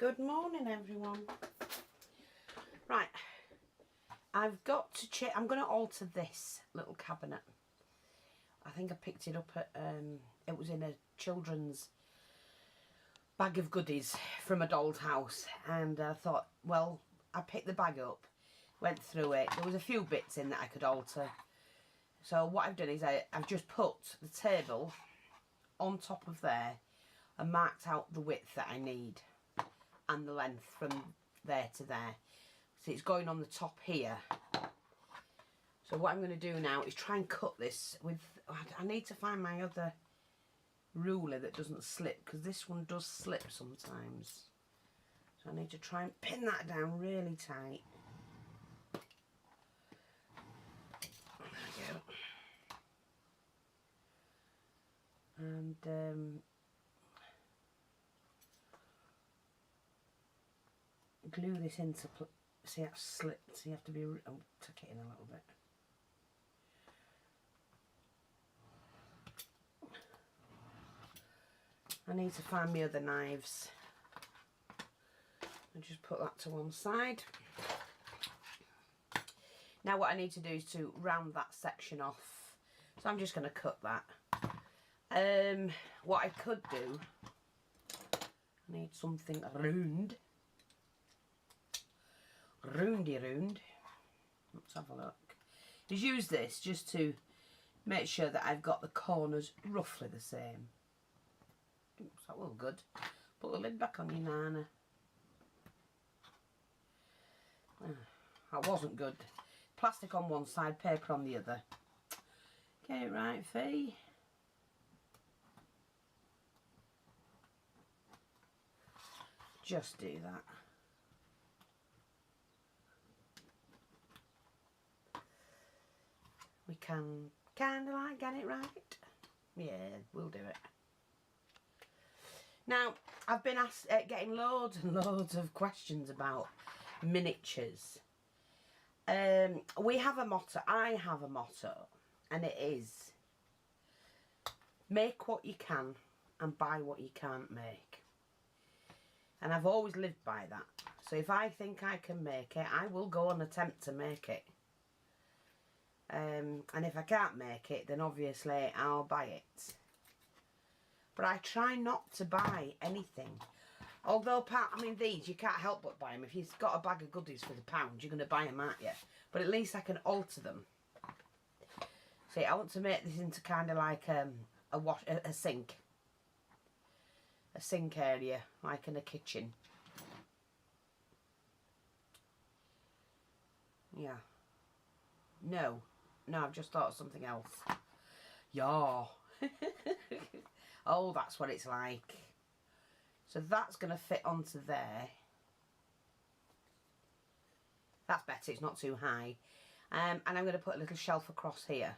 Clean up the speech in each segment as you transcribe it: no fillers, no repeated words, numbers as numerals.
Good morning, everyone. Right, I've got to check. I'm going to alter this little cabinet. I think I picked it up at it was in a children's bag of goodies from a doll's house, and I thought, well, I picked the bag up, went through it. There was a few bits in that I could alter. So what I've done is I've just put the table on top of there and marked out the width that I need and the length from there to there. So it's going on the top here. So what I'm going to do now is try and cut this with, I need to find my other ruler that doesn't slip, because this one does slip sometimes. So I need to try and pin that down really tight. There we go. And glue this into, see how slipped, so you have to be, I'll tuck it in a little bit. I need to find my other knives. I'll just put that to one side. Now what I need to do is to round that section off. So I'm just going to cut that. What I could do, I need something round. Round. Let's have a look. Just use this just to make sure that I've got the corners roughly the same. Oops, that will good. Put the lid back on your nana. That wasn't good. Plastic on one side, paper on the other. Get it right, Fee. Just do that. We can kind of like get it right. Yeah, we'll do it. Now, I've been asked, getting loads and loads of questions about miniatures. We have a motto, I have a motto, and it is, make what you can and buy what you can't make. And I've always lived by that. So if I think I can make it, I will go and attempt to make it. And if I can't make it, then obviously I'll buy it. But I try not to buy anything. Although, these, you can't help but buy them. If you've got a bag of goodies for the pound, you're going to buy them, aren't you? But at least I can alter them. See, I want to make this into kind of like a sink. A sink area, like in a kitchen. Yeah. No, I've just thought of something else. Yeah. Oh, that's what it's like. So that's going to fit onto there. That's better, it's not too high. And I'm going to put a little shelf across here.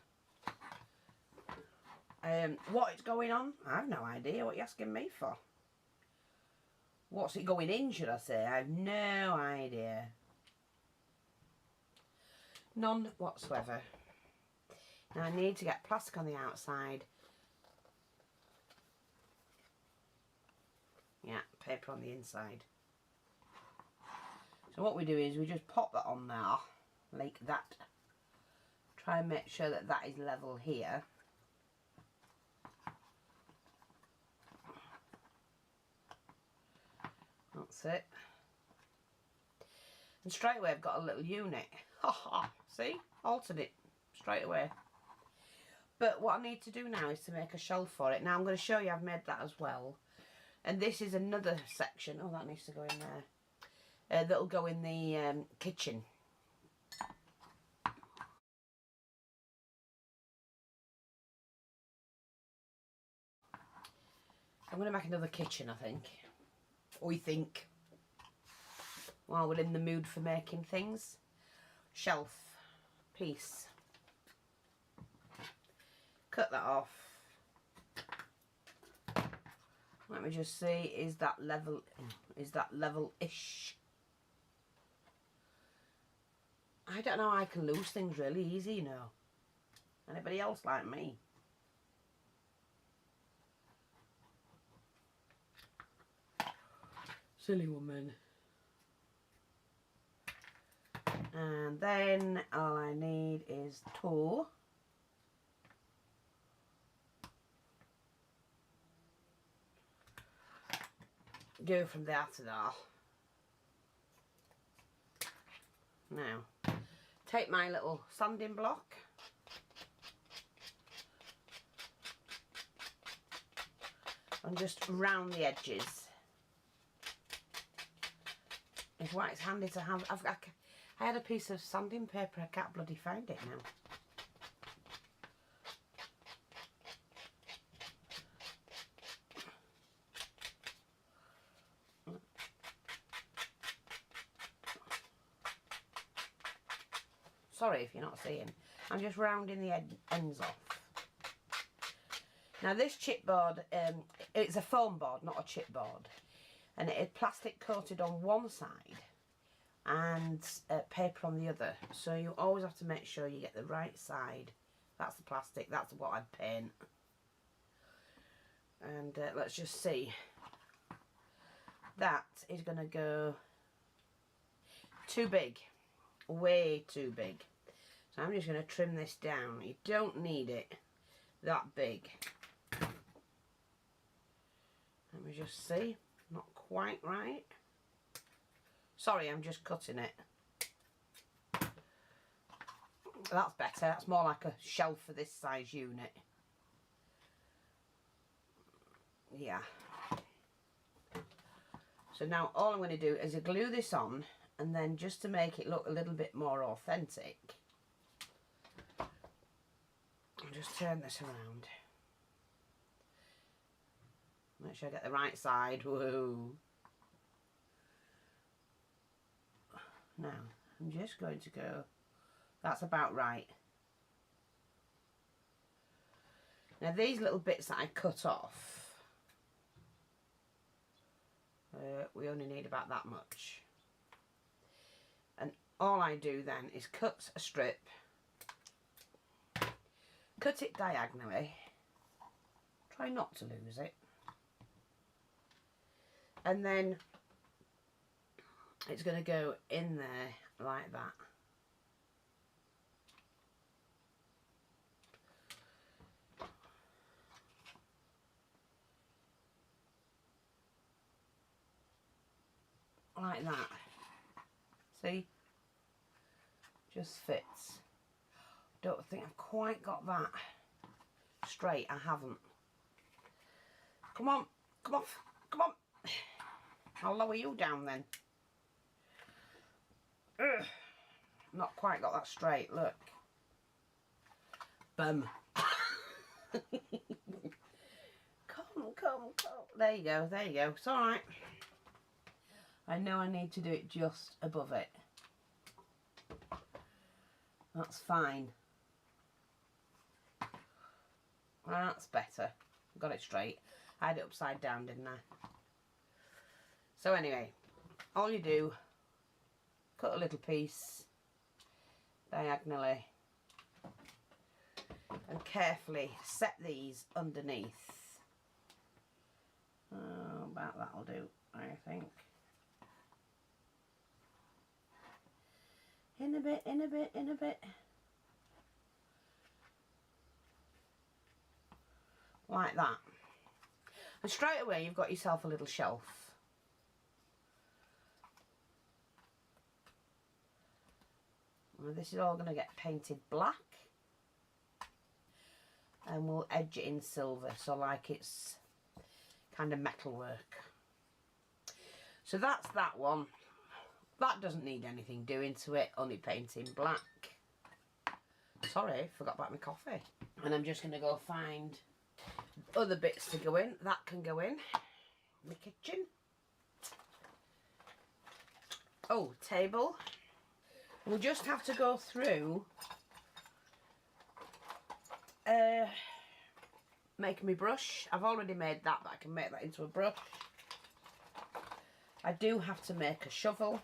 What it's going on? I have no idea. What are you asking me for? What's it going in, should I say? I have no idea. None whatsoever. Now I need to get plastic on the outside. Yeah, paper on the inside. So what we do is we just pop that on there, like that. Try and make sure that that is level here. That's it. And straight away I've got a little unit. Haha, see? Altered it straight away. But what I need to do now is to make a shelf for it. Now I'm going to show you I've made that as well. And this is another section. Oh, that needs to go in there. That'll go in the kitchen. I'm going to make another kitchen, I think. We think. While we're in the mood for making things. Shelf piece. Cut that off. Let me just see, is that level-ish? I don't know, I can lose things really easy, you know. Anybody else like me? Silly woman. And then all I need is tool. Go from there to there. Now, take my little sanding block. And just round the edges. It's why it's handy to have. I had a piece of sanding paper, I can't bloody find it now. Sorry if you're not seeing. I'm just rounding the ends off. Now this chipboard, it's a foam board, not a chipboard. And it is plastic coated on one side and paper on the other. So you always have to make sure you get the right side. That's the plastic, that's what I'd paint. And let's just see. That is going to go too big. Way too big. So I'm just going to trim this down. You don't need it that big. Let me just see. Not quite right. Sorry, I'm just cutting it. That's better. That's more like a shelf for this size unit. Yeah. So now all I'm going to do is glue this on, and then just to make it look a little bit more authentic, I'll just turn this around. Make sure I get the right side. Whoa. Now, I'm just going to go, that's about right. Now these little bits that I cut off, we only need about that much. And all I do then is cut a strip, cut it diagonally, try not to lose it, and then it's going to go in there like that. Like that. See? Just fits. Don't think I've quite got that straight. I haven't. Come on. Come off. Come on. I'll lower you down then. Ugh. Not quite got that straight. Look. Boom. Come. There you go. There you go. It's alright. I know I need to do it just above it. That's fine. That's better. Got it straight. I had it upside down, didn't I? So anyway, all you do, cut a little piece diagonally and carefully set these underneath. Oh, about that'll do, I think. In a bit, in a bit, in a bit. Like that. And straight away you've got yourself a little shelf. And this is all going to get painted black. And we'll edge it in silver, so like it's kind of metalwork. So that's that one. That doesn't need anything doing to it, only painting black. Sorry, forgot about my coffee. And I'm just going to go find other bits to go in. That can go in the kitchen. Oh, table. We'll just have to go through making my brush. I've already made that, but I can make that into a brush. I do have to make a shovel.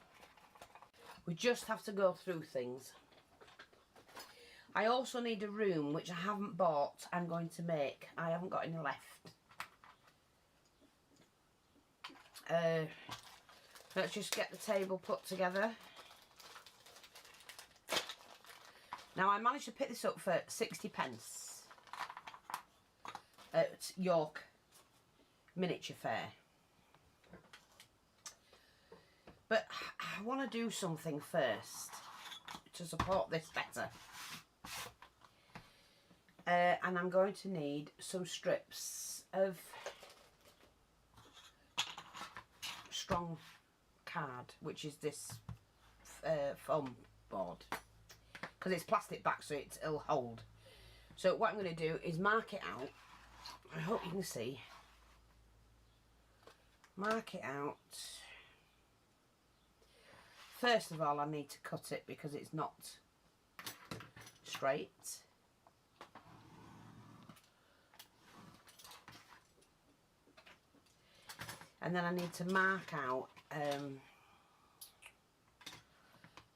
We just have to go through things. I also need a room, which I haven't bought. I'm going to make. I haven't got any left. Let's just get the table put together. Now I managed to pick this up for 60p at York Miniature Fair. But I want to do something first to support this better. And I'm going to need some strips of strong card, which is this foam board, because it's plastic back, so it'll hold. So what I'm going to do is mark it out. I hope you can see. Mark it out. First of all, I need to cut it because it's not straight. And then I need to mark out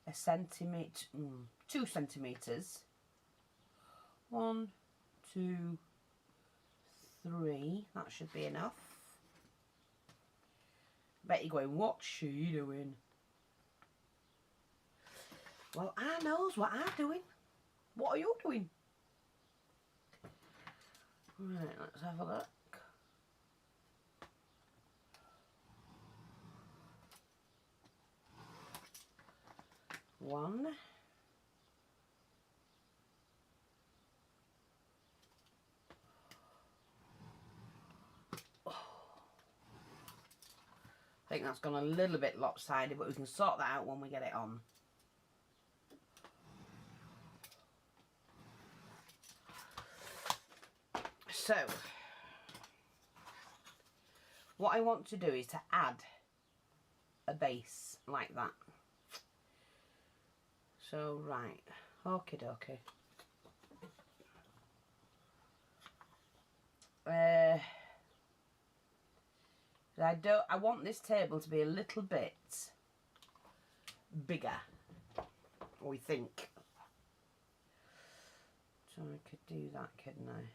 a centimetre, 2 centimetres. 1, 2, 3. That should be enough. Bet you're going, what's she doing? Well, I knows what I'm doing. What are you doing? Right, let's have a look. One. Oh. I think that's gone a little bit lopsided, but we can sort that out when we get it on. So, what I want to do is to add a base like that. So, right, okie dokie. I want this table to be a little bit bigger, we think. So I could do that, couldn't I?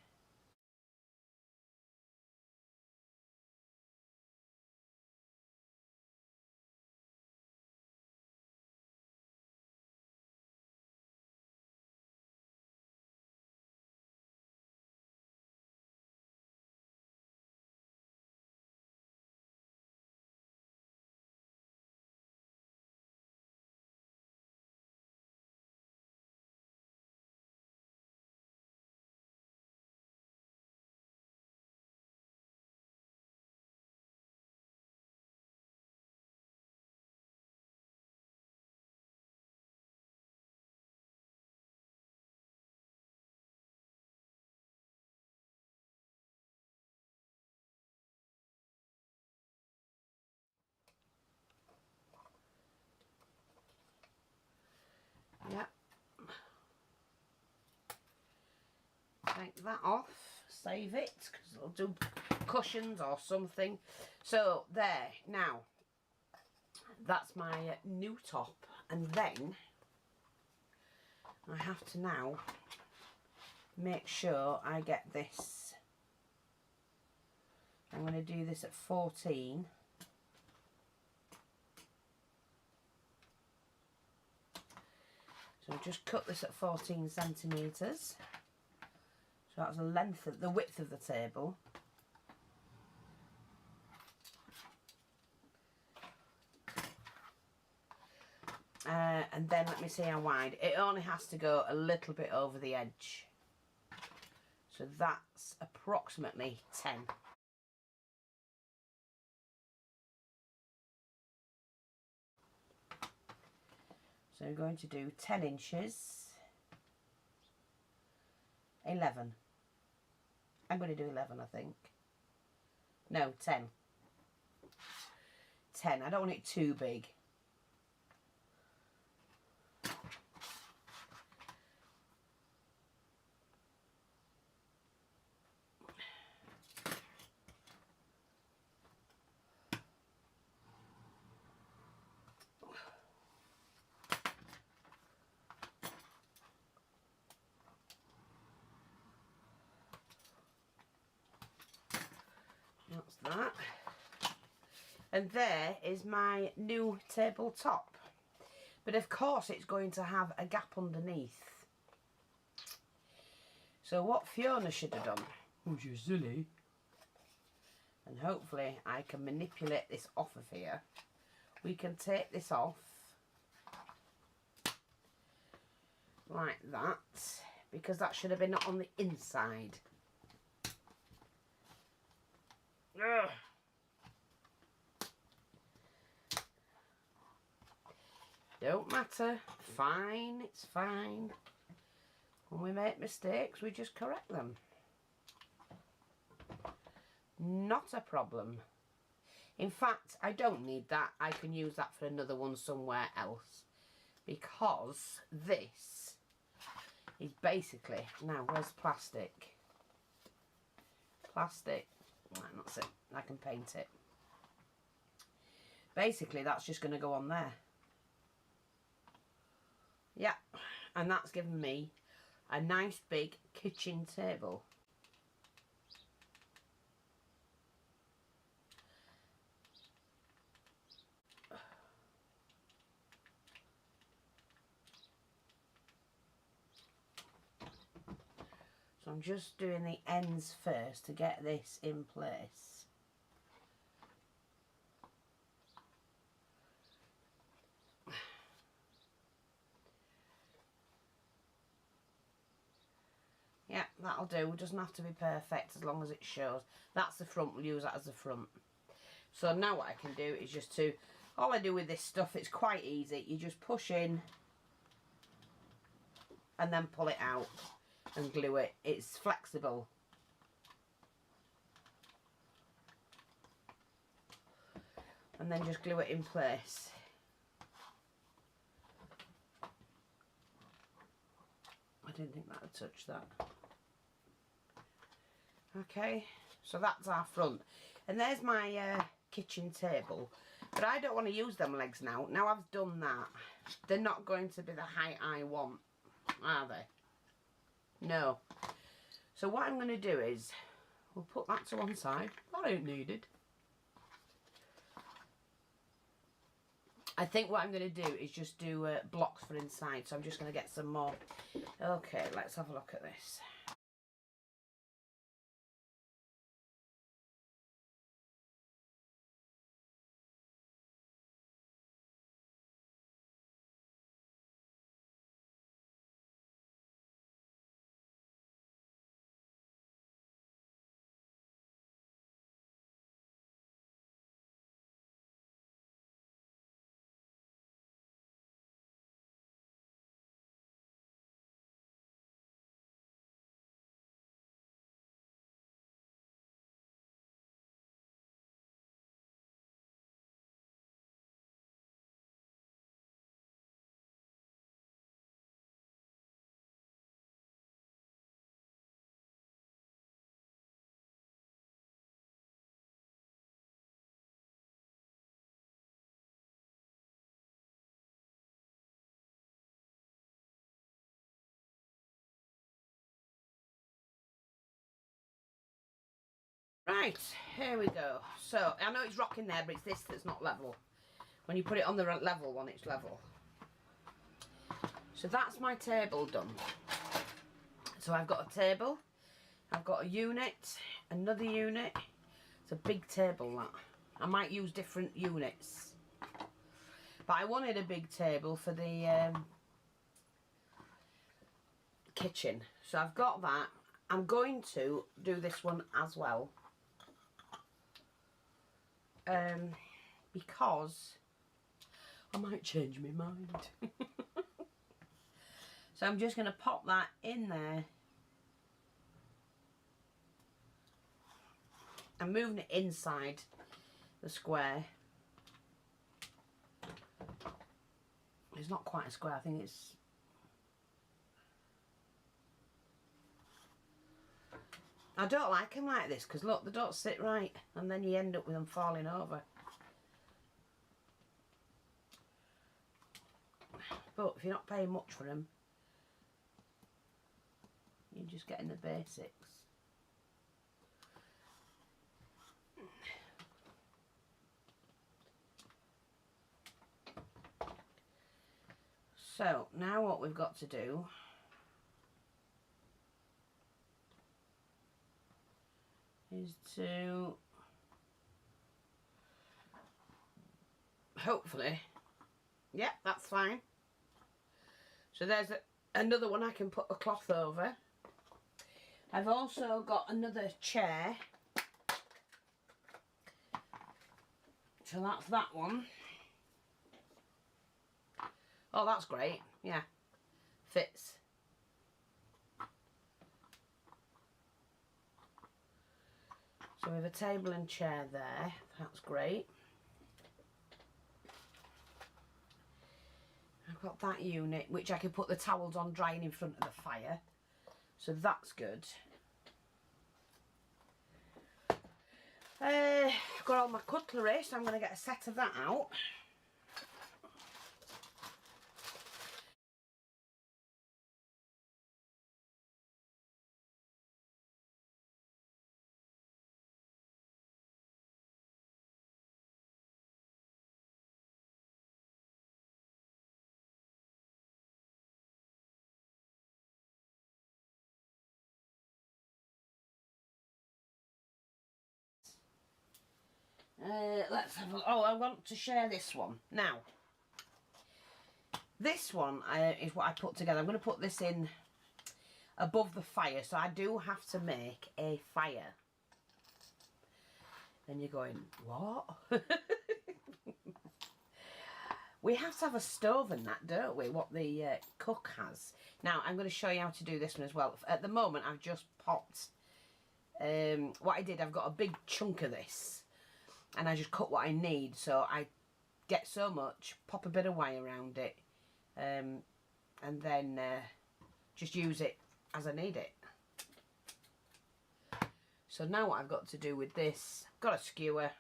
Yeah. Take that off, save it, because it'll do cushions or something. So there, now that's my new top, and then I have to now make sure I get this. I'm going to do this at 14. So just cut this at 14 centimetres. So that's the width of the table. And then let me see how wide. It only has to go a little bit over the edge. So that's approximately 10. So I'm going to do 10 inches. 11. I'm going to do 11, I think. No, 10. 10. I don't want it too big. That's that. And there is my new tabletop. But of course it's going to have a gap underneath. So what Fiona should have done, which is silly, and hopefully I can manipulate this off of here. We can take this off like that, because that should have been on the inside. Ugh. Don't matter, fine, it's fine. When we make mistakes, we just correct them. Not a problem. In fact, I don't need that. I can use that for another one somewhere else. Because this is basically... Now, where's plastic? Plastic. Right, that's it. I can paint it. Basically, that's just going to go on there. Yeah, and that's given me a nice big kitchen table. So I'm just doing the ends first to get this in place. Yeah, that'll do. It doesn't have to be perfect as long as it shows. That's the front. We'll use that as the front. So now what I can do is just to... All I do with this stuff, it's quite easy. You just push in and then pull it out and glue it. It's flexible. And then just glue it in place. I didn't think that would touch that. Okay, so that's our front. And there's my kitchen table. But I don't want to use them legs now. Now I've done that, they're not going to be the height I want, are they? No. So what I'm going to do is, we'll put that to one side. That ain't needed. I think what I'm going to do is just do blocks for inside. So I'm just going to get some more. Okay, let's have a look at this. Right, here we go. So, I know it's rocking there, but it's this that's not level. When you put it on the level one, it's level. So that's my table done. So I've got a table, I've got a unit, another unit. It's a big table, that. I might use different units. But I wanted a big table for the kitchen. So I've got that. I'm going to do this one as well. Because I might change my mind. So I'm just going to pop that in there. I'm moving it inside the square. It's not quite a square, I think it's... I don't like them like this because look, they don't sit right and then you end up with them falling over. But if you're not paying much for them, you're just getting the basics. So now what we've got to do is to hopefully, yep, that's fine. So there's another one I can put a cloth over. I've also got another chair. So that's that one. Oh, that's great. Yeah, fits. So we have a table and chair there. That's great. I've got that unit, which I can put the towels on drying in front of the fire. So that's good. I've got all my cutlery, so I'm going to get a set of that out. Let's have a, oh, I want to share this one. Now, this one is what I put together. I'm going to put this in above the fire, so I do have to make a fire. And you're going, what? We have to have a stove and that, don't we? What the cook has. Now, I'm going to show you how to do this one as well. At the moment, I've just popped, what I did, I've got a big chunk of this. And I just cut what I need. So I get so much, pop a bit of wire around it. And then just use it as I need it. So now what I've got to do with this, I've got a skewer.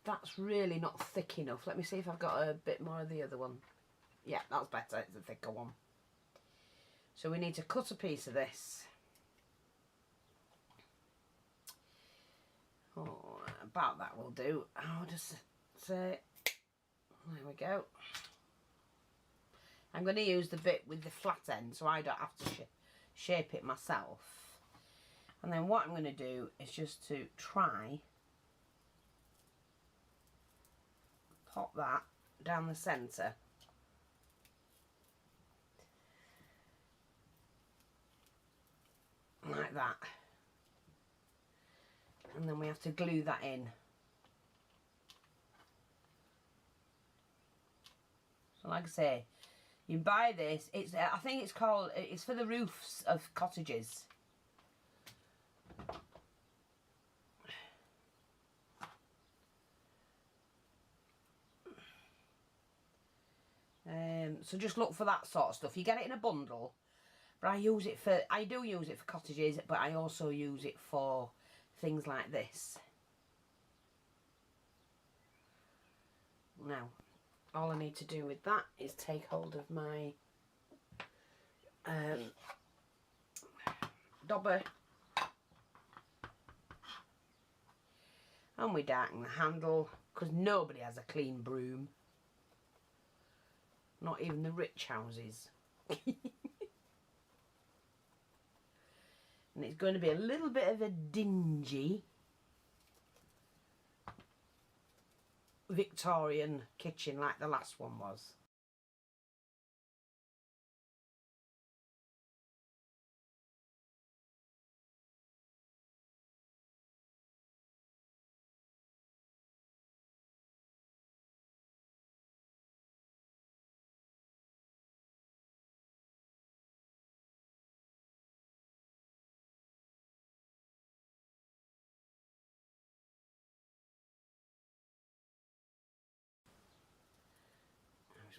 That's really not thick enough. Let me see if I've got a bit more of the other one. Yeah, that's better. It's a thicker one. So we need to cut a piece of this. Oh, about that will do. I'll just say, there we go. I'm going to use the bit with the flat end so I don't have to shape it myself. And then what I'm going to do is just to try pop that down the centre. Like that. And then we have to glue that in. So like I say, you buy this, it's I think it's called, it's for the roofs of cottages. So just look for that sort of stuff. You get it in a bundle, but I do use it for cottages, but I also use it for things like this. Now, all I need to do with that is take hold of my dobber, and we darken the handle, because nobody has a clean broom. Not even the rich houses. And it's going to be a little bit of a dingy Victorian kitchen like the last one was.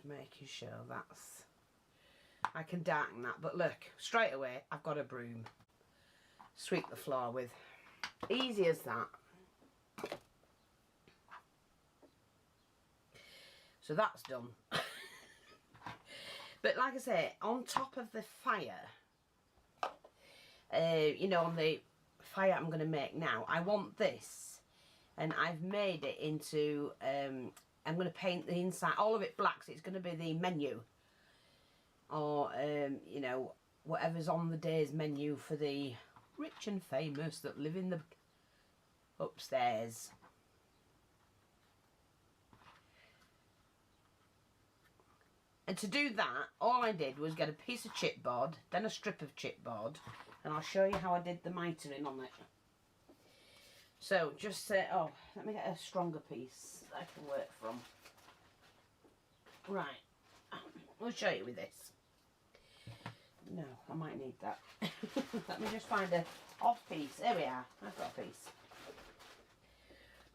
Making sure that's, I can darken that, but look, straight away I've got a broom. Sweep the floor with. Easy as that. So that's done. But like I say, on top of the fire, you know, on the fire I'm going to make now, I want this, and I've made it into I'm going to paint the inside, all of it black, so it's going to be the menu. or you know, whatever's on the day's menu for the rich and famous that live in the upstairs. And to do that, all I did was get a piece of chipboard, then a strip of chipboard, and I'll show you how I did the mitering on it. So just say, oh, let me get a stronger piece that I can work from. Right, I'll show you with this. No, I might need that. Let me just find a odd piece. There we are, I've got a piece.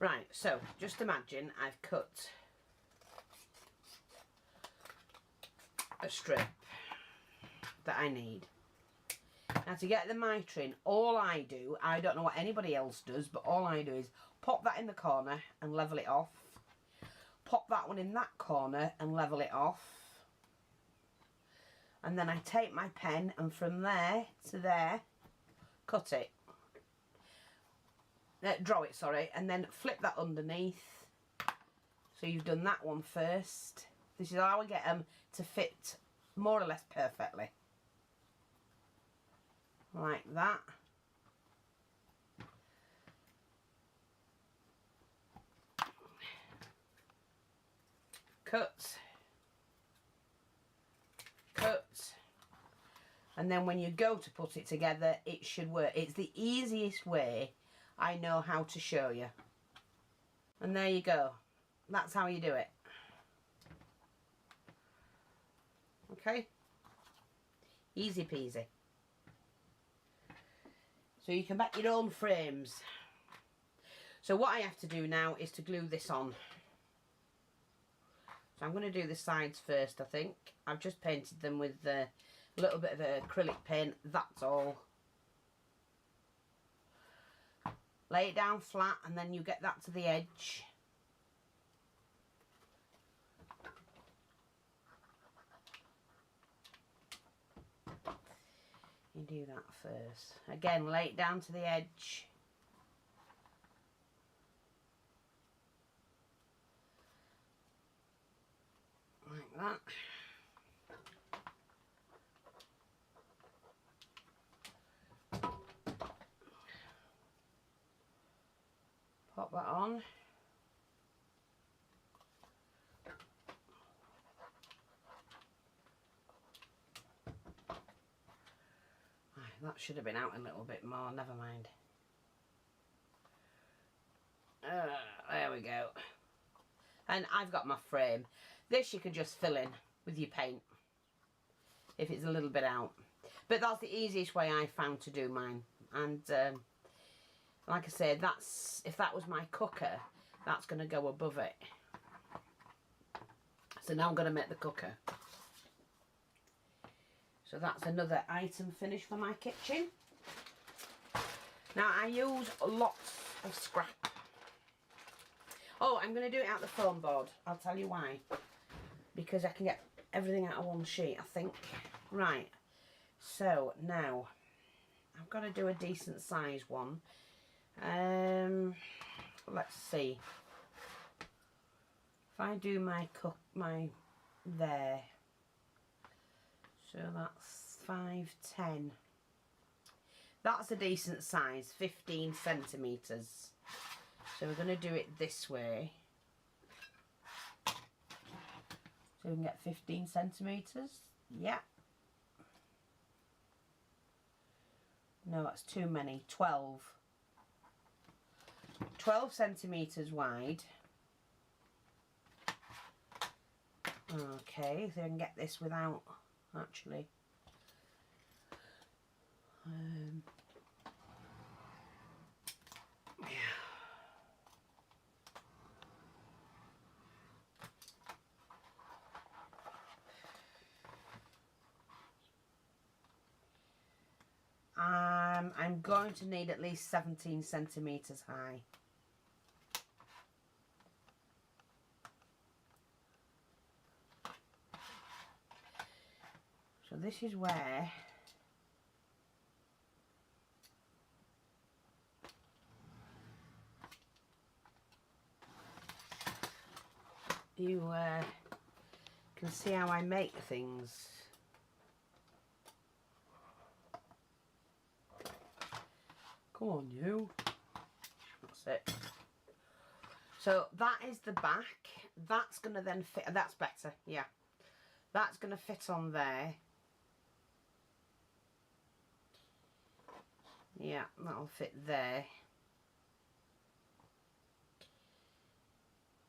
Right, so just imagine I've cut a strip that I need. Now to get the mitering, all I do, I don't know what anybody else does, but all I do is pop that in the corner and level it off. Pop that one in that corner and level it off. And then I take my pen and from there to there, cut it. Draw it, sorry, and then flip that underneath. So you've done that one first. This is how I get them to fit more or less perfectly. Like that. Cut. Cut. And then when you go to put it together, it should work. It's the easiest way I know how to show you. And there you go. That's how you do it. Okay? Easy peasy. So you can make your own frames. So what I have to do now is to glue this on. So I'm going to do the sides first, I think. I've just painted them with a little bit of acrylic paint, that's all. Lay it down flat and then you get that to the edge. You do that first. Again, lay it down to the edge. Like that. Pop that on. That should have been out a little bit more, never mind. There we go. And I've got my frame. This you can just fill in with your paint if it's a little bit out. But that's the easiest way I found to do mine. And like I said, that's, if that was my cooker, that's going to go above it. So now I'm going to make the cooker. So that's another item finished for my kitchen. Now I use lots of scrap. Oh, I'm going to do it out the foam board. I'll tell you why. Because I can get everything out of one sheet, I think. Right. So now I've got to do a decent size one. Let's see. If I do my there. So that's 5'10". That's a decent size, 15 centimetres. So we're going to do it this way. So we can get 15 centimetres. Yeah. No, that's too many. 12. 12 centimetres wide. Okay, so I can get this without... actually yeah. I'm going to need at least 17 centimetres high. So this is where you can see how I make things. Come on, you. That's it. So that is the back. That's going to then fit. That's better, yeah. That's going to fit on there. Yeah, that'll fit there.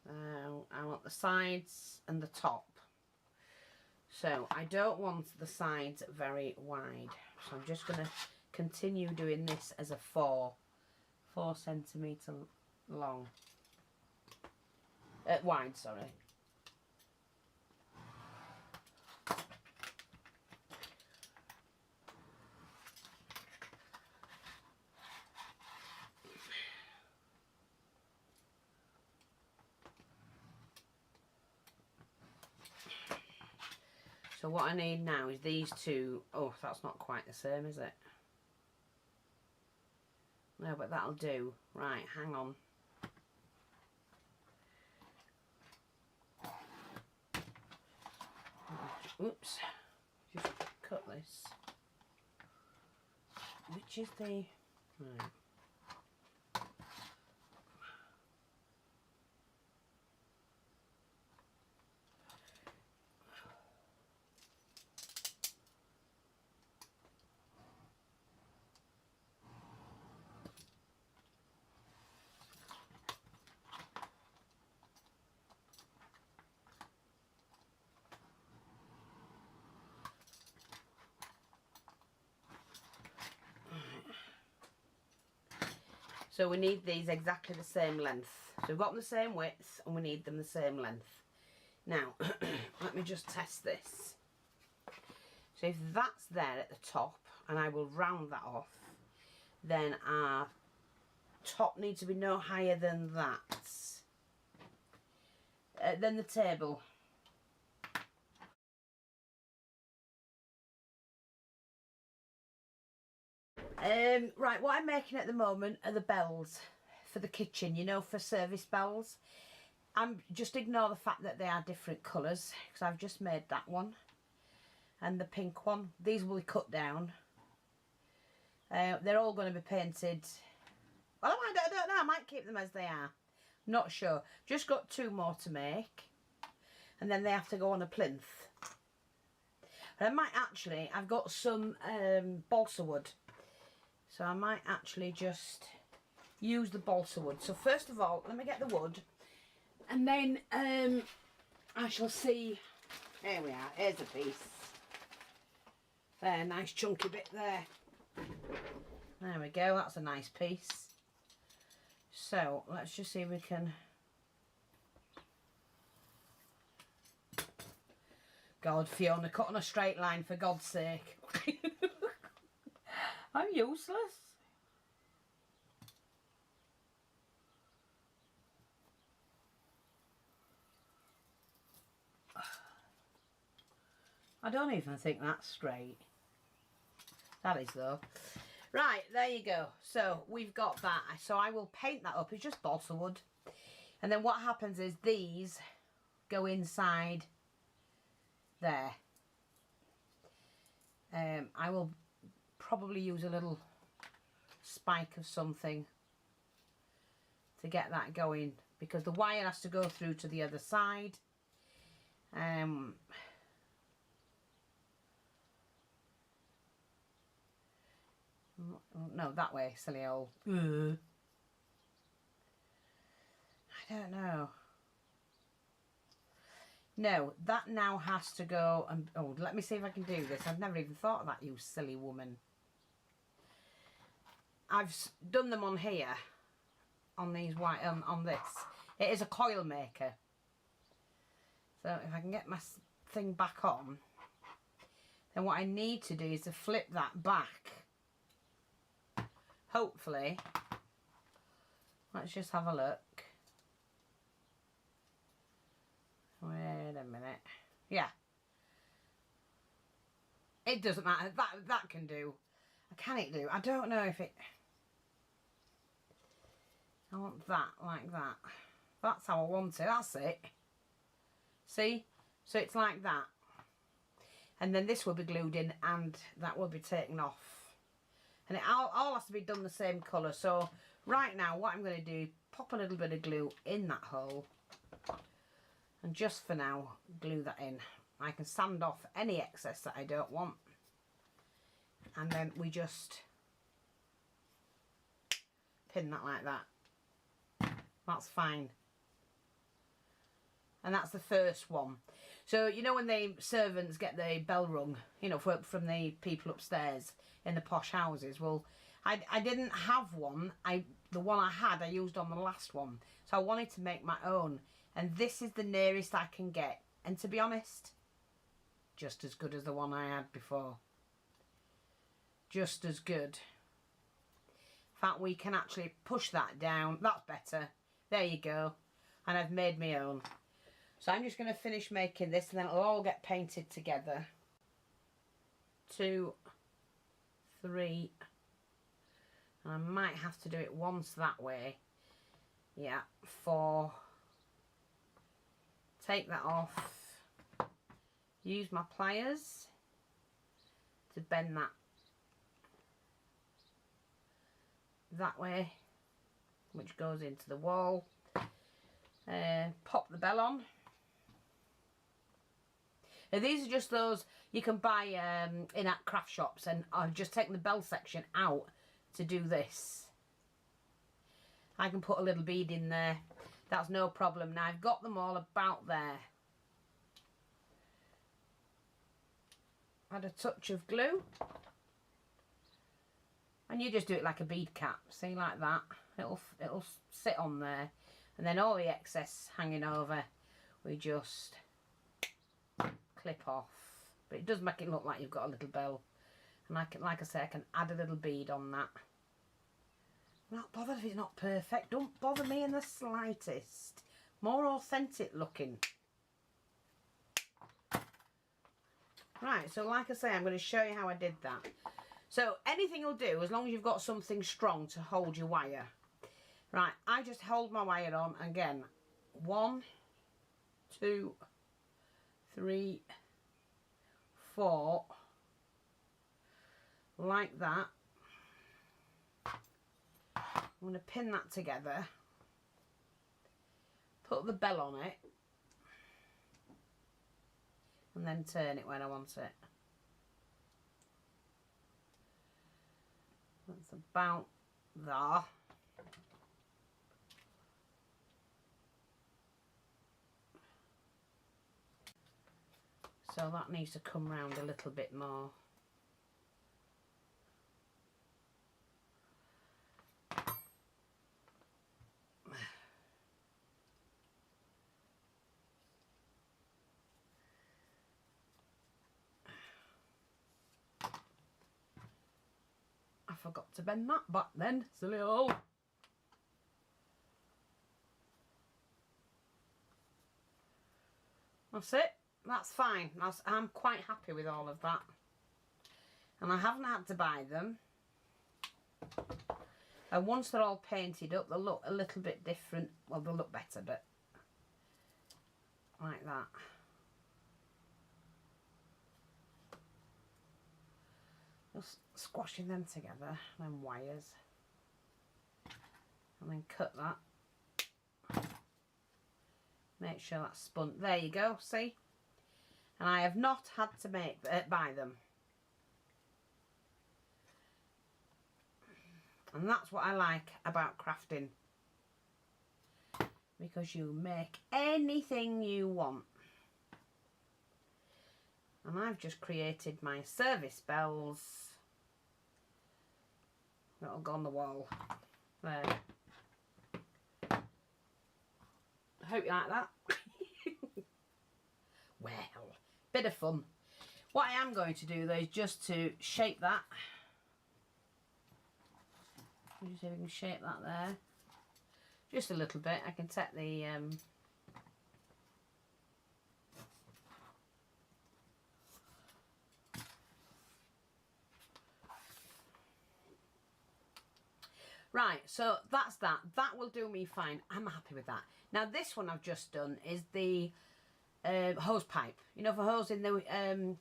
I want the sides and the top. So I don't want the sides very wide. So I'm just going to continue doing this as a 4 centimetre long. Wide, sorry. So what I need now is these two. Oh, that's not quite the same, is it? No, but that'll do. Right, hang on. Oops. Just cut this. Which is the... Right. So we need these exactly the same length. So we've got them the same width and we need them the same length. Now, let me just test this. So if that's there at the top, and I will round that off, then our top needs to be no higher than that. Than the table. Right, what I'm making at the moment are the bells for the kitchen, you know, for service bells. Just ignore the fact that they are different colours, because I've just made that one and the pink one. These will be cut down. They're all going to be painted. Well, I don't know, I might keep them as they are. Not sure. Just got 2 more to make, and then they have to go on a plinth. But I might actually, I've got some balsa wood. So I might actually just use the balsa wood. So first of all, let me get the wood. And then I shall see. Here we are. Here's a piece. There, nice chunky bit there. There we go. That's a nice piece. So let's just see if we can. God, Fiona, cut on a straight line for God's sake. I'm useless. I don't even think that's straight. That is though. Right, there you go. So we've got that. So I will paint that up. It's just balsa wood. And then what happens is these go inside there. I will probably use a little spike of something to get that going, because the wire has to go through to the other side. No, that way, silly old. I don't know. No, that now has to go and... Oh, let me see if I can do this. I've never even thought of that, you silly woman. I've done them on here, on these white, on this. It is a coil maker. So if I can get my thing back on, then what I need to do is to flip that back. Hopefully. Let's just have a look. Wait a minute. Yeah. It doesn't matter. That can do. Can it do? I don't know if it... I want that, like that. That's how I want it. That's it. See? So it's like that. And then this will be glued in and that will be taken off. And it all has to be done the same colour. So right now what I'm going to do, pop a little bit of glue in that hole. And just for now, glue that in. I can sand off any excess that I don't want. And then we just pin that like that. That's fine. And that's the first one. So, you know when the servants get the bell rung, you know, from the people upstairs in the posh houses? Well, I didn't have one. The one I had, I used on the last one. So I wanted to make my own. And this is the nearest I can get. And to be honest, just as good as the one I had before. Just as good. In fact, we can actually push that down. That's better. There you go. And I've made my own. So I'm just going to finish making this and then it'll all get painted together. 2, 3. And I might have to do it once that way. Yeah, 4. Take that off. Use my pliers to bend that way, which goes into the wall. Pop the bell on. Now these are just those you can buy in at craft shops, and I've just taken the bell section out to do this. I can put a little bead in there, that's no problem. Now I've got them all about there. Add a touch of glue. And you just do it like a bead cap, see, like that. It'll sit on there. And then all the excess hanging over, we just clip off. But it does make it look like you've got a little bell. And like I say, I can add a little bead on that. I'm not bothered if it's not perfect. Don't bother me in the slightest. More authentic looking. Right, so like I say, I'm going to show you how I did that. So anything will do, as long as you've got something strong to hold your wire. Right, I just hold my wire on again. 1, 2, 3, 4. Like that. I'm going to pin that together. Put the bell on it. And then turn it when I want it. That's about there. So that needs to come round a little bit more. I forgot to bend that back then, silly hole. That's it. That's fine. I'm quite happy with all of that. And I haven't had to buy them. And once they're all painted up, they'll look a little bit different. Well, they'll look better, but like that. Just squashing them together, them wires. And then cut that. Make sure that's spun. There you go, see? And I have not had to buy them. And that's what I like about crafting. Because you make anything you want. And I've just created my service bells. That'll go on the wall. There. I hope you like that. Well, bit of fun. What I am going to do though is just to shape that. Let me see if we can shape that there. Just a little bit. I can take the right, so that's that. That will do me fine. I'm happy with that. Now this one I've just done is the hose pipe. You know, for hosing the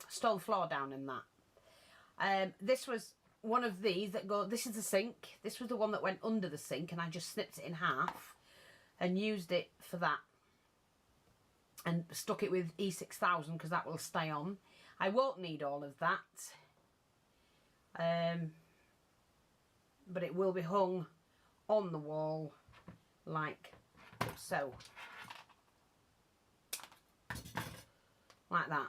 stone floor down in that. This was one of these that go, this is the sink. This was the one that went under the sink, and I just snipped it in half and used it for that. And stuck it with E6000 because that will stay on. I won't need all of that. But it will be hung on the wall like so. Like that.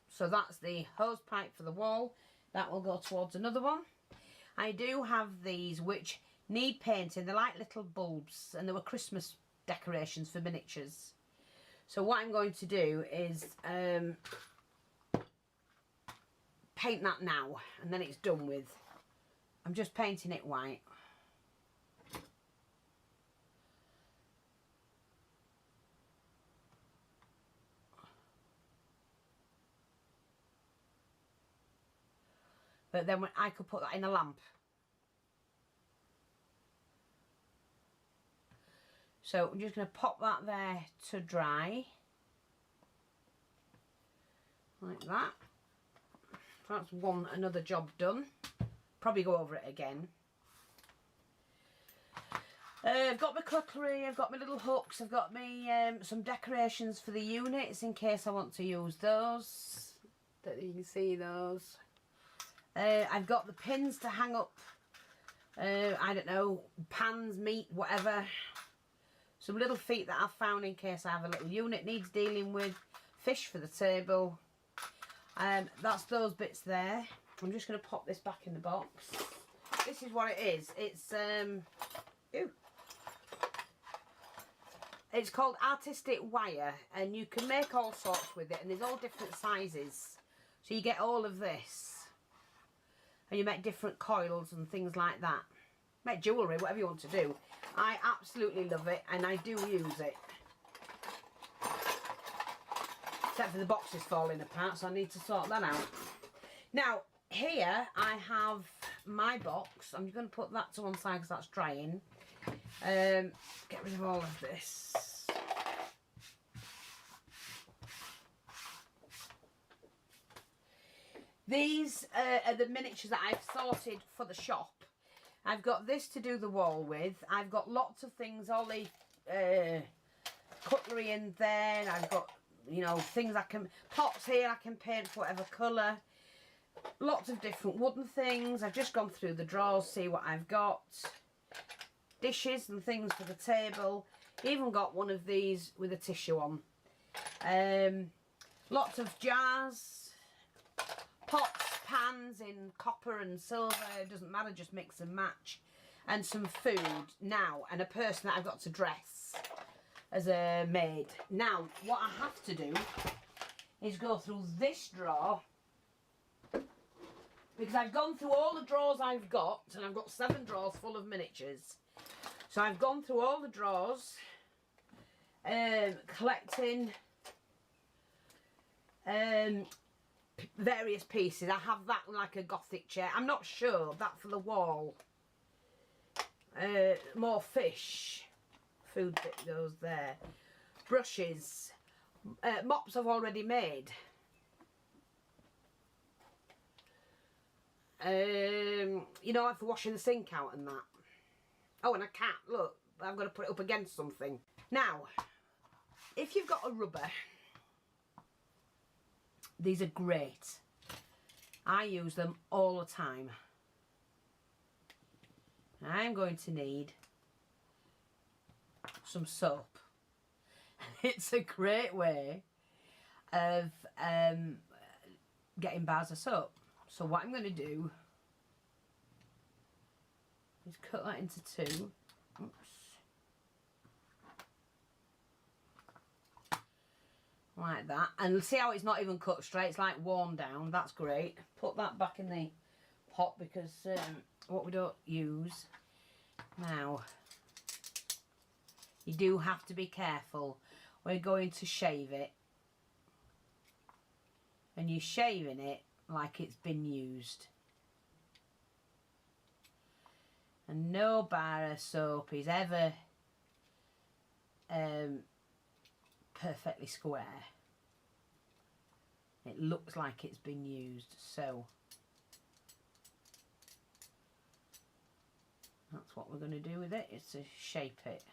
So that's the hose pipe for the wall. That will go towards another one. I do have these which need painting. They're like little bulbs, and they were Christmas decorations for miniatures. So what I'm going to do is paint that now, and then it's done with. I'm just painting it white. But then I could put that in a lamp. So I'm just going to pop that there to dry. Like that. So that's another job done. Probably go over it again. I've got my cutlery, I've got my little hooks, I've got my some decorations for the units in case I want to use those. Don't know if you can see those. I've got the pins to hang up, I don't know, pans, meat, whatever. Some little feet that I've found in case I have a little unit needs dealing with. Fish for the table. That's those bits there. I'm just going to pop this back in the box. This is what it is. It's called artistic wire, and you can make all sorts with it, and there's all different sizes. So you get all of this. And you make different coils and things like that. Make jewellery, whatever you want to do. I absolutely love it, and I do use it. Except for the boxes falling apart, so I need to sort that out. Now, here I have my box. I'm just going to put that to one side because that's drying. Get rid of all of this. These are the miniatures that I've sorted for the shop. I've got this to do the wall with. I've got lots of things, all the cutlery in there. I've got, you know, things I can, pots here I can paint for whatever colour. Lots of different wooden things. I've just gone through the drawers, see what I've got. Dishes and things for the table. Even got one of these with a tissue on. Lots of jars, pots, pans in copper and silver, it doesn't matter, just mix and match. And some food now, and a person that I've got to dress as a maid. Now, what I have to do is go through this drawer, because I've gone through all the drawers I've got, and I've got 7 drawers full of miniatures. So I've gone through all the drawers, collecting various pieces. I have that like a gothic chair. I'm not sure, that for the wall. More fish. Food bit goes there. Brushes. Mops I've already made. You know, like for washing the sink out and that. Oh, and a cat, look, I'm going to put it up against something. Now, if you've got a rubber, these are great. I use them all the time. I'm going to need some soap. It's a great way of getting bars of soap. So what I'm going to do is cut that into 2. Oops. Like that. And see how it's not even cut straight, it's like worn down. That's great. Put that back in the pot because what we don't use. Now, you do have to be careful. We're going to shave it. And you're shaving it like it's been used. And no bar of soap is ever perfectly square. It looks like it's been used. So that's what we're going to do with it, is to shape it.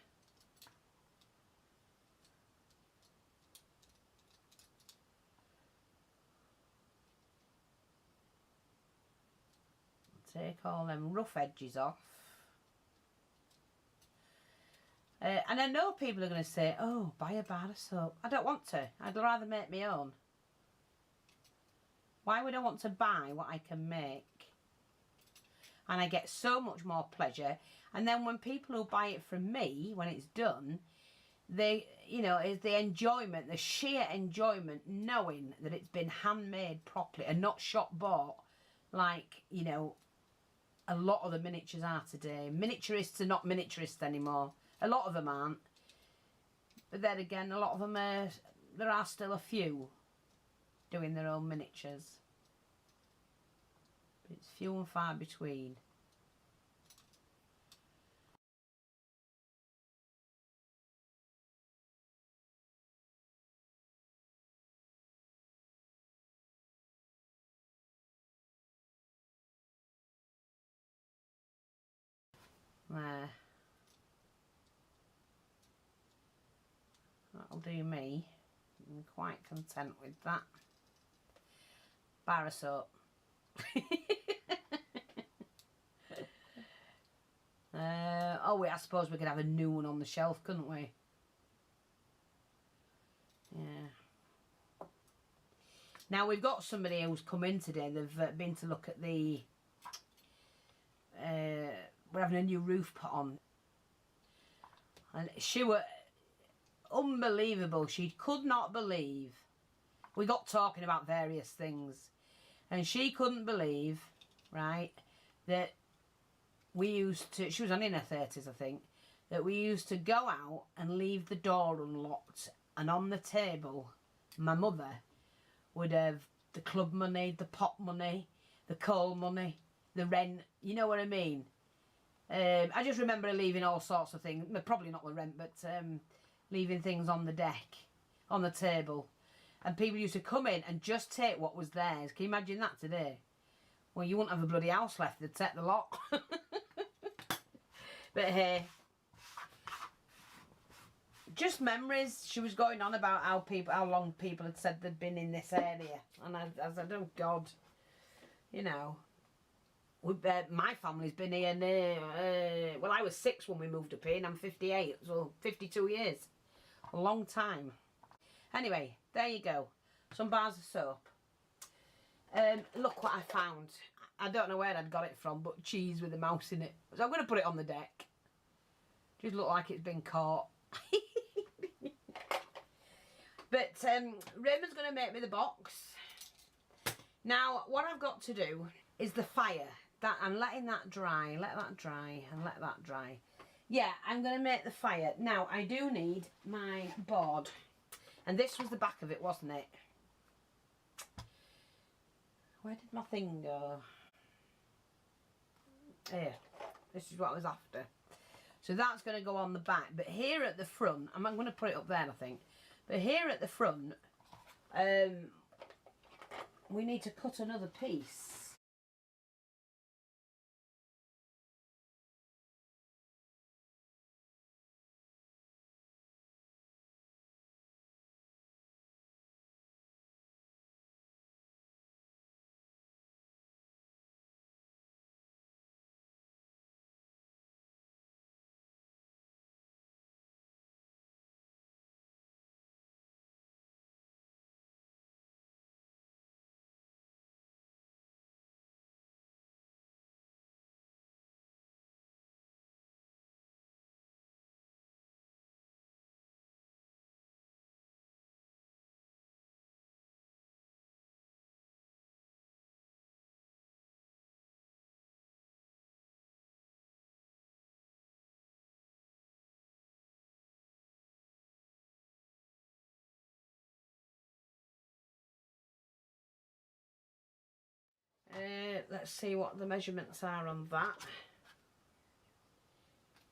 Take all them rough edges off. And I know people are going to say, oh, buy a bar of soap. I don't want to. I'd rather make my own. Why would I want to buy what I can make? And I get so much more pleasure. And then when people who buy it from me, when it's done, they, you know, is the enjoyment, the sheer enjoyment, knowing that it's been handmade properly and not shop bought, like, you know, a lot of the miniatures are today. Miniaturists are not miniaturists anymore. A lot of them aren't. But then again, a lot of them are, there are still a few doing their own miniatures. But it's few and far between. There. That'll do me. I'm quite content with that. Bar of soap. Oh, I suppose we could have a new one on the shelf, couldn't we? Yeah. Now we've got somebody who's come in today. They've been to look at the. We're having a new roof put on, and she were unbelievable. She could not believe. We got talking about various things, and she couldn't believe, right, that we used to, she was on in her 30s, I think, that we used to go out and leave the door unlocked, and on the table, my mother would have the club money, the pot money, the coal money, the rent, you know what I mean? I just remember her leaving all sorts of things, probably not the rent, but leaving things on the deck, on the table. And people used to come in and just take what was theirs. Can you imagine that today? Well, you wouldn't have a bloody house left, they'd take the lot. But hey, just memories. She was going on about how long people had said they'd been in this area. And I said, oh God, you know. My family's been here near, well, I was 6 when we moved up here, and I'm 58, so 52 years. A long time. Anyway, there you go. Some bars of soap. Look what I found. I don't know where I'd got it from, but cheese with a mouse in it. So I'm going to put it on the deck. Just look like it's been caught. But Raymond's going to make me the box. Now, what I've got to do is the fire. That I'm letting that dry, let that dry, and let that dry. Yeah, I'm going to make the fire. Now, I do need my board. And this was the back of it, wasn't it? Where did my thing go? Here. This is what I was after. So that's going to go on the back. But here at the front, I'm going to put it up there, I think. But here at the front, we need to cut another piece. Let's see what the measurements are on that.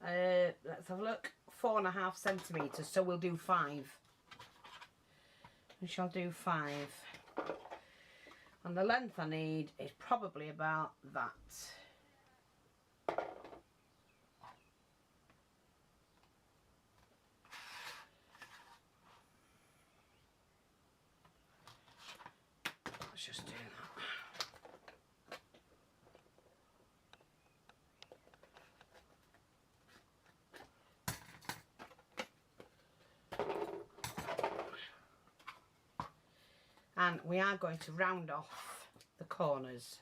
Let's have a look. 4.5 centimetres, so we'll do 5. We shall do 5. And the length I need is probably about that. and we are going to round off the corners.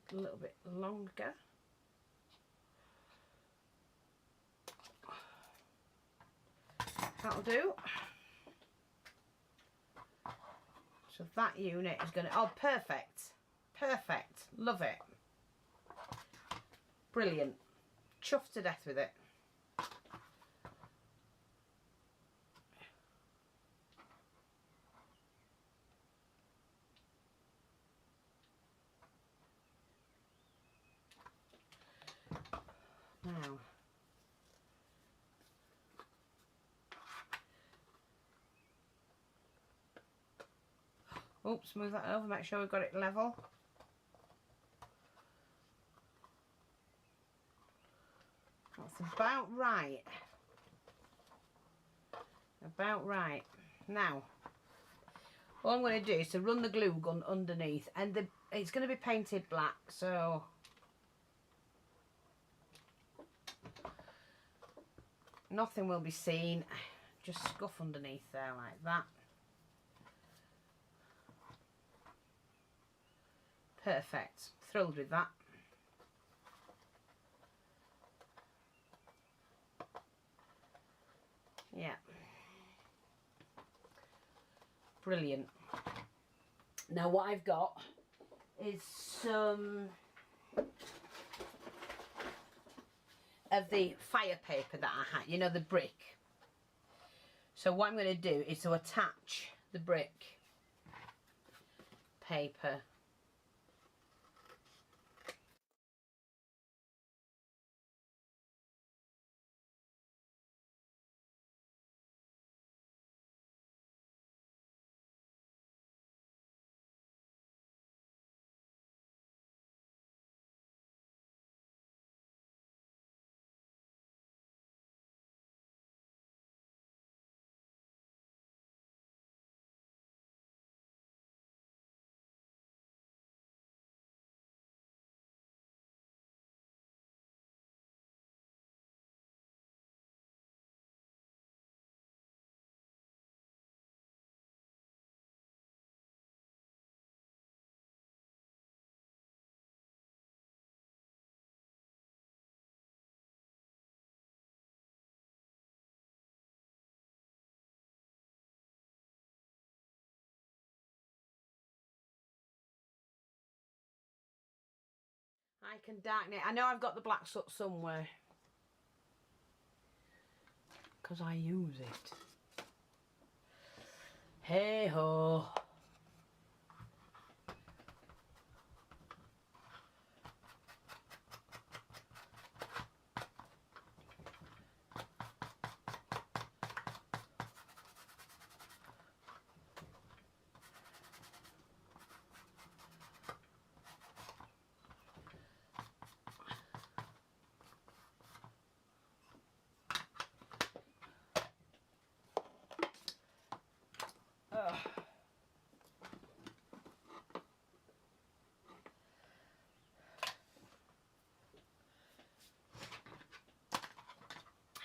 That's a little bit longer. That'll do. So that unit is going to, oh, perfect. Perfect. Love it. Brilliant. Chuffed to death with it. Now, oops, move that over, make sure we've got it level. That's about right. About right. Now, all I'm going to do is to run the glue gun underneath, and it's going to be painted black, so nothing will be seen. Just scuff underneath there like that. Perfect. Thrilled with that. Yeah. Brilliant. Now what I've got is some of the fire paper that I had, you know, the brick. So what I'm going to do is to attach the brick paper . I can darken it. I know I've got the black soot somewhere, because I use it. Hey ho.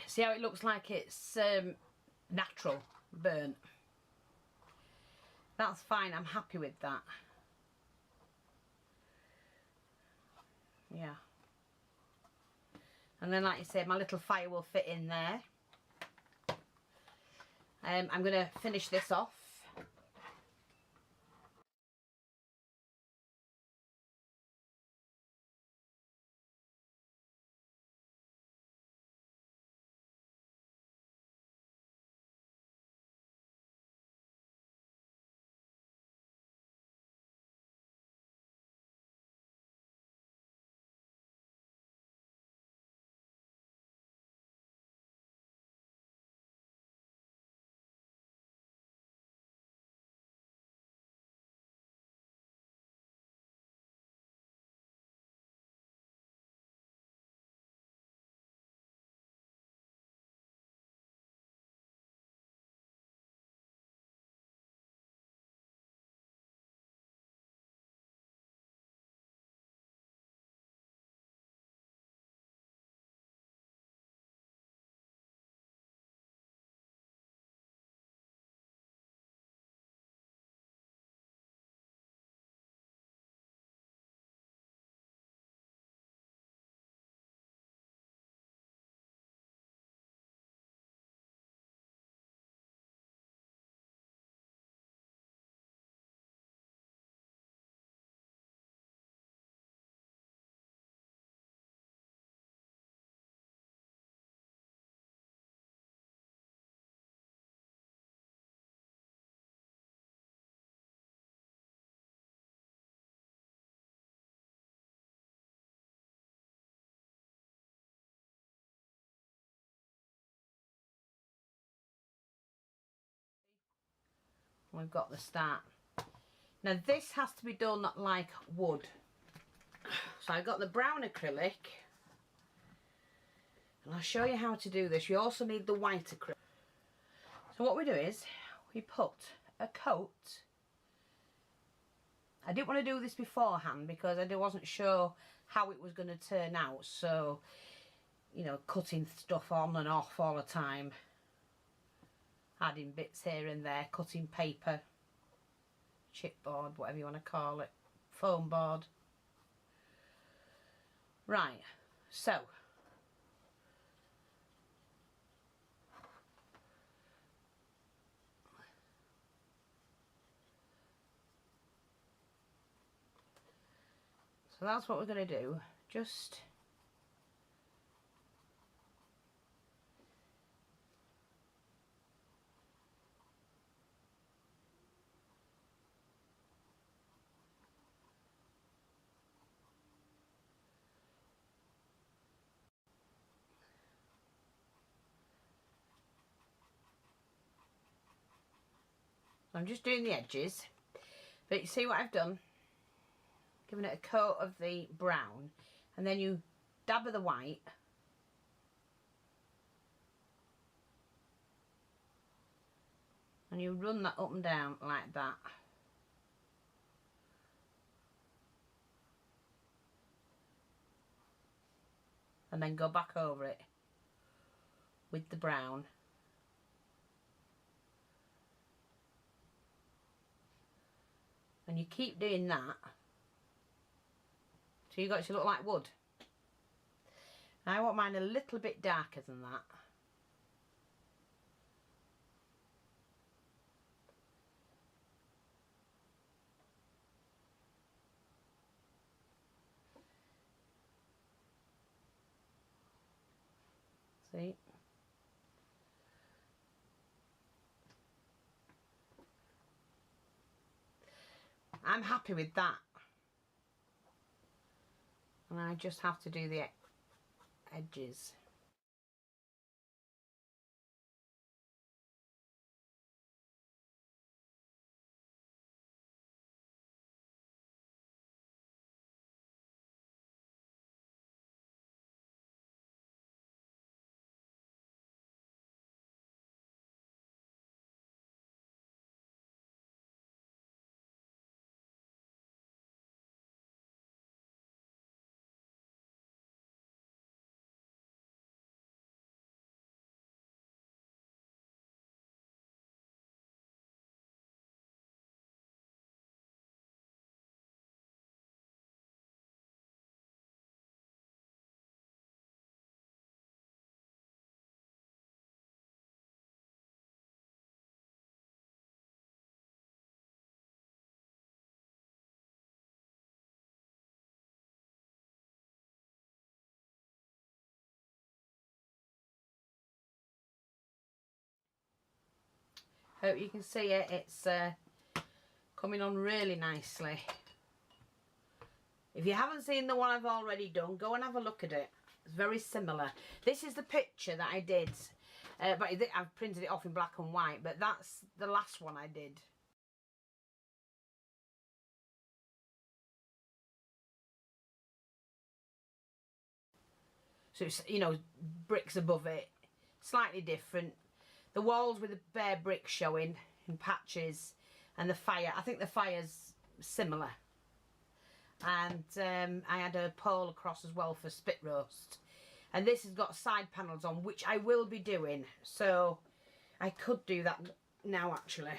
See how it looks like it's natural burnt? That's fine, I'm happy with that. Yeah. And then, like you said, my little fire will fit in there. I'm going to finish this off. we've got the start. Now this has to be done like wood. So I've got the brown acrylic, and I'll show you how to do this. You also need the white acrylic. So what we do is we put a coat. I didn't want to do this beforehand because I wasn't sure how it was going to turn out. So, you know, cutting stuff on and off all the time. Adding bits here and there, cutting paper, chipboard, whatever you want to call it, foam board. Right, so that's what we're going to do. Just I'm just doing the edges, but you see what I've done? Giving it a coat of the brown, and then you dab of the white, and you run that up and down like that. And then go back over it with the brown. And you keep doing that till you got it to look like wood. Now I want mine a little bit darker than that. See? I'm happy with that. And I just have to do the edges. Hope you can see it. It's coming on really nicely. If you haven't seen the one I've already done, go and have a look at it. It's very similar. This is the picture that I did, but I've printed it off in black and white, but that's the last one I did. So it's, you know, bricks above it, slightly different. The walls with the bare bricks showing in patches, and the fire, I think the fire's similar. And I had a pole across as well for spit roast. And this has got side panels on, which I will be doing. So I could do that now actually.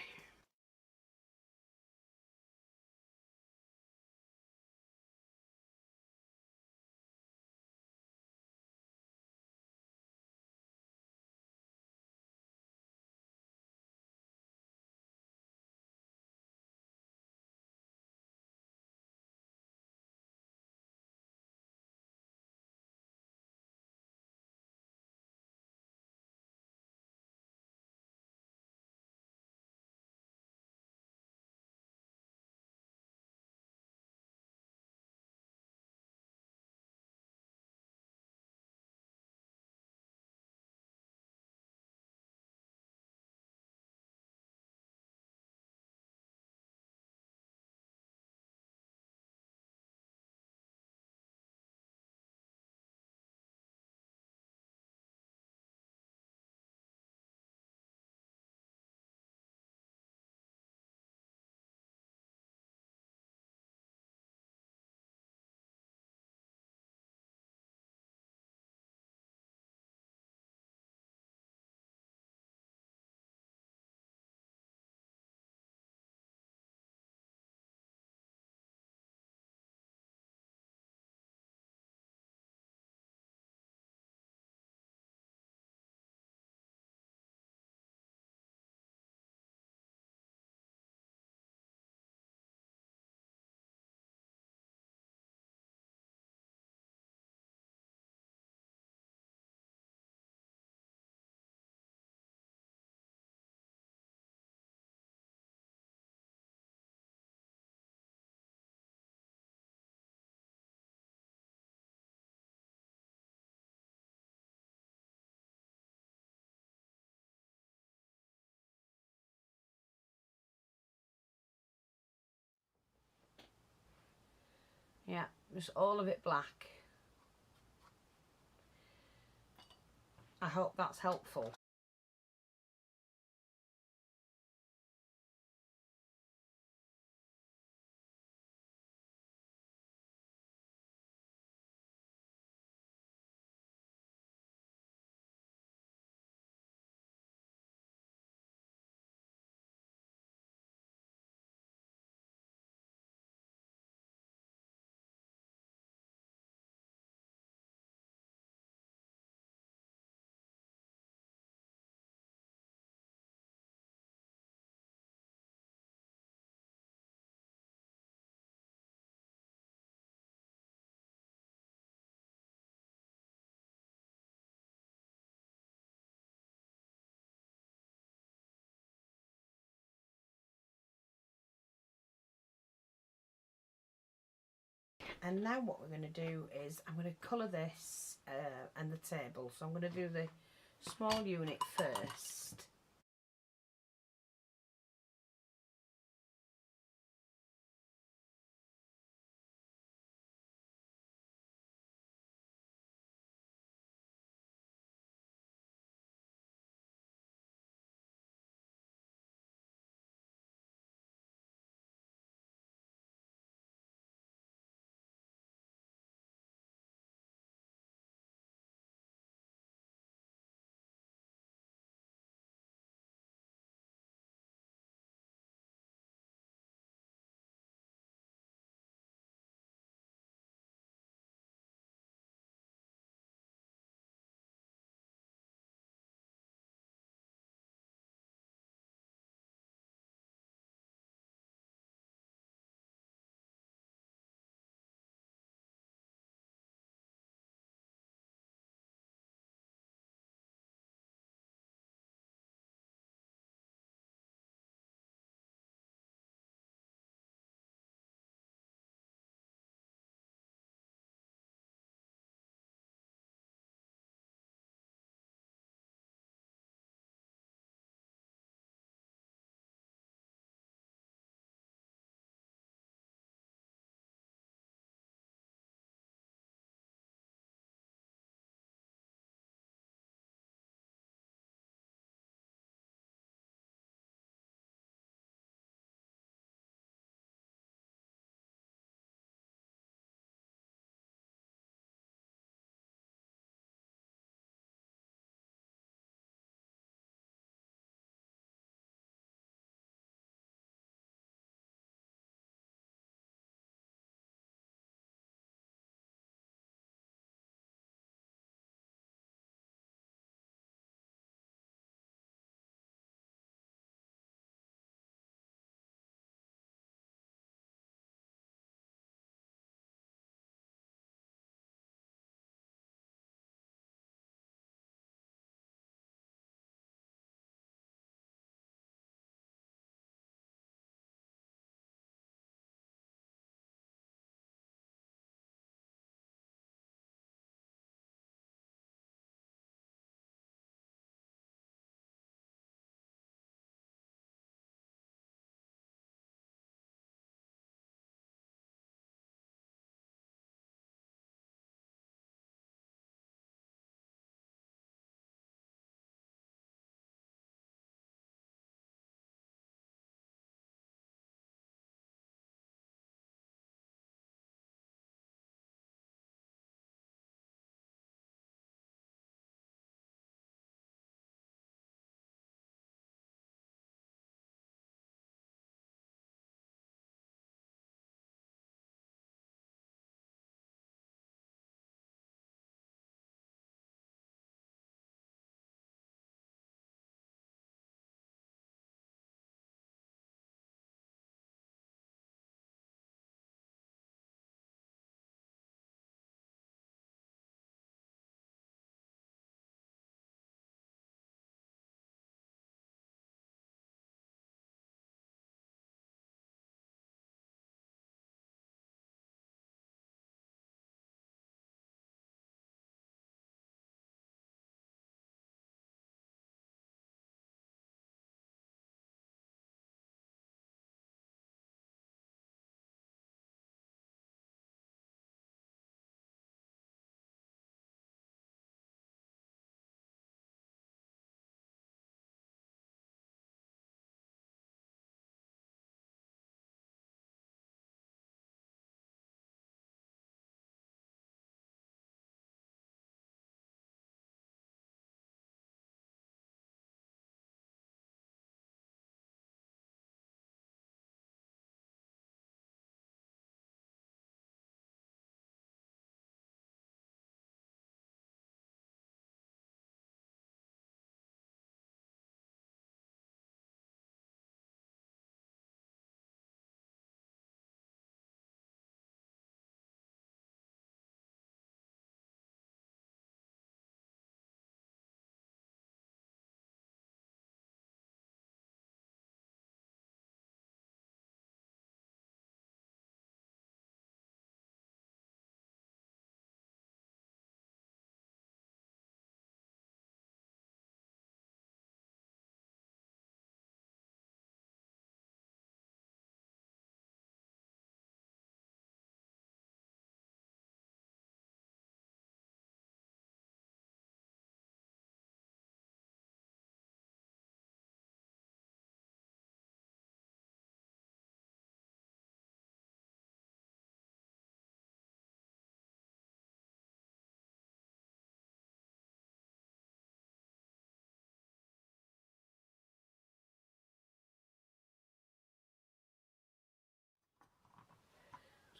Just all of it black. I hope that's helpful. And now what we're going to do is I'm going to colour this and the table. So I'm going to do the small unit first.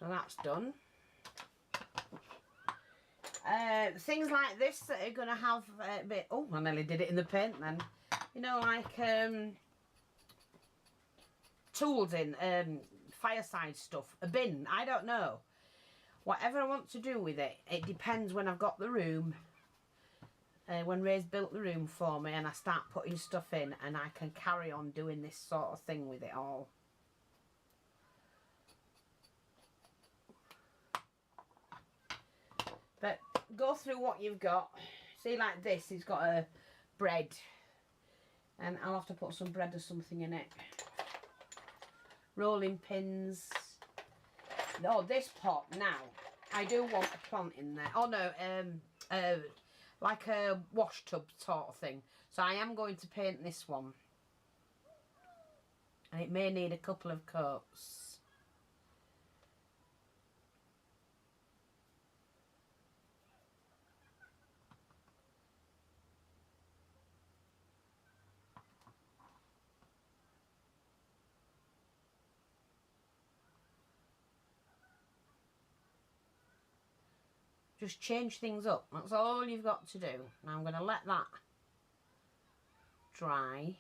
So that's done. Things like this that are going to have a bit... Oh, I nearly did it in the paint then. You know, like tools in, fireside stuff, a bin, I don't know. Whatever I want to do with it, it depends when I've got the room. When Ray's built the room for me and I start putting stuff in, and I can carry on doing this sort of thing with it all. But go through what you've got. See, like this, it's got a bread. And I'll have to put some bread or something in it. Rolling pins. Oh, this pot now. I do want a plant in there. Oh no, like a wash tub sort of thing. So I am going to paint this one. And it may need a couple of coats. Just change things up. That's all you've got to do. Now I'm going to let that dry.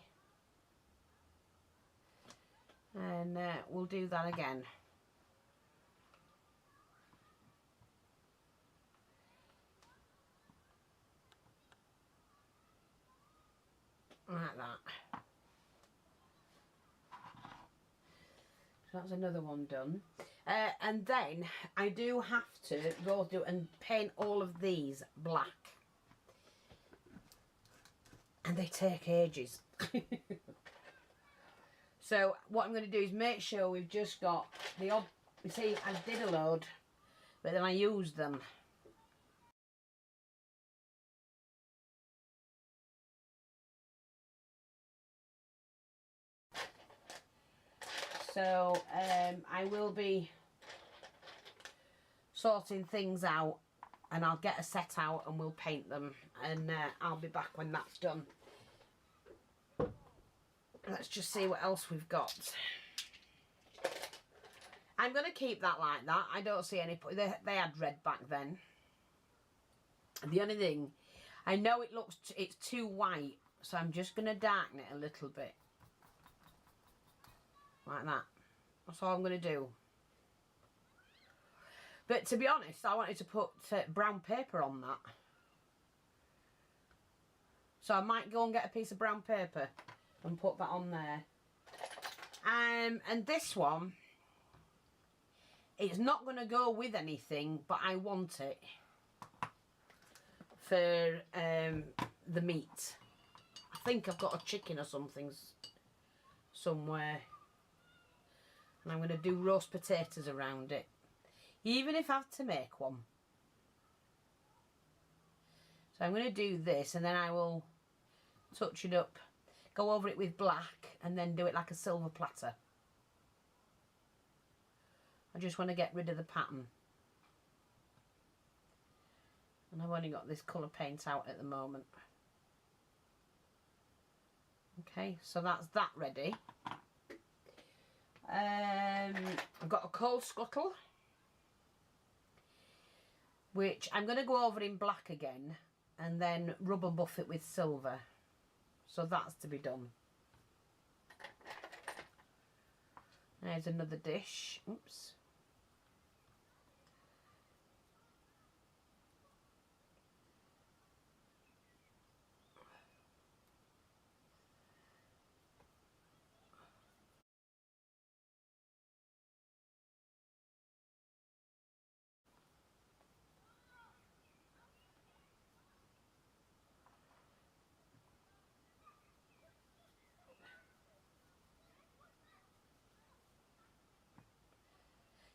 And we'll do that again. Like that. So that's another one done. And then I do have to go through and paint all of these black. And they take ages. So what I'm going to do is make sure we've just got the odd... You see, I did a load, but then I used them. So I will be sorting things out, and I'll get a set out and we'll paint them, and I'll be back when that's done. Let's just see what else we've got. I'm going to keep that like that. I don't see any... They had red back then. The only thing, I know it looks... It's too white, so I'm just going to darken it a little bit. Like that. That's all I'm going to do. But to be honest, I wanted to put brown paper on that. So I might go and get a piece of brown paper and put that on there. And this one, it's not going to go with anything, but I want it for the meat. I think I've got a chicken or something somewhere. And I'm going to do roast potatoes around it. Even if I have to make one. So I'm going to do this, and then I will touch it up. Go over it with black, and then do it like a silver platter. I just want to get rid of the pattern. And I've only got this colour paint out at the moment. Okay, so that's that ready. I've got a coal scuttle, which I'm going to go over in black again and then rubber buff it with silver. So that's to be done. There's another dish. Oops.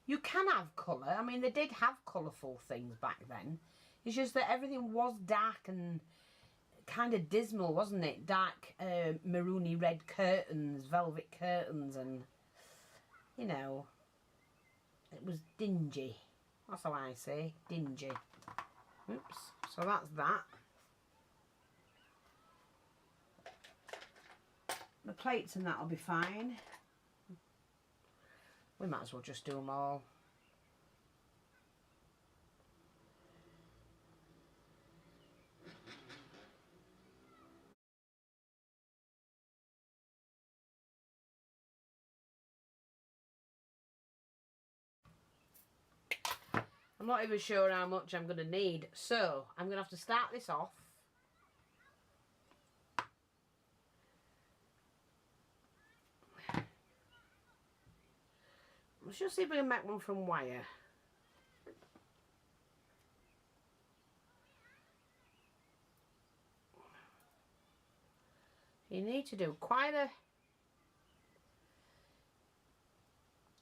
You can have colour. I mean, they did have colourful things back then. It's just that everything was dark and kind of dismal, wasn't it? Dark maroony red curtains, velvet curtains, and, you know, it was dingy. That's how I say, dingy. Oops. So that's that. The plates and that'll be fine. We might as well just do them all. I'm not even sure how much I'm going to need. So, I'm going to have to start this off. Let's just see if we can make one from wire. You need to do quite a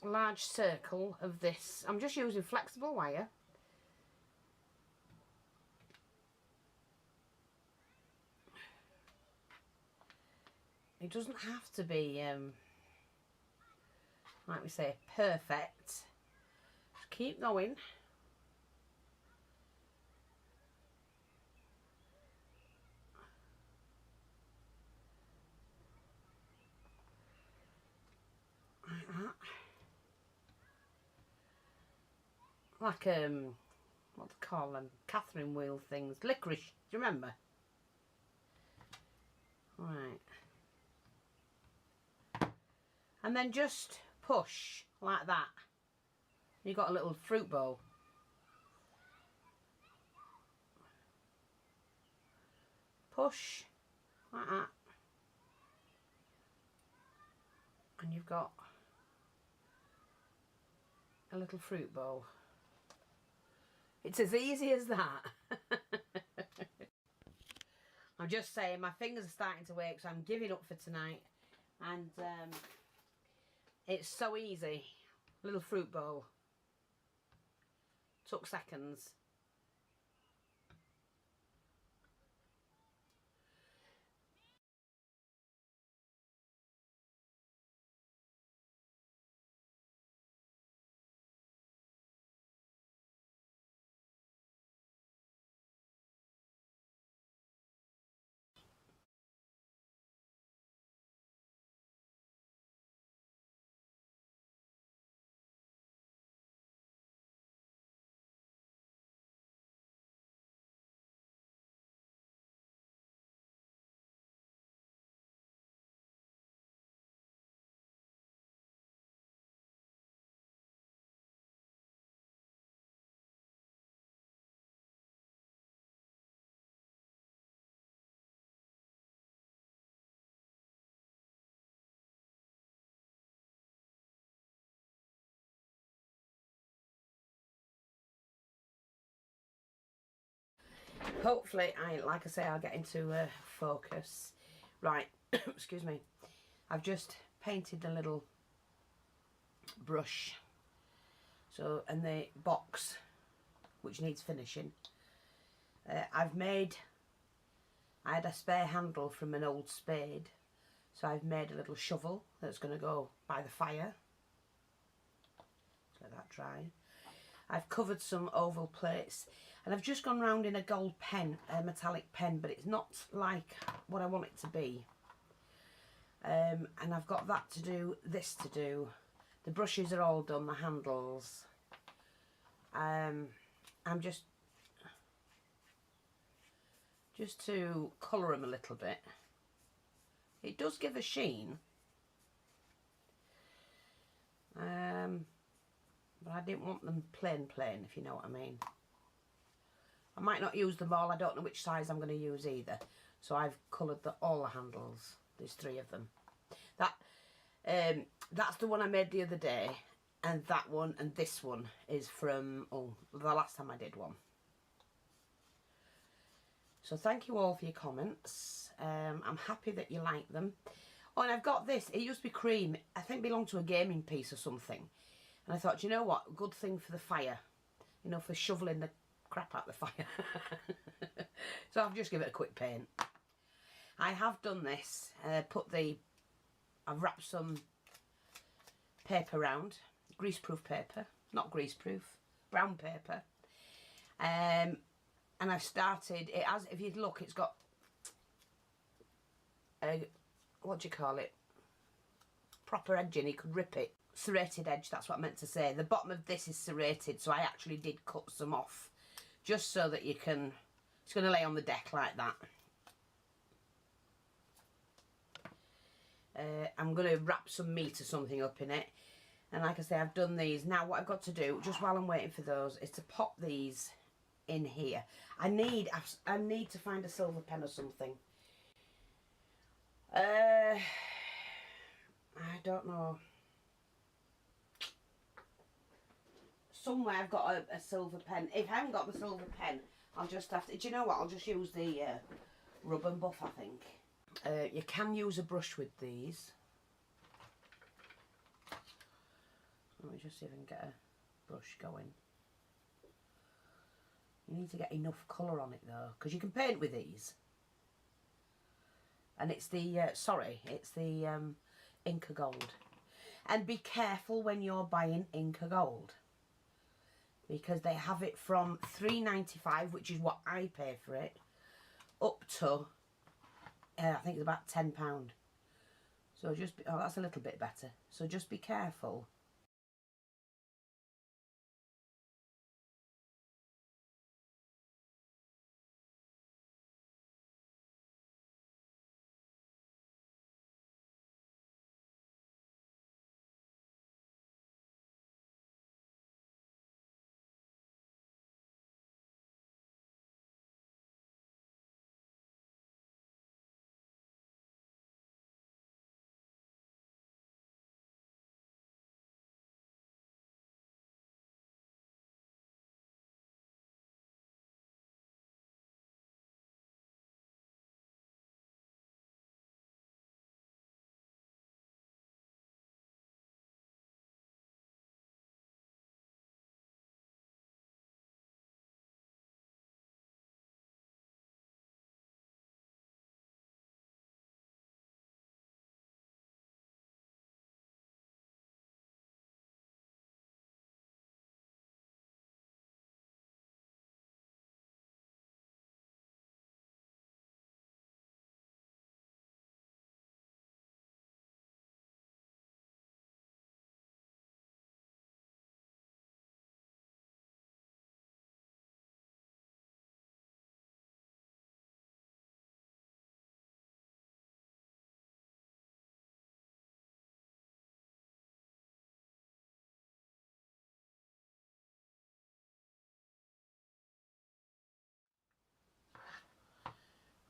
large circle of this. I'm just using flexible wire. It doesn't have to be, like we say, perfect. Just keep going. Like that. Like, what do they call them? Catherine wheel things. Licorice, do you remember? Right. And then just push like that. You've got a little fruit bowl. Push like that. And you've got a little fruit bowl. It's as easy as that. I'm just saying, my fingers are starting to ache, so I'm giving up for tonight. And it's so easy. Little fruit bowl. Took seconds. Hopefully, like I say, I'll get into focus. Right, excuse me. I've just painted the little brush. So, and the box, which needs finishing. I had a spare handle from an old spade. So I've made a little shovel that's going to go by the fire. Let that dry. I've covered some oval plates, and I've just gone round in a gold pen, a metallic pen, but it's not like what I want it to be. And I've got that to do, this to do. The brushes are all done, the handles. I'm just to colour them a little bit. It does give a sheen. But I didn't want them plain, if you know what I mean. I might not use them all. I don't know which size I'm going to use either. So I've coloured all the handles. There's 3 of them. That's the one I made the other day. And that one and this one is from the last time I did one. So thank you all for your comments. I'm happy that you like them. Oh, and I've got this. It used to be cream. I think it belonged to a gaming piece or something. And I thought, you know what? Good thing for the fire. You know, for shoveling the crap out the fire. So I'll just give it a quick paint. I have done this. I've wrapped some paper round. Greaseproof paper. Not greaseproof. Brown paper. And I've started, it has, if you look, it's got a, what do you call it? Proper edging, you could rip it. Serrated edge, that's what I meant to say. The bottom of this is serrated, so I actually did cut some off. Just so that you can, it's going to lay on the deck like that. I'm going to wrap some meat or something up in it. And like I say, I've done these. Now what I've got to do, just while I'm waiting for those, is to pop these in here. I need to find a silver pen or something. I don't know. Somewhere I've got a silver pen. If I haven't got the silver pen, I'll just have to... Do you know what? I'll just use the rub and buff, I think. You can use a brush with these. Let me just see if I can get a brush going. You need to get enough colour on it though, because you can paint with these. And it's the, it's the Inca Gold. And be careful when you're buying Inca Gold, because they have it from $3.95, which is what I pay for it, up to, I think it's about £10. So just, oh, that's a little bit better. So just be careful.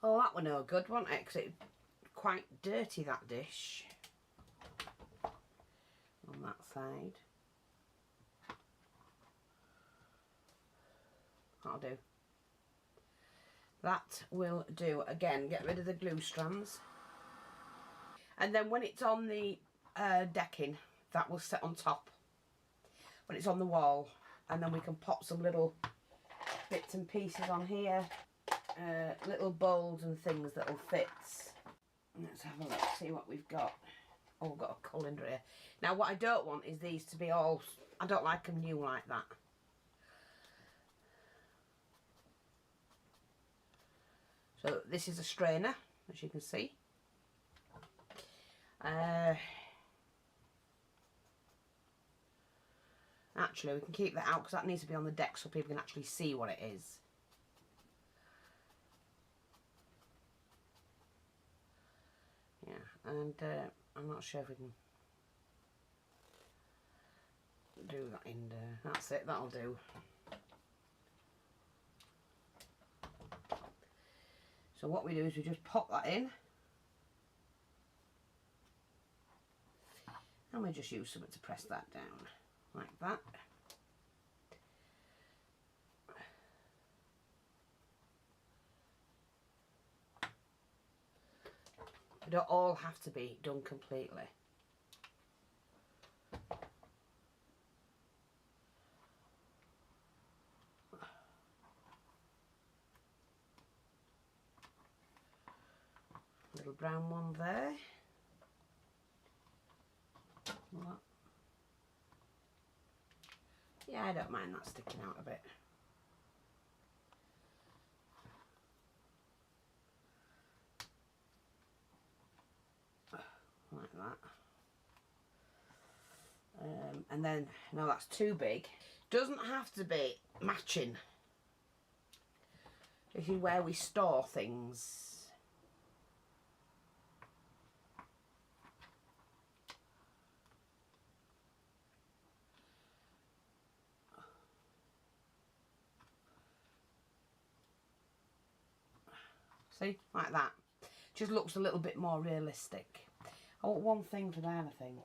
Oh, that were no good, wasn't it? Because it's quite dirty, that dish. On that side. That'll do. That will do. Again, get rid of the glue strands. And then when it's on the decking, that will sit on top. When it's on the wall. And then we can pop some little bits and pieces on here. Little bowls and things that'll fit. Let's have a look, see what we've got. Oh, we've got a colander here. Now what I don't want is these to be all, I don't like them new like that. So this is a strainer, as you can see. Actually we can keep that out because that needs to be on the deck so people can actually see what it is. Yeah, and I'm not sure if we can do that in there. That's it, that'll do. So what we do is we just pop that in. And we just use something to press that down, like that. They don't all have to be done completely. Little brown one there. Yeah, I don't mind that sticking out a bit. Like that. And then, no, that's too big. Doesn't have to be matching. This is where we store things. See, like that. Just looks a little bit more realistic. I want one thing for there, I think.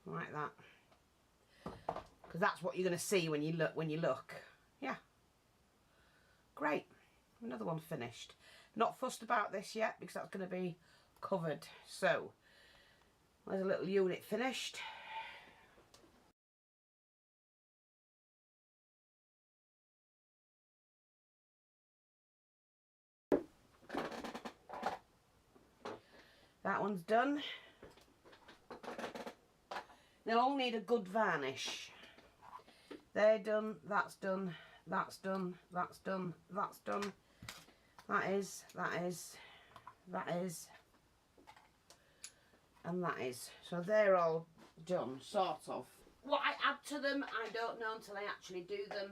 Like that. Because that's what you're going to see when you look. Yeah. Great. Another one finished. Not fussed about this yet because that's going to be covered. So, there's a little unit finished. That one's done. They'll all need a good varnish. They're done, that's done, that's done, that's done, that's done. That is, and that is. So they're all done, sort of. What I add to them, I don't know until I actually do them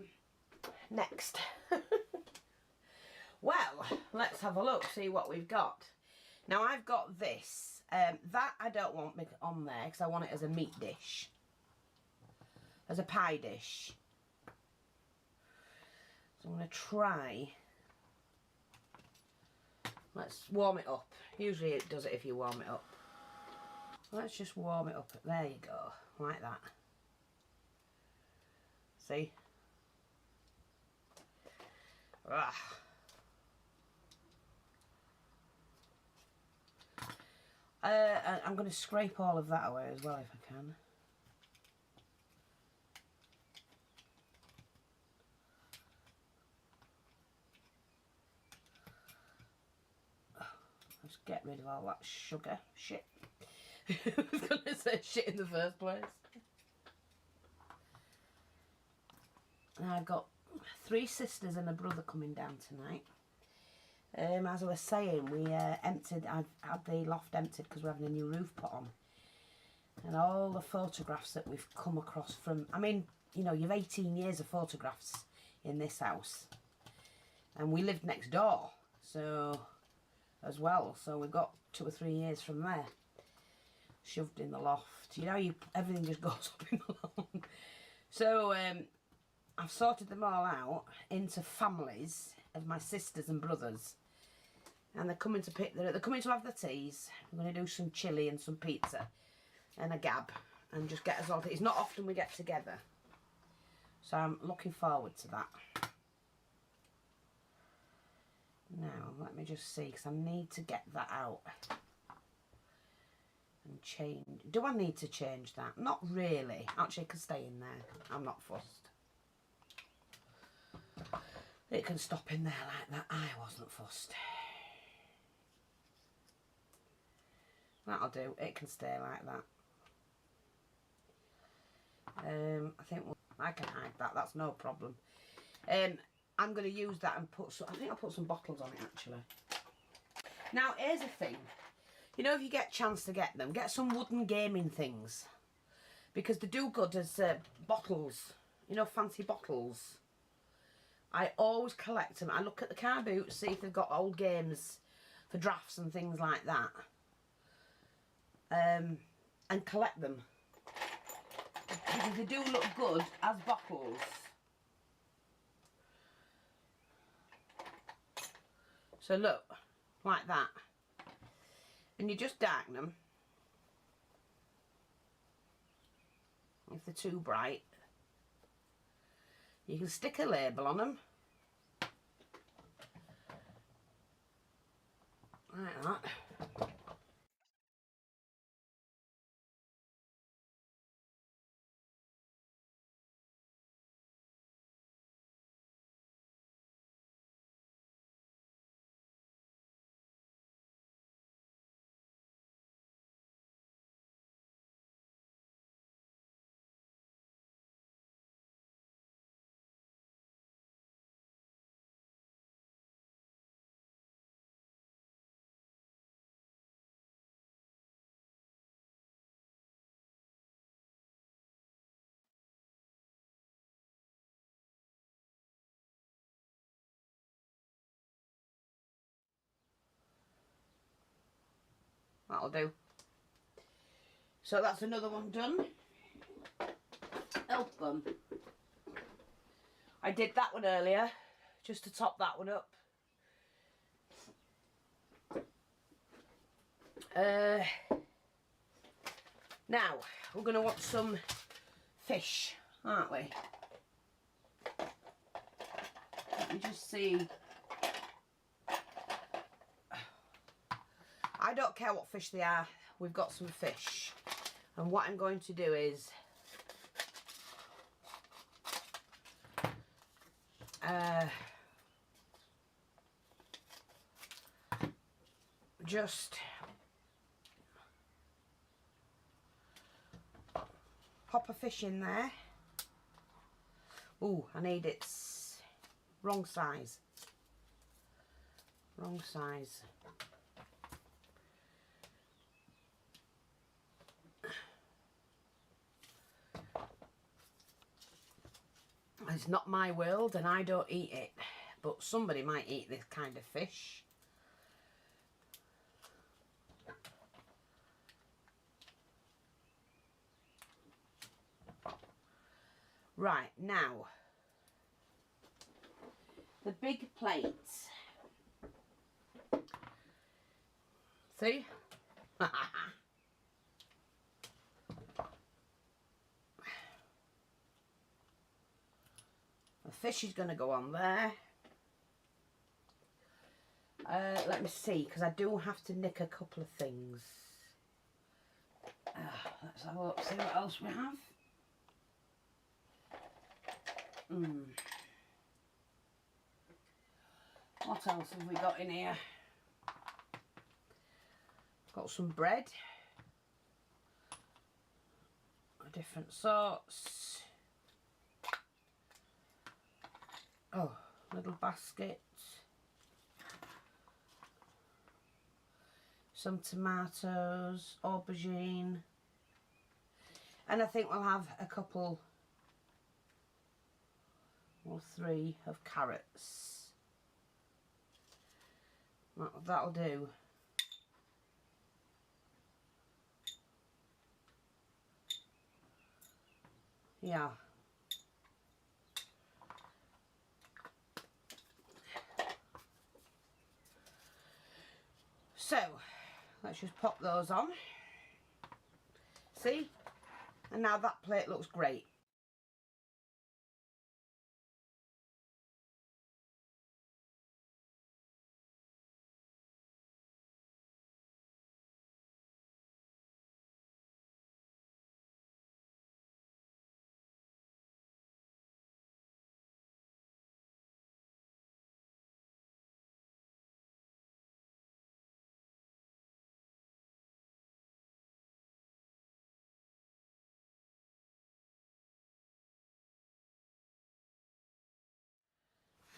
next. Well, let's have a look, see what we've got. Now I've got this. That I don't want on there because I want it as a meat dish. As a pie dish. So I'm going to try. Let's warm it up. Usually it does it if you warm it up. Let's just warm it up. There you go. Like that. See? Ugh. I'm going to scrape all of that away as well if I can. Let's get rid of all that sugar shit. I was going to say shit in the first place. And I've got 3 sisters and a brother coming down tonight. As I was saying, I've had the loft emptied because we're having a new roof put on. And all the photographs that we've come across from, I mean, you know, you've 18 years of photographs in this house. And we lived next door, so, as well. So we've got 2 or 3 years from there. Shoved in the loft. You know, everything just goes up in the loft. So, I've sorted them all out into families of my sisters and brothers. And they're coming to coming to have their teas. I'm going to do some chilli and some pizza and a gab and just get us all. It's not often we get together, so I'm looking forward to that. Now let me just see, because I need to get that out and change. Do I need to change that? Not really. Actually, it can stay in there. I'm not fussed. It can stop in there like that. I wasn't fussed. That'll do. It can stay like that. I think I can hide that. That's no problem. I'm going to use that and put some. I think I'll put some bottles on it actually. Now here's the thing. You know, if you get a chance to get them, get some wooden gaming things, because they do good as bottles. You know, fancy bottles. I always collect them. I look at the car boots, see if they've got old games for drafts and things like that. And collect them. Because they do look good as bottles. So look, like that. And you just darken them. If they're too bright. You can stick a label on them. Like that. That'll do. So that's another one done. them. I did that one earlier, just to top that one up. Now, we're going to want some fish, aren't we? Let me just see. I don't care what fish they are, we've got some fish. And what I'm going to do is just pop a fish in there. Ooh, I need it wrong size. Wrong size. It's not my world and I don't eat it, but somebody might eat this kind of fish. Right, now, the big plates. See? The fish is going to go on there. Let me see, because I do have to nick a couple of things. Let's have a look, see what else we have. What else have we got in here? Got some bread. Different sorts. Oh, little basket. Some tomatoes, aubergine. And I think we'll have a couple or 3 of carrots. That'll do. Yeah. So, let's just pop those on. See? And now that plate looks great.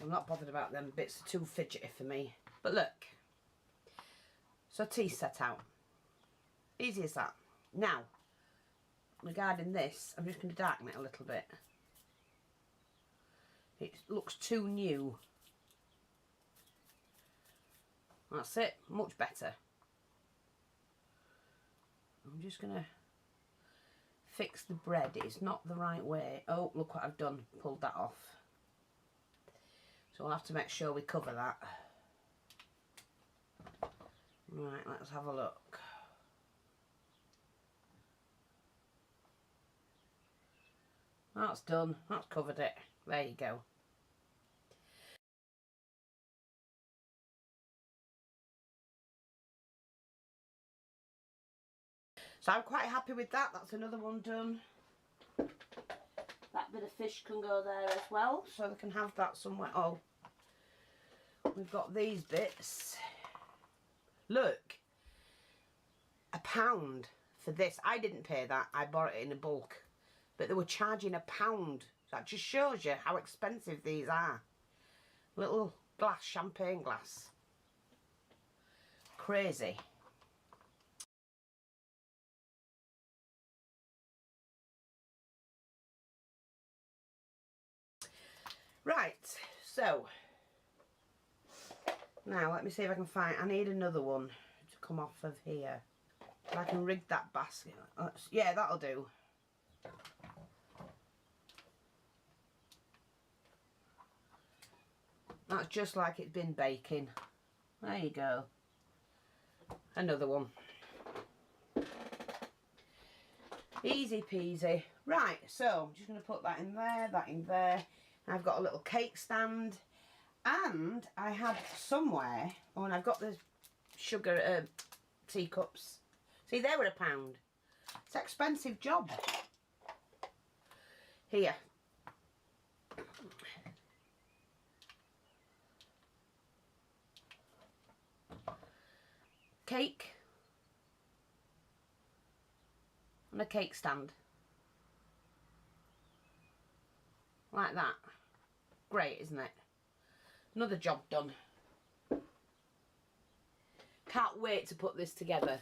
I'm not bothered about them bits, they're too fidgety for me. But look, so tea set out. Easy as that. Now, regarding this, I'm just going to darken it a little bit. It looks too new. That's it, much better. I'm just going to fix the bread. It's not the right way. Oh, look what I've done, pulled that off. So we'll have to make sure we cover that. Right, let's have a look. That's done, that's covered it. There you go. So I'm quite happy with that. That's another one done. That bit of fish can go there as well, so they can have that somewhere. Oh, we've got these bits. Look, £1 for this. I didn't pay that, I bought it in a bulk, but they were charging £1. That just shows you how expensive these are. Little glass, champagne glass. Crazy. Right, so now let me see if I can find, I need another one to come off of here. If I can rig that basket. Yeah, that'll do. That's just like it's been baking. There you go. Another one. Easy peasy. Right, so I'm just going to put that in there, that in there. I've got a little cake stand. And I had somewhere, oh, and I've got the sugar teacups. See, they were £1. It's an expensive job. Here. Cake. And a cake stand. Like that. Great, isn't it? Another job done. Can't wait to put this together.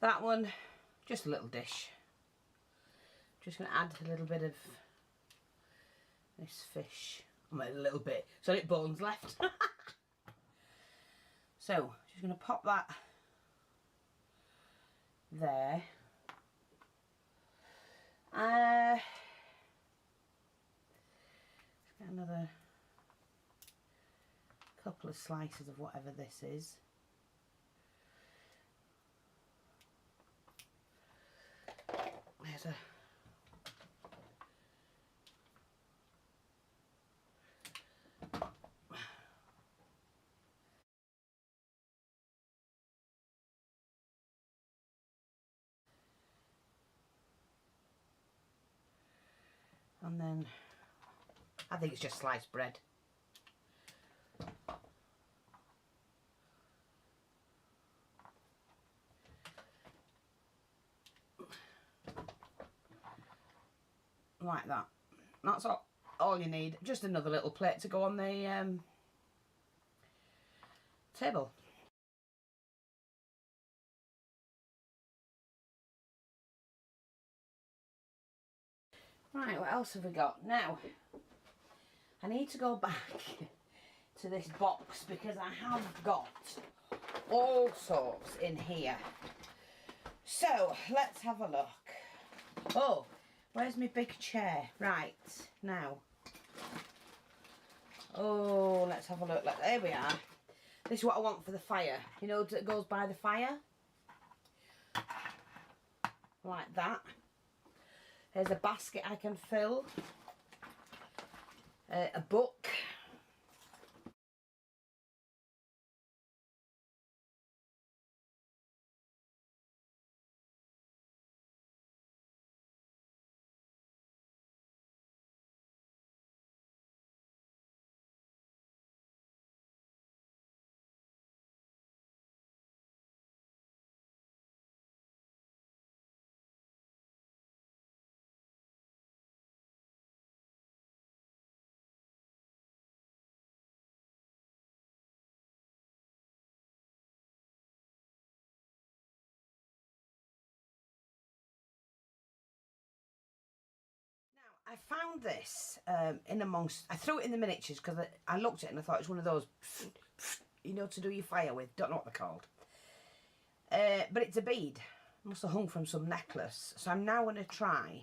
That one, just a little dish. Just going to add a little bit of this fish. I mean, a little bit. So it bones left. So, just going to pop that there. Let's get another couple of slices of whatever this is. There's a and then I think it's just sliced bread. Like that. That's all you need. Just another little plate to go on the table. Right, what else have we got? Now, I need to go back to this box because I have got all sorts in here. So, let's have a look. Oh, where's my big chair? Right, now. Oh, let's have a look. There we are. This is what I want for the fire. You know, that goes by the fire. Like that. There's a basket I can fill. A book. I found this in amongst, I threw it in the miniatures because I looked at it and I thought it was one of those, you know, to do your fire with. Don't know what they're called. But it's a bead. Must have hung from some necklace. So I'm now going to try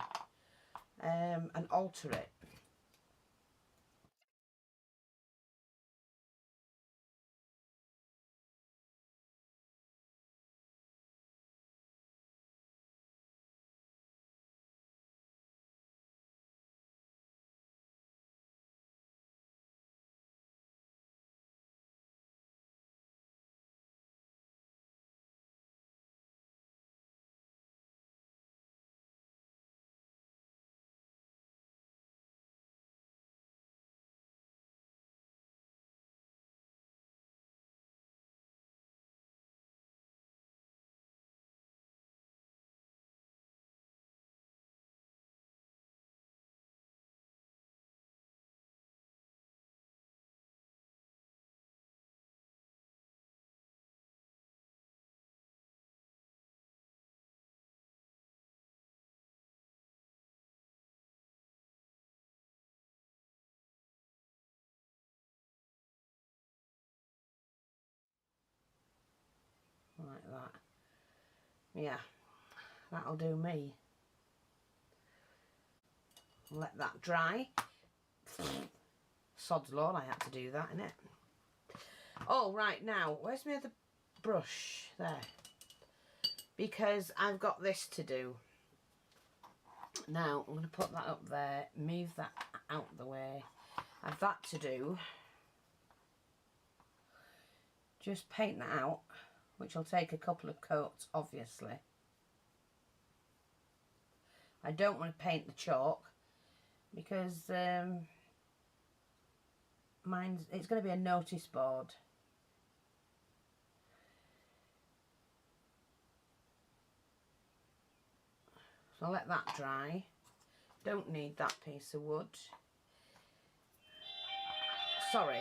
and alter it. Like that. Yeah. that'll do me. Let that dry. Sod's law, I had to do that, innit? Oh, right, now, where's my other brush? There. Because I've got this to do. Now, I'm going to put that up there, move that out the way. I've that to do. Just paint that out, which will take a couple of coats, obviously. I don't want to paint the chalk because it's going to be a notice board. So I'll let that dry. Don't need that piece of wood. Sorry.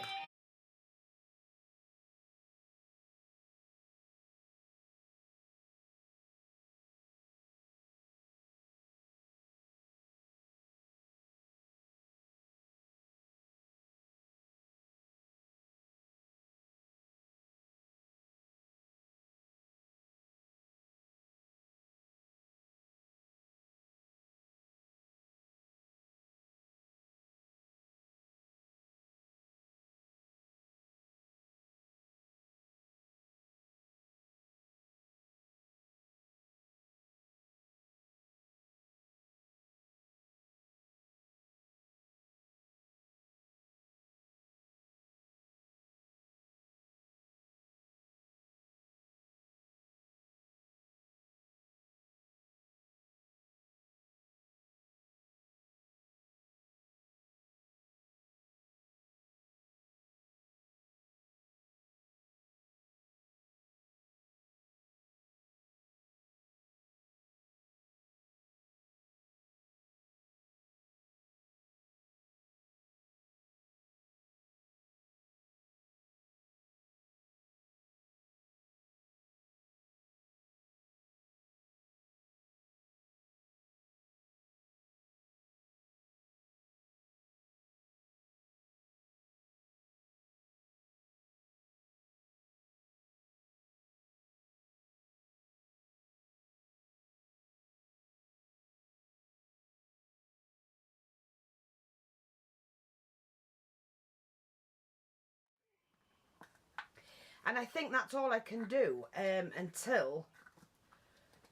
And I think that's all I can do until,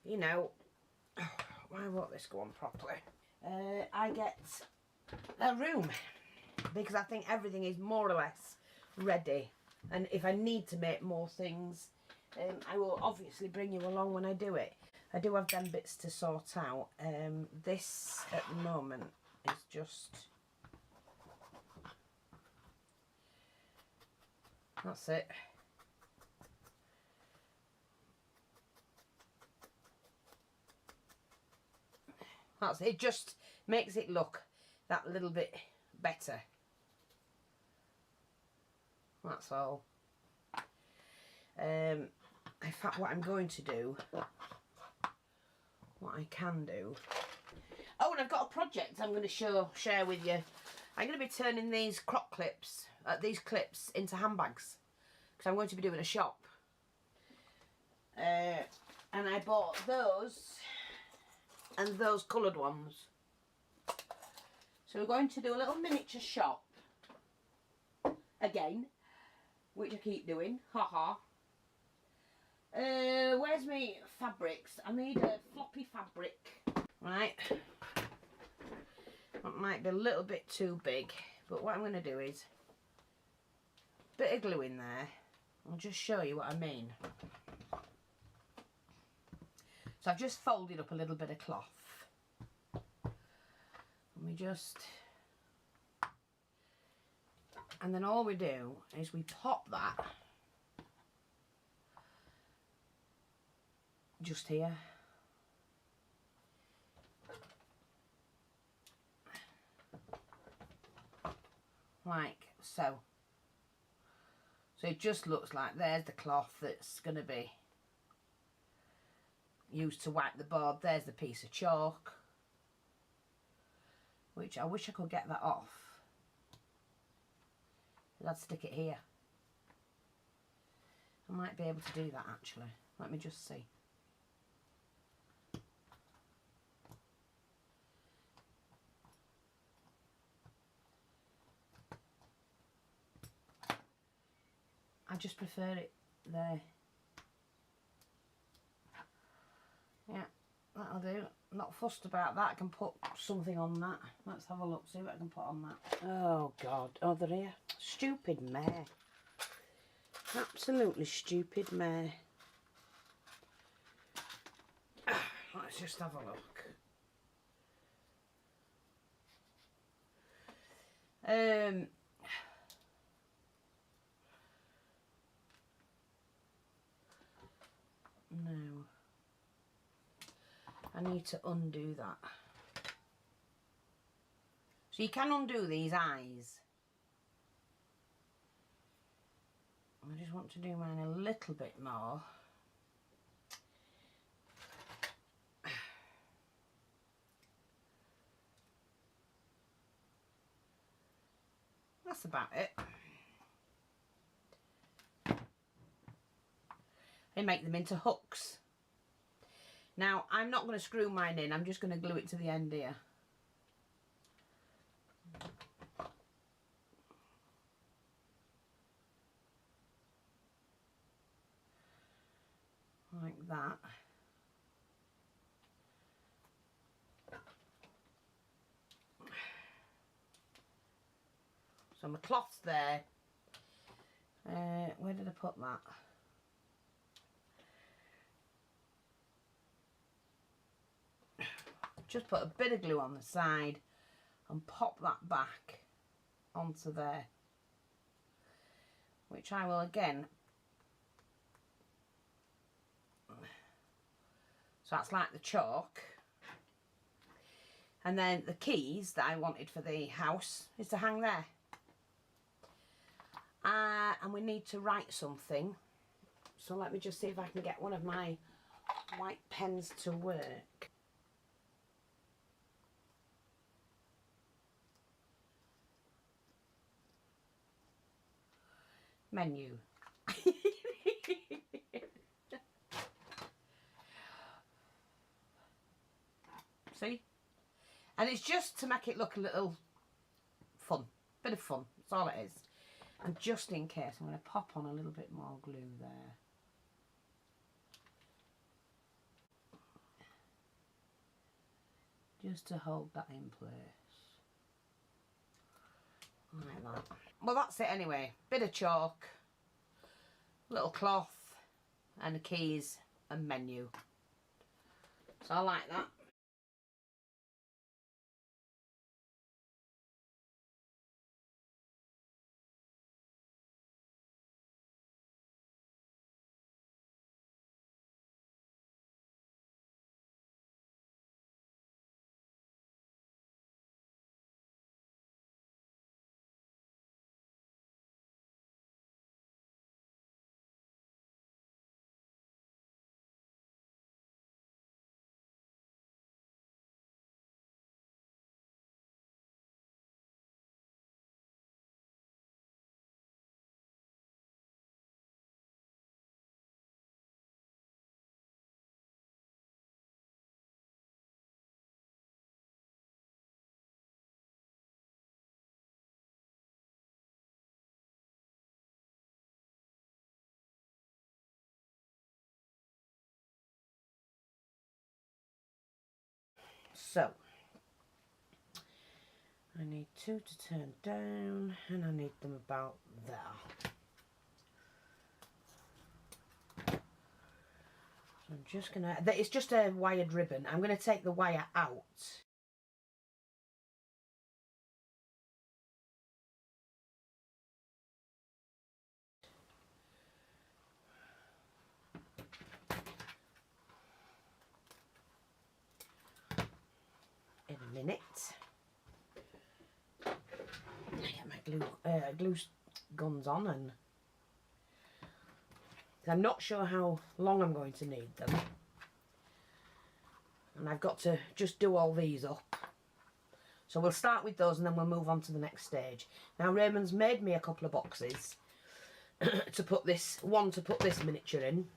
you know, why won't this go on properly? I get a room, because I think everything is more or less ready. And if I need to make more things, I will obviously bring you along when I do it. I do have them bits to sort out. This at the moment is just... That's it. That's it. It just makes it look that little bit better. That's all. In fact, what I'm going to do, what I can do... Oh, and I've got a project I'm going to share with you. I'm going to be turning these crop clips, these clips into handbags, because I'm going to be doing a shop. And I bought those and those coloured ones. So we're going to do a little miniature shop again, which I keep doing. Haha. Where's my fabrics? I need a floppy fabric. Right. That might be a little bit too big, but what I'm going to do is a bit of glue in there. I'll just show you what I mean. So I've just folded up a little bit of cloth. And we just... And then all we do is we pop that just here. Like so. So it just looks like there's the cloth that's going to be used to wipe the board. There's the piece of chalk, which I wish I could get that off. I'd stick it here. I might be able to do that actually. Let me just see. I just prefer it there. Yeah, that'll do. Not fussed about that. I can put something on that. Let's have a look, see what I can put on that. Oh God, oh they're here. Stupid mare. Absolutely stupid mare. Let's just have a look. No. I need to undo that. So you can undo these eyes. I just want to do mine a little bit more. That's about it. And make them into hooks. Now, I'm not going to screw mine in. I'm just going to glue it to the end here. Like that. So my cloth's there. Where did I put that? Just put a bit of glue on the side and pop that back onto there, which I will again. So that's like the chalk. And then the keys that I wanted for the house is to hang there. And we need to write something. So let me just see if I can get one of my white pens to work. Menu. See? And it's just to make it look a little fun. Bit of fun. That's all it is. And just in case, I'm going to pop on a little bit more glue there. Just to hold that in place. Like that. Well, that's it anyway. Bit of chalk, little cloth, and the keys and menu. So I like that. So I need two to turn down, and I need them about there. So I'm just gonna, it's just a wired ribbon. I'm gonna take the wire out. In a minute. I get my glue guns on, and I'm not sure how long I'm going to need them. And I've got to just do all these up. So we'll start with those and then we'll move on to the next stage. Now Raymond's made me a couple of boxes to put this, one to put this miniature in.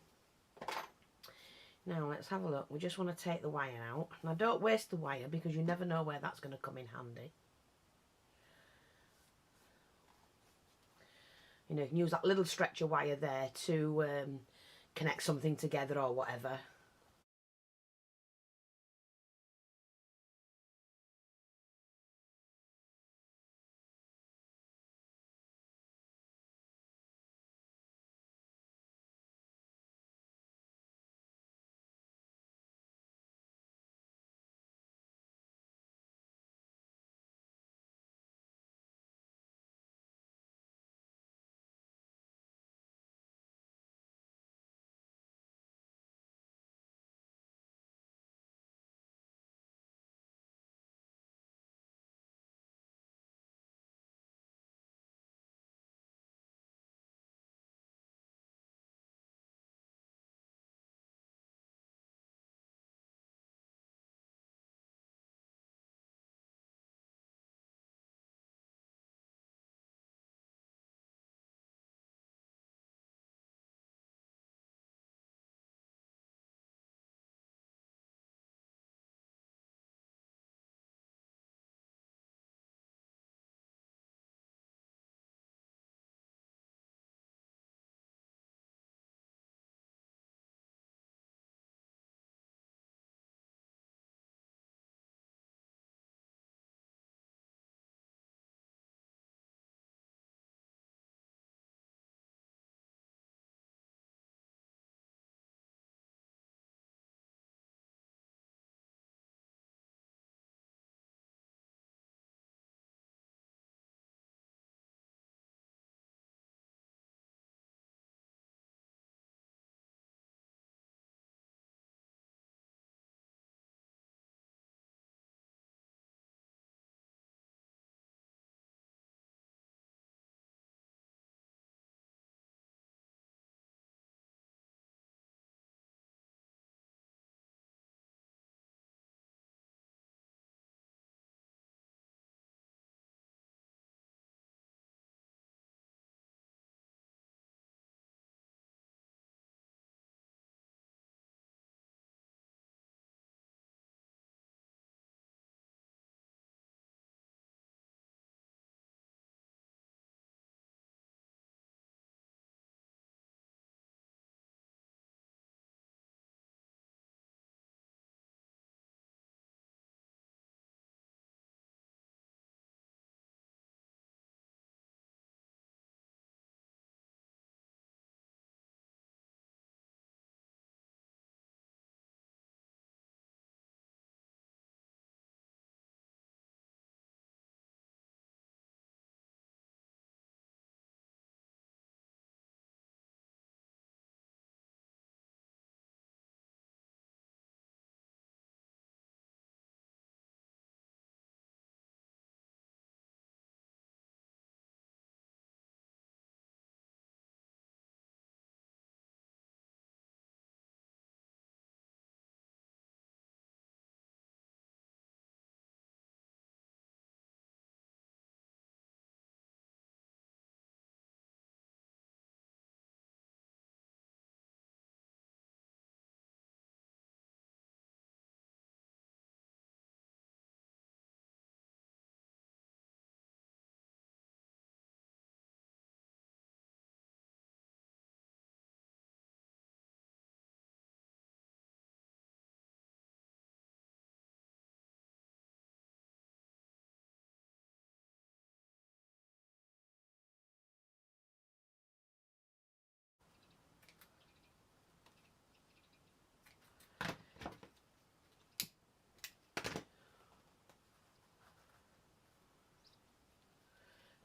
Now let's have a look. We just want to take the wire out. Now don't waste the wire because you never know where that's going to come in handy. You know, you can use that little stretcher wire there to connect something together or whatever.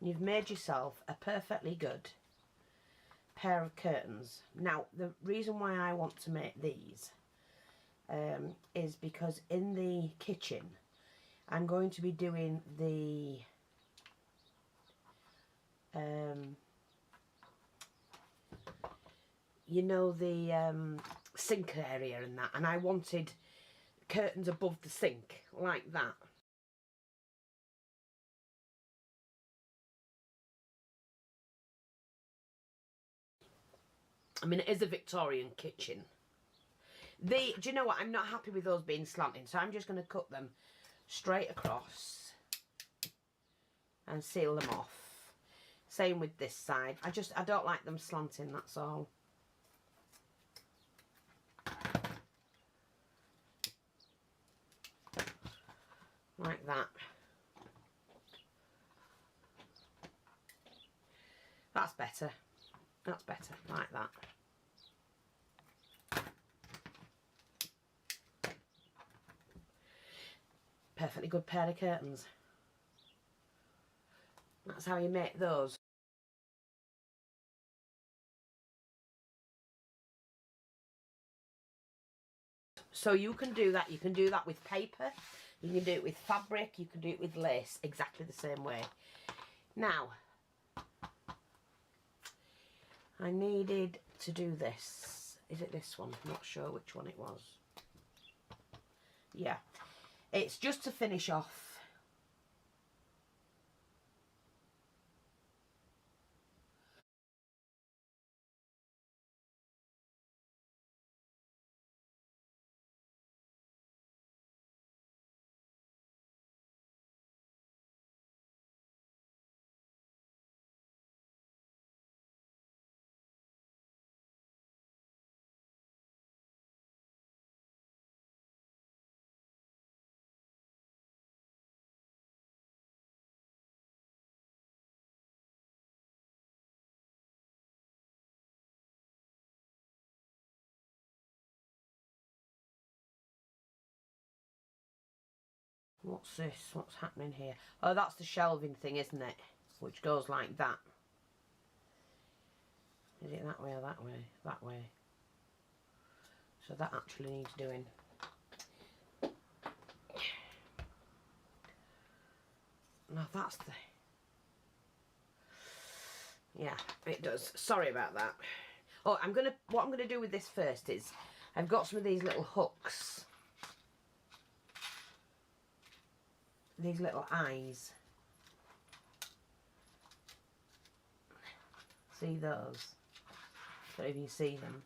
You've made yourself a perfectly good pair of curtains. Now, the reason why I want to make these is because in the kitchen I'm going to be doing the you know, the sink area and that, and I wanted curtains above the sink like that. I mean, it is a Victorian kitchen. Do you know what? I'm not happy with those being slanting, so I'm just going to cut them straight across and seal them off. Same with this side. I don't like them slanting, that's all. Like that. That's better. That's better, like that. Perfectly good pair of curtains. That's how you make those. So you can do that. You can do that with paper. You can do it with fabric. You can do it with lace. Exactly the same way. Now, I needed to do this. Is it this one? I'm not sure which one it was. Yeah. It's just to finish off. What's this? What's happening here? Oh, that's the shelving thing, isn't it? Which goes like that. Is it that way or that way? That way. So that actually needs doing. No, that's the... Yeah, it does. Sorry about that. Oh, what I'm gonna do with this first is I've got some of these little hooks. These little eyes. See those? Don't know if you see them.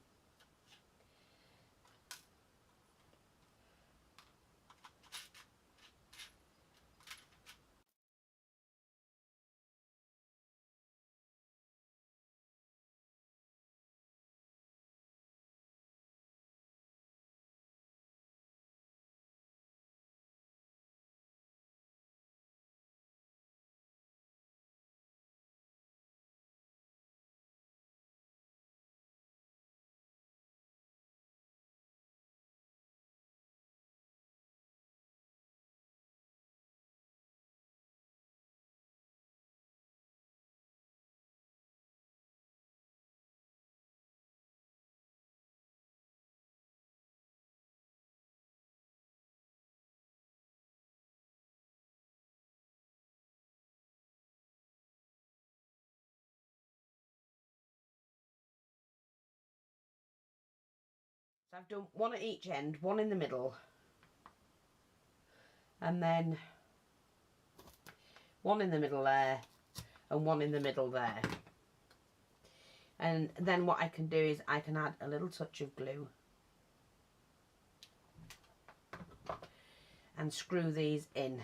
So I've done one at each end, one in the middle, and then one in the middle there, and one in the middle there. And then what I can do is I can add a little touch of glue and screw these in.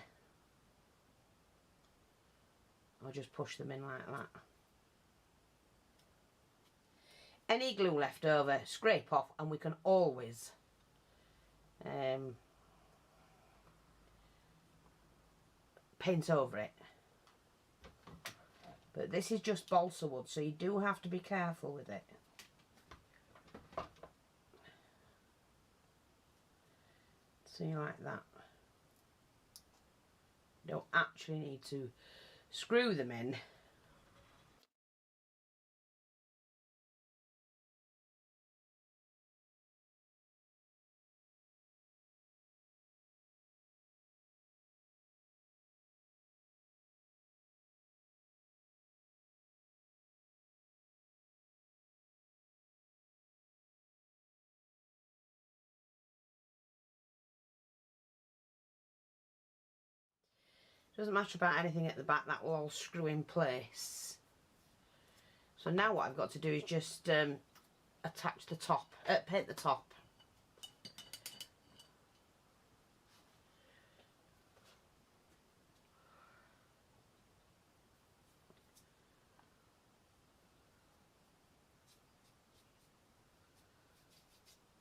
I'll just push them in like that. Any glue left over, scrape off, and we can always paint over it. But this is just balsa wood, so you do have to be careful with it. See, like that. You don't actually need to screw them in. Doesn't matter about anything at the back, that will all screw in place. So now what I've got to do is just attach the top, paint the top.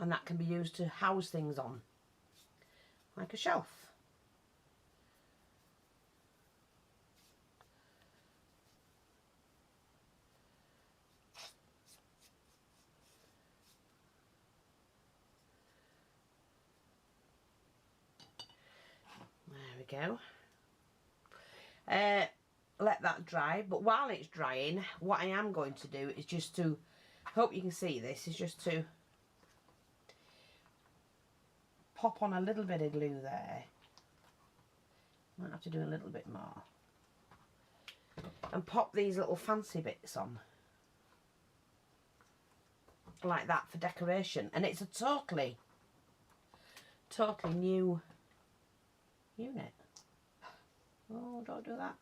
And that can be used to house things on, like a shelf. There we go. Let that dry, but while it's drying, what I am going to do is just to, hope you can see this, is just to pop on a little bit of glue there. Might have to do a little bit more. And pop these little fancy bits on. Like that for decoration. And it's a totally new unit. Oh, don't do that.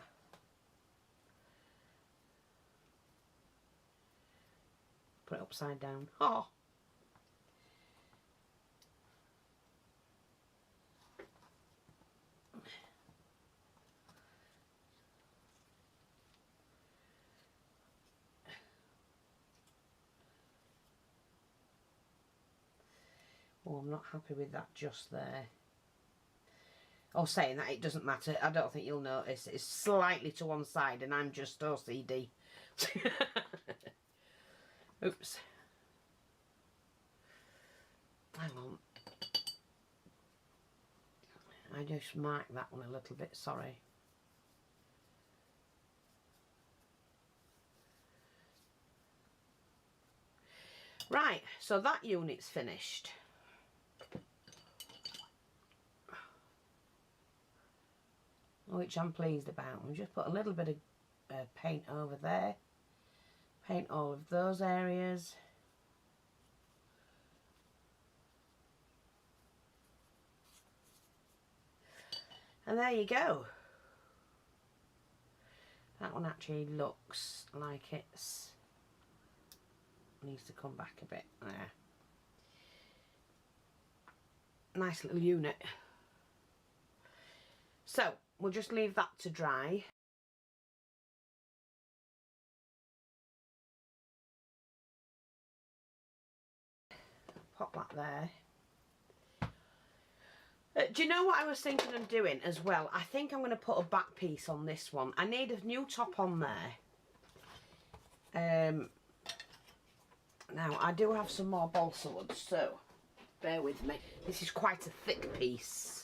Put it upside down. Oh. Oh, I'm not happy with that just there. Oh, saying that, it doesn't matter. I don't think you'll notice. It's slightly to one side and I'm just OCD. Oops. Hang on. I just marked that one a little bit, sorry. Right, so that unit's finished. Which I'm pleased about. We'll just put a little bit of paint over there. Paint all of those areas. And there you go. That one actually looks like it's needs to come back a bit there. Nice little unit. So we'll just leave that to dry. Pop that there. Do you know what I was thinking of doing as well? I think I'm going to put a back piece on this one. I need a new top on there. Now, I do have some more balsa wood, so bear with me. This is quite a thick piece.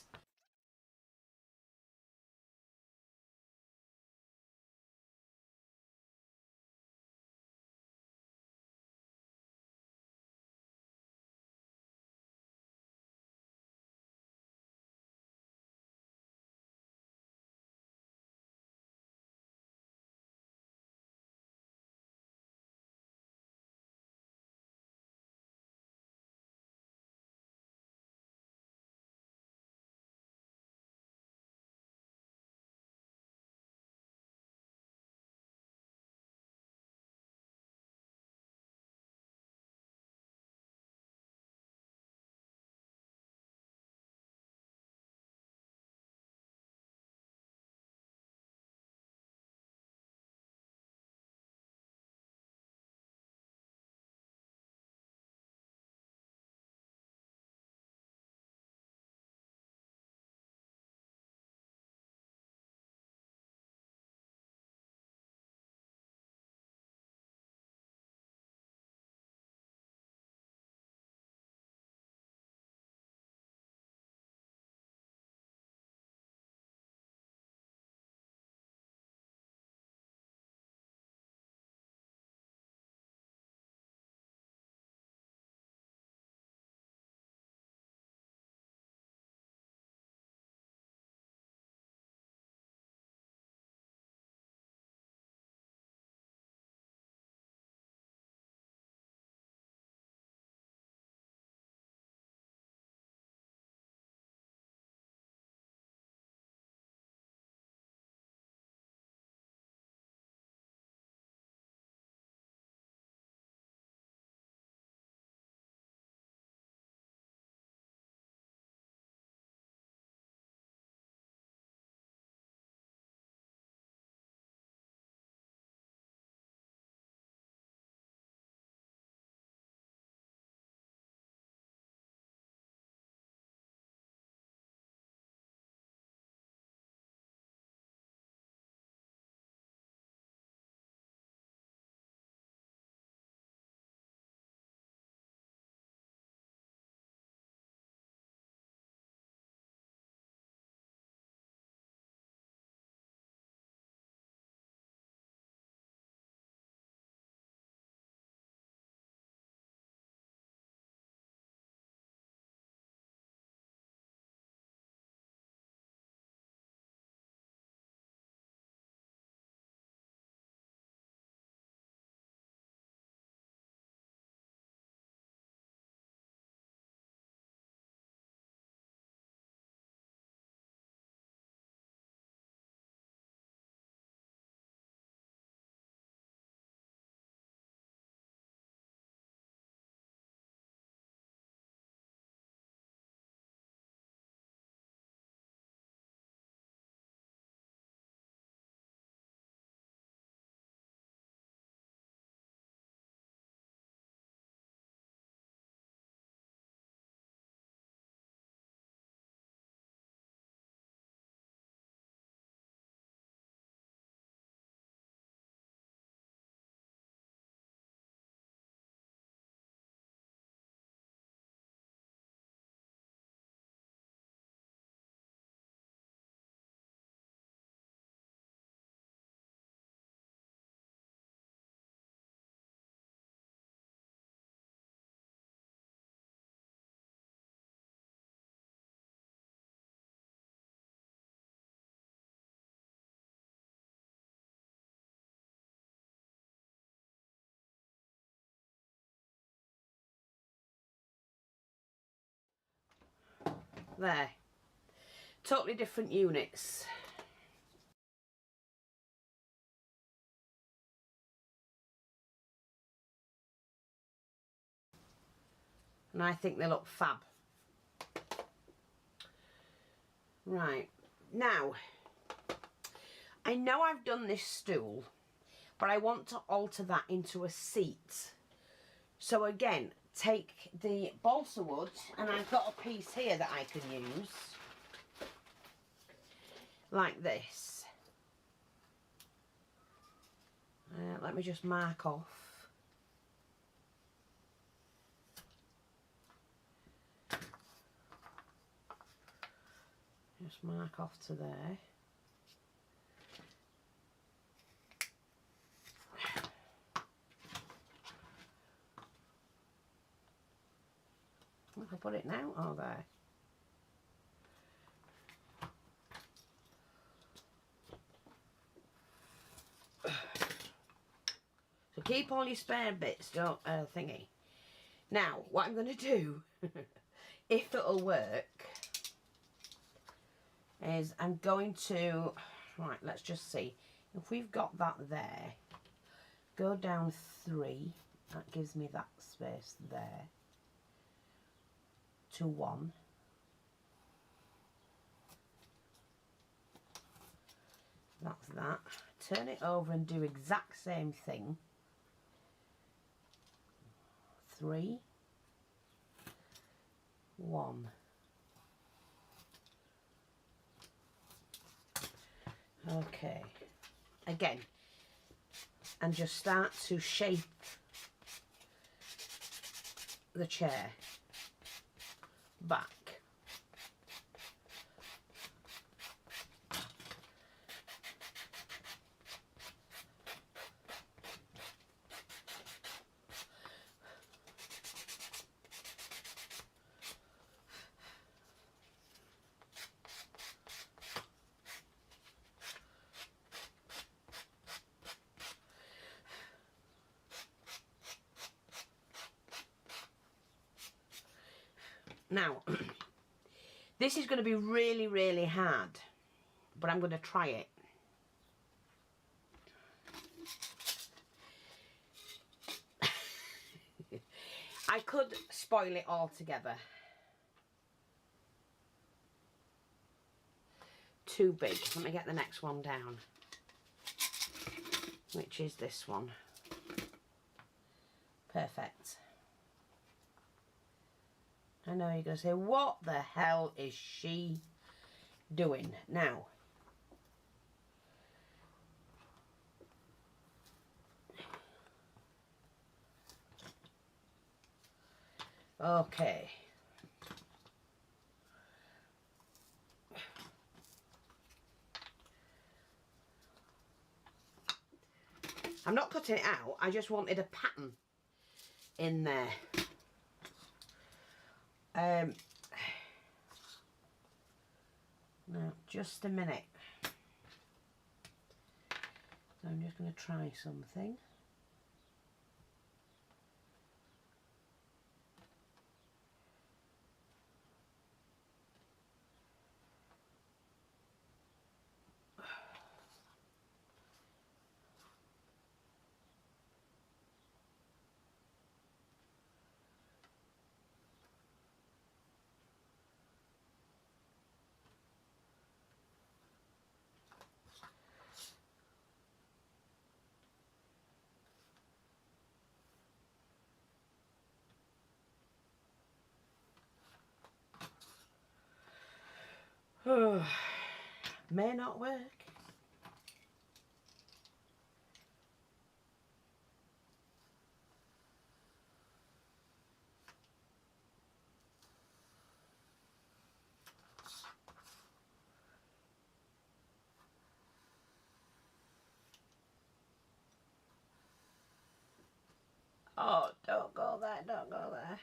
There. Totally different units. And I think they look fab. Right. Now, I know I've done this stool, but I want to alter that into a seat. So again, take the balsa wood, and I've got a piece here that I can use. Like this. Let me just mark off. Just mark off to there. If I put it now, oh there. So keep all your spare bits, don't thingy. Now, what I'm going to do, if it'll work, is I'm going to, right, let's just see. If we've got that there, go down 3, that gives me that space there, to 1. That's that. Turn it over and do exact same thing. 3, 1. Okay. Again. And just start to shape the chair back. Now, this is going to be really, really hard, but I'm going to try it. I could spoil it all together. Too big. Let me get the next one down, which is this one. Perfect. I know you're going to say, what the hell is she doing? Now, okay. I'm not cutting it out, I just wanted a pattern in there. Now, just a minute. So I'm just going to try something. May not work. Oh, don't go there, don't go there.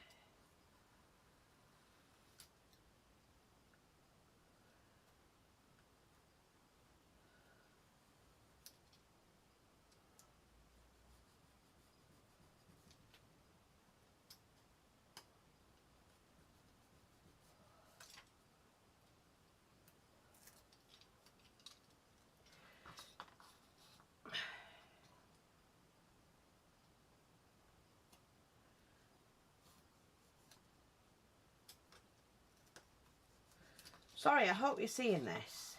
Sorry, I hope you're seeing this.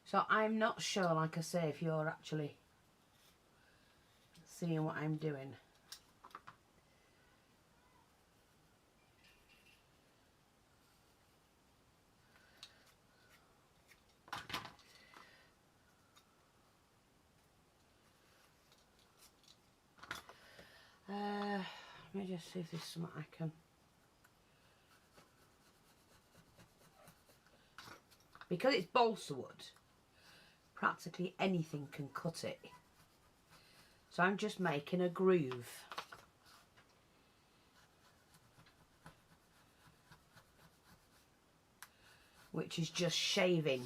So I'm not sure, like I say, if you're actually seeing what I'm doing. Let me just see if there's something I can... Because it's balsa wood, practically anything can cut it. So I'm just making a groove. Which is just shaving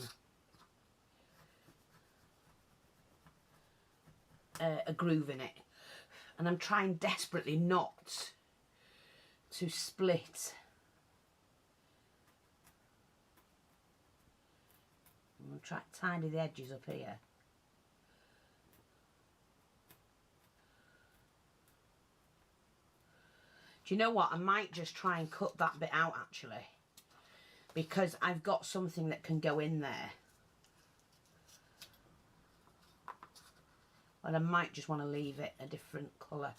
a groove in it. And I'm trying desperately not to split. I'm going to try to tidy the edges up here. Do you know what? I might just try and cut that bit out actually. Because I've got something that can go in there. And I might just want to leave it a different colour.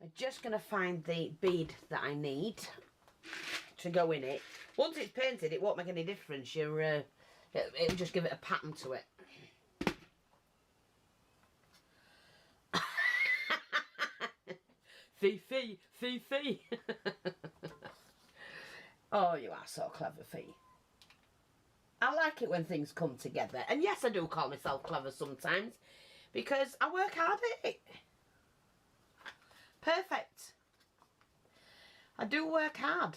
I'm just going to find the bead that I need to go in it. Once it's painted, it won't make any difference. It'll just give it a pattern to it. Fifi, Fifi. Oh, you are so clever, Fee. I like it when things come together. And yes, I do call myself clever sometimes because I work hard at it. Perfect. I do work hard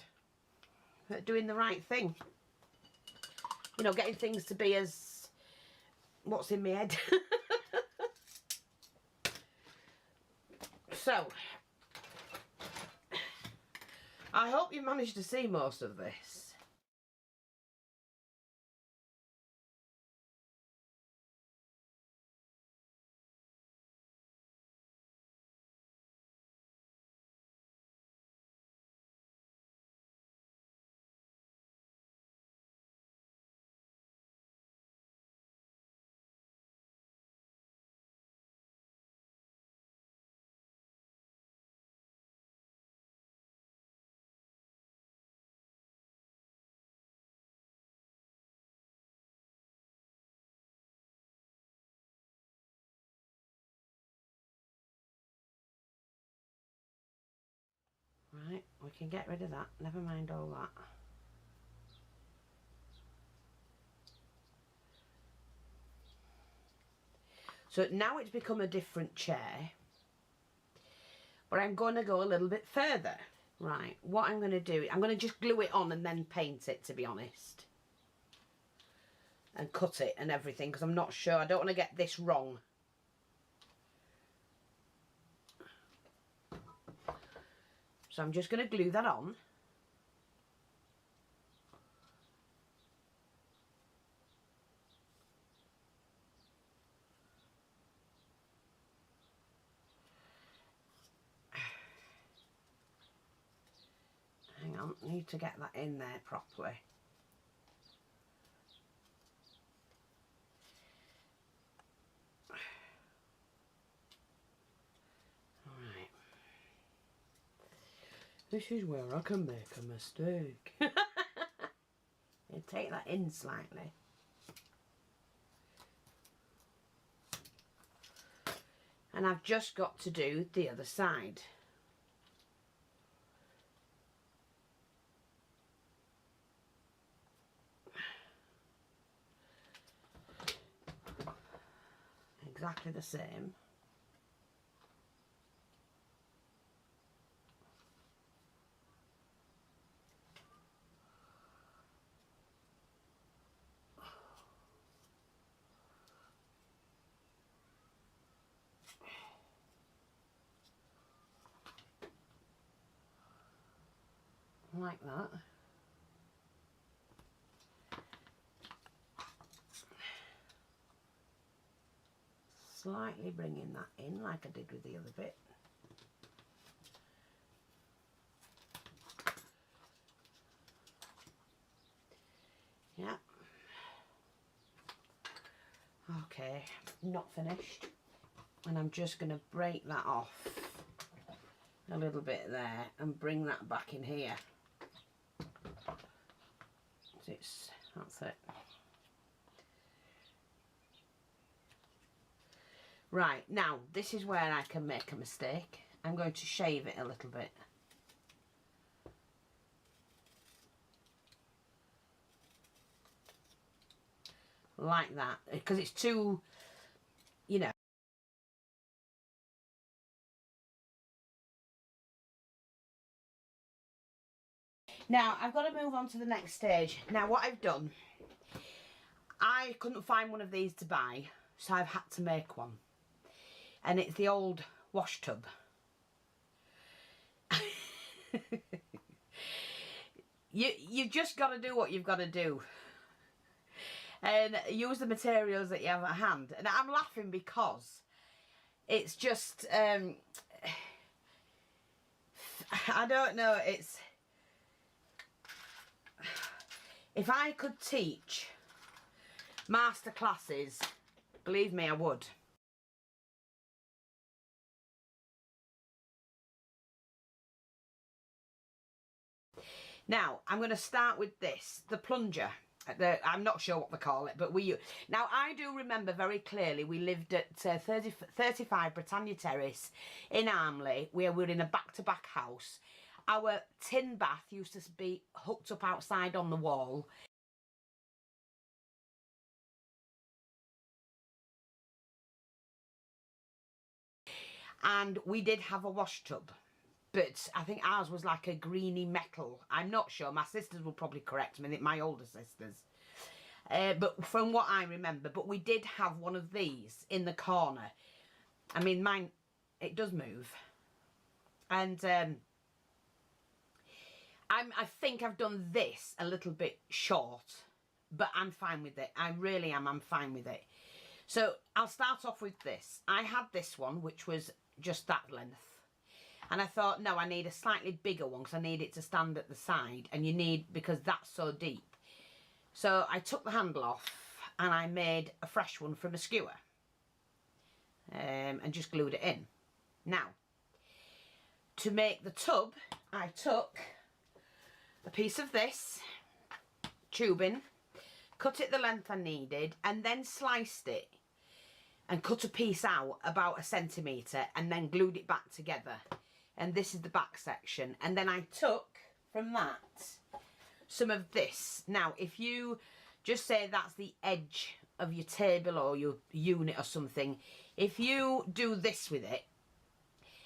at doing the right thing. You know, getting things to be as what's in my head. So, I hope you managed to see most of this. Right, we can get rid of that. Never mind all that. So now it's become a different chair. But I'm going to go a little bit further. Right, what I'm going to do, I'm going to just glue it on and then paint it, to be honest. And cut it and everything, because I'm not sure. I don't want to get this wrong. So I'm just going to glue that on. need to get that in there properly. Alright. This is where I can make a mistake. You take that in slightly. And I've just got to do the other side. Exactly the same. Like that. Slightly bringing that in like I did with the other bit. Yeah. Okay, not finished. And I'm just going to break that off a little bit there and bring that back in here. That's it. Right, now this is where I can make a mistake. I'm going to shave it a little bit. Like that, because it's too, you know. Now I've got to move on to the next stage. Now what I've done, I couldn't find one of these to buy, so I've had to make one. And it's the old wash tub. You've just got to do what you've got to do. And use the materials that you have at hand. And I'm laughing because it's just, I don't know, it's, if I could teach master classes, believe me, I would. Now, I'm going to start with this, the plunger. I'm not sure what they call it, but now I do remember very clearly we lived at 35 Britannia Terrace in Armley, where we were in a back-to-back house. Our tin bath used to be hooked up outside on the wall. And we did have a wash tub. But I think ours was like a greeny metal. I'm not sure. My sisters will probably correct me, my older sisters. But from what I remember, but we did have one of these in the corner. I mean, mine, it does move. And I think I've done this a little bit short, but I'm fine with it. I really am. I'm fine with it. So I'll start off with this. I had this one, which was just that length. And I thought, no, I need a slightly bigger one because I need it to stand at the side. And you need, because that's so deep. So I took the handle off and I made a fresh one from a skewer. And just glued it in. Now, to make the tub, I took a piece of this tubing, cut it the length I needed, and then sliced it. And cut a piece out about 1 centimetre and then glued it back together. And this is the back section. And then I took from that some of this. Now, if you just say that's the edge of your table or your unit or something, if you do this with it,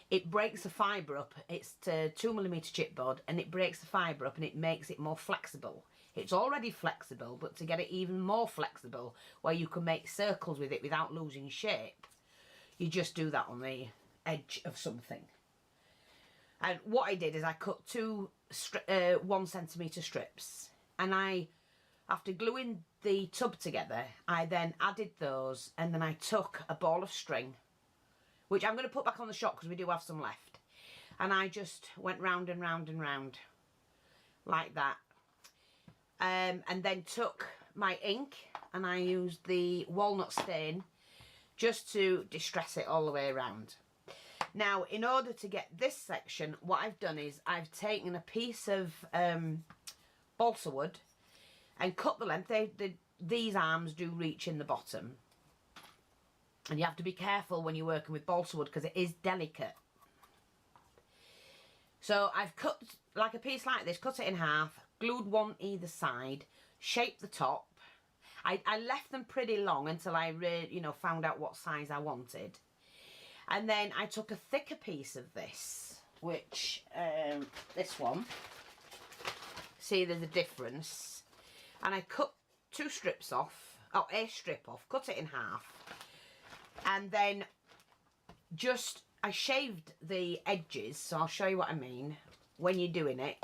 it breaks the fibre up. It's 2mm chipboard, and it breaks the fibre up and it makes it more flexible. It's already flexible, but to get it even more flexible, where you can make circles with it without losing shape, you just do that on the edge of something. And what I did is I cut 2 1 centimetre strips, and after gluing the tub together, I then added those, and then I took a ball of string, which I'm going to put back on the shop because we do have some left, and I just went round and round and round like that. And then took my ink and I used the walnut stain just to distress it all the way around. Now, in order to get this section, what I've done is I've taken a piece of balsa wood and cut the length. These arms do reach in the bottom. And you have to be careful when you're working with balsa wood because it is delicate. So I've cut like a piece like this, cut it in half, glued one either side, shaped the top. I left them pretty long until I found out what size I wanted. And then I took a thicker piece of this, which, this one, see there's a difference. And I cut two strips off, oh, a strip off, cut it in half. And then I shaved the edges, so I'll show you what I mean when you're doing it.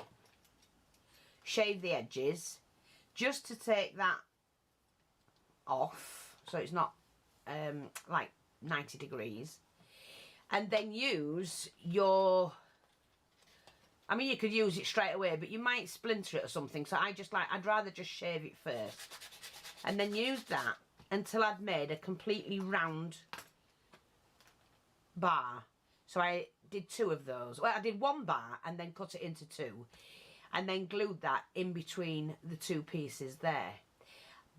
Shave the edges, just to take that off, so it's not like 90 degrees. And then use your, I mean you could use it straight away, but you might splinter it or something, so I'd rather just shave it first. And then use that until I'd made a completely round bar. So I did two of those. Well, I did one bar and then cut it into two. And then glued that in between the two pieces there.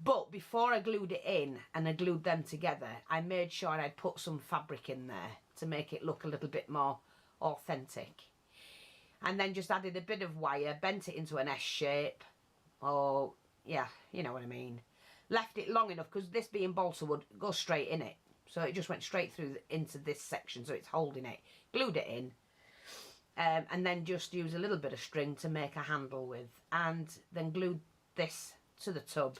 But before I glued it in and I glued them together, I made sure I'd put some fabric in there to make it look a little bit more authentic. And then just added a bit of wire, bent it into an S shape. Or, yeah, you know what I mean. Left it long enough, because this being balsa wood, goes straight in it. So it just went straight through into this section, so it's holding it. Glued it in. And then just use a little bit of string to make a handle with. And then glued this to the tub.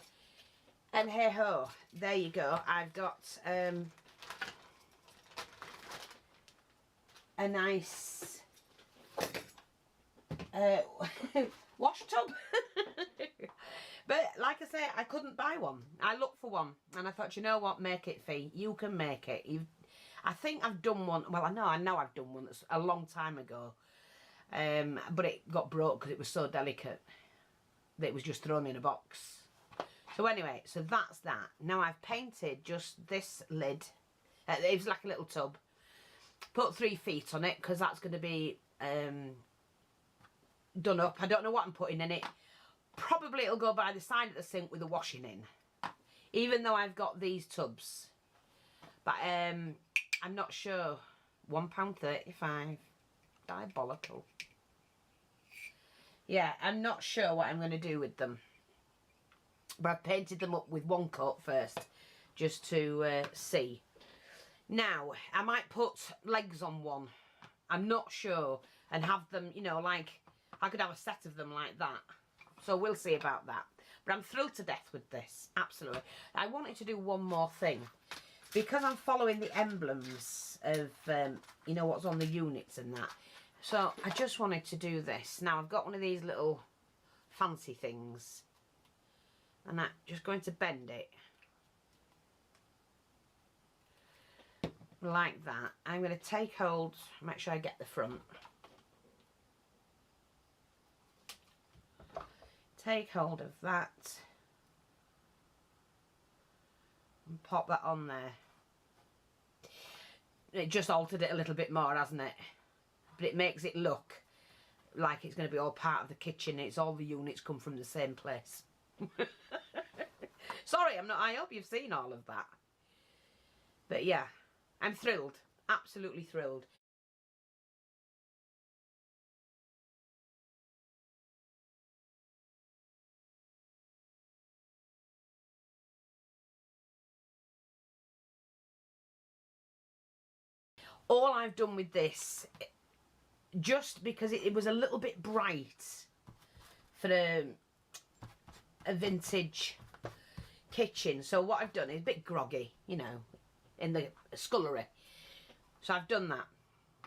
And hey ho, there you go. I've got a nice wash tub. But like I say, I couldn't buy one. I looked for one and I thought, you know what, make it fee. You can make it. I think I've done one. Well, I know I've done one that's a long time ago. But it got broke because it was so delicate that it was just thrown in a box. So anyway, so that's that. Now I've painted just this lid. It was like a little tub. Put 3 feet on it because that's going to be done up. I don't know what I'm putting in it. Probably it'll go by the side of the sink with the washing in. Even though I've got these tubs. But I'm not sure. £1.35. Diabolical. Yeah, I'm not sure what I'm going to do with them. But I've painted them up with one coat first, just to see. Now, I might put legs on one. I'm not sure. And have them, you know, like, I could have a set of them like that. So we'll see about that. But I'm thrilled to death with this. Absolutely. I wanted to do one more thing. Because I'm following the emblems of, you know, what's on the units and that. So I just wanted to do this. Now, I've got one of these little fancy things. And I'm just going to bend it. Like that. I'm going to take hold, make sure I get the front. Take hold of that. And pop that on there. It just altered it a little bit more, hasn't it? But it makes it look like it's going to be all part of the kitchen. It's all the units come from the same place. Sorry, I hope you've seen all of that. But yeah, I'm thrilled. Absolutely thrilled. All I've done with this, just because it was a little bit bright for a vintage kitchen. So what I've done is a bit groggy, you know, in the scullery. So I've done that.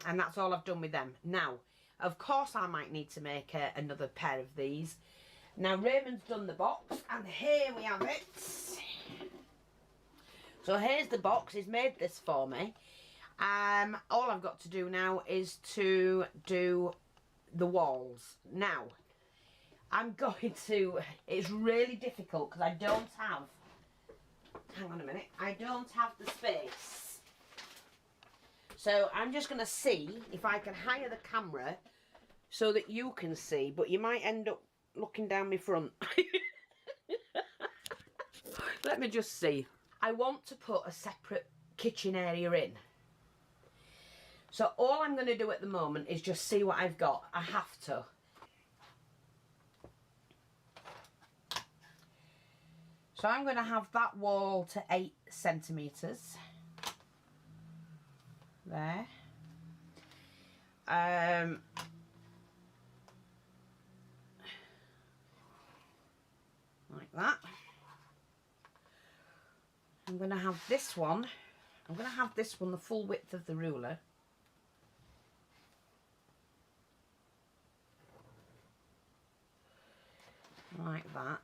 And that's all I've done with them. Now, of course I might need to make another pair of these. Now Raymond's done the box and here we have it. So here's the box. He's made this for me. All I've got to do now is to do the walls. Now, I'm going to, it's really difficult because I don't have, hang on a minute, I don't have the space. So I'm just going to see if I can hire the camera so that you can see, but you might end up looking down my front. Let me just see. I want to put a separate kitchen area in. So all I'm going to do at the moment is just see what I've got. I have to. So I'm going to have that wall to 8 centimetres. There. Like that. I'm going to have this one. I'm going to have this one the full width of the ruler. Like that.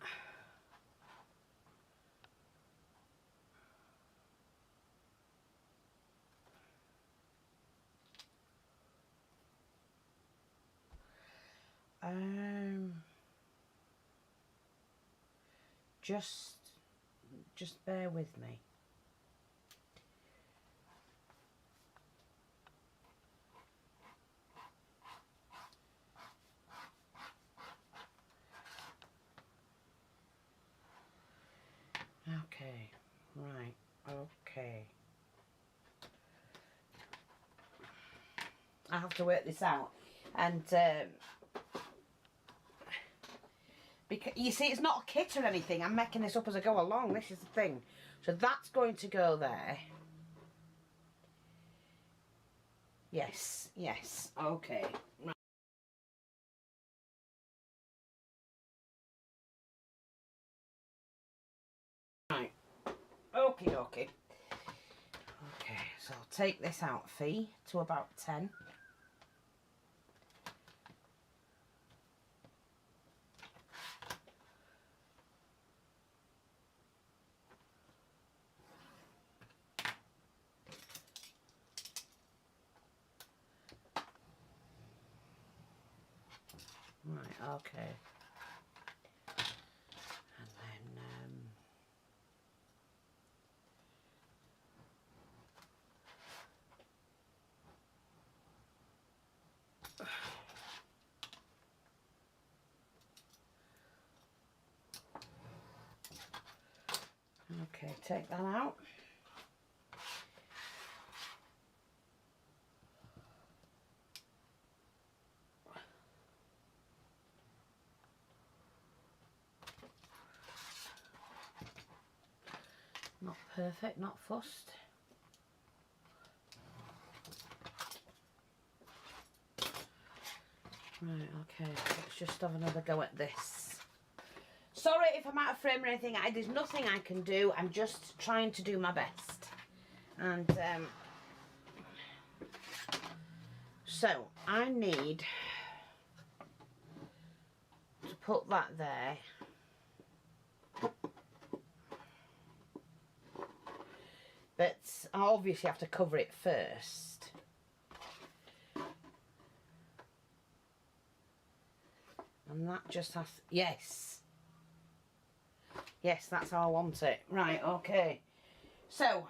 Just bear with me. Okay, right, okay. I have to work this out. And because you see, it's not a kit or anything. I'm making this up as I go along. This is the thing. So that's going to go there. Yes, yes, okay. Right. Right. Okay, okay. Okay, so I'll take this out fee to about 10. Right, okay. And then, okay, take that out. Not perfect, not fussed. Right, okay, let's just have another go at this. Sorry if I'm out of frame or anything, there's nothing I can do, I'm just trying to do my best. And, so, I need to put that there. But I obviously have to cover it first. And that just has, yes. Yes, that's how I want it. Right, okay. So,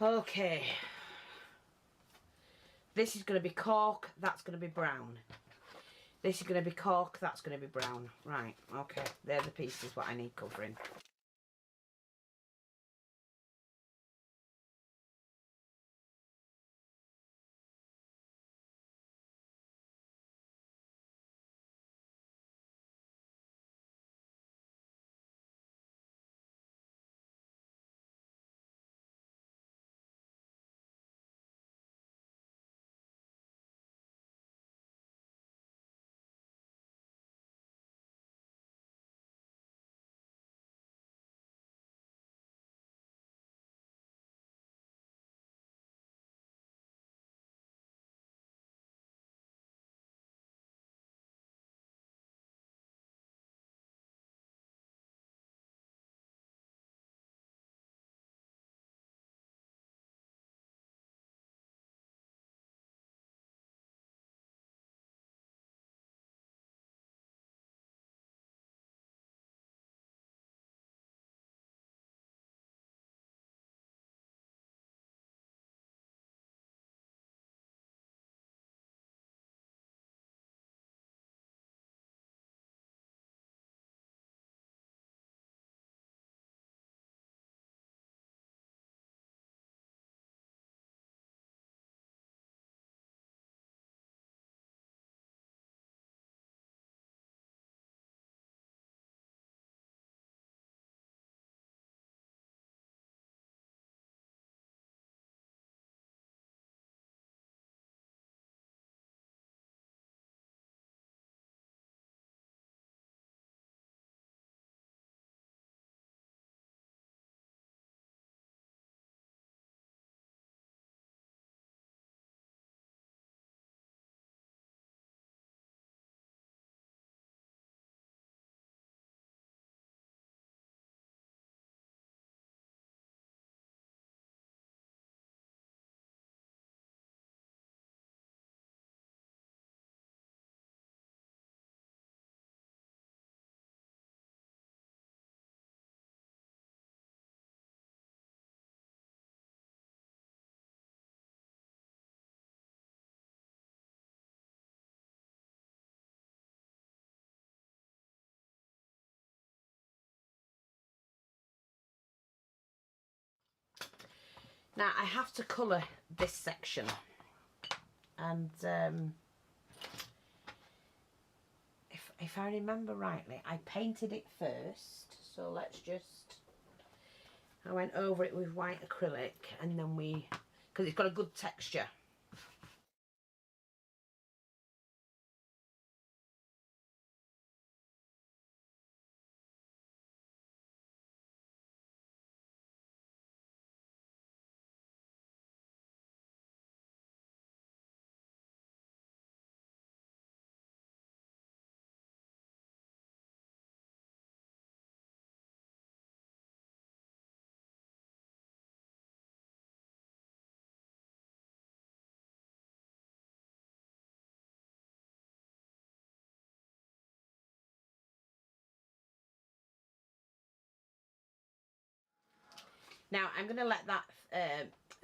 okay. This is going to be cork, that's going to be brown. This is going to be cork, that's going to be brown. Right, okay. They're the pieces what I need covering. Now I have to colour this section, and if I remember rightly, I painted it first. So let's just, I went over it with white acrylic, and then because it's got a good texture. Now I'm going to let that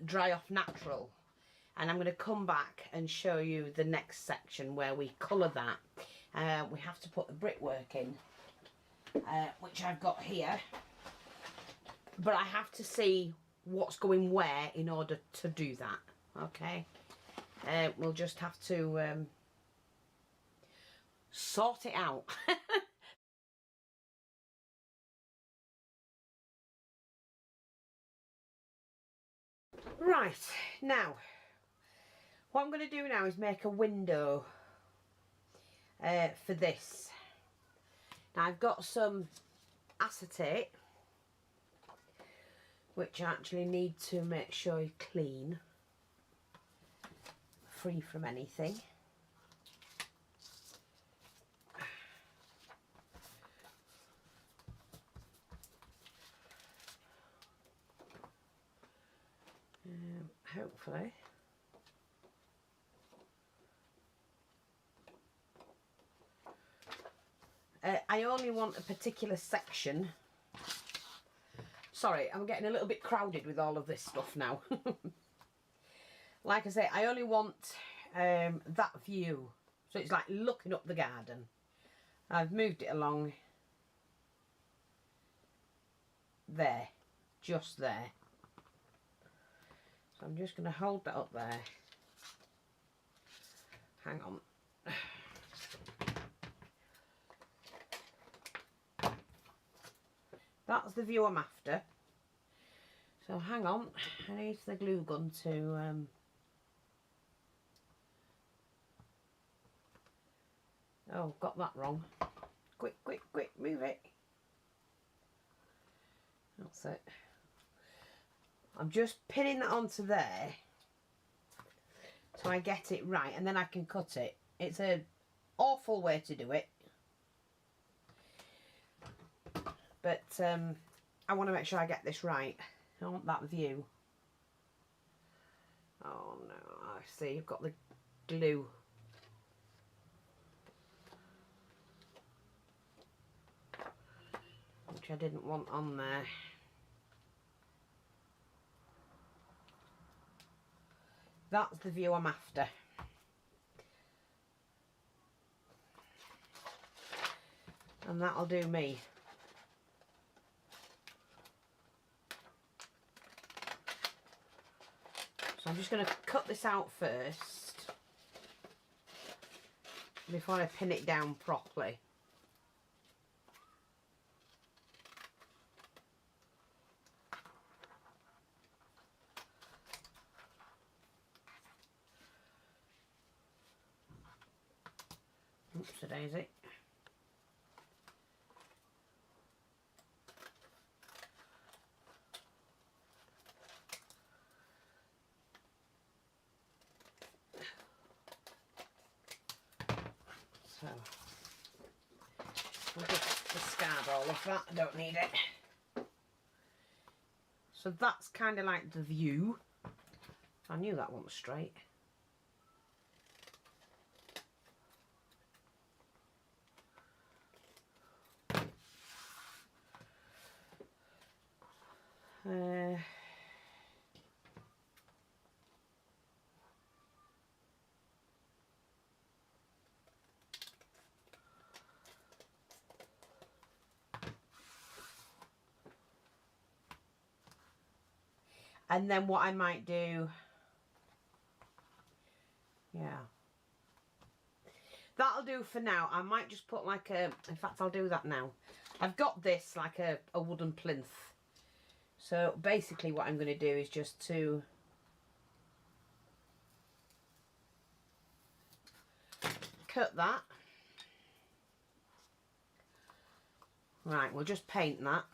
dry off natural, and I'm going to come back and show you the next section where we colour that. We have to put the brickwork in, which I've got here, but I have to see what's going where in order to do that. Okay, we'll just have to sort it out. Right, now what I'm going to do now is make a window for this. Now I've got some acetate, which I actually need to make sure you clean, free from anything. Hopefully. I only want a particular section. Sorry, I'm getting a little bit crowded with all of this stuff now. Like I say, I only want that view. So it's like looking up the garden. I've moved it along there, just there. So I'm just going to hold that up there. Hang on. That's the view I'm after. So hang on, I need the glue gun to oh, got that wrong. Quick, quick, quick, move it. That's it. I'm just pinning that onto there so I get it right, and then I can cut it. It's an awful way to do it, but I want to make sure I get this right. I want that view. Oh no, I see, you've got the glue. Which I didn't want on there. That's the view I'm after. And that'll do me. So I'm just going to cut this out first before I pin it down properly. Oops, a daisy. So I'll just discard all of that, I don't need it. So that's kind of like the view. I knew that one was straight. And then what I might do, yeah, that'll do for now. I might just put like a, in fact I'll do that now. I've got this like a wooden plinth. So basically what I'm going to do is just to cut that. Right, we'll just paint that.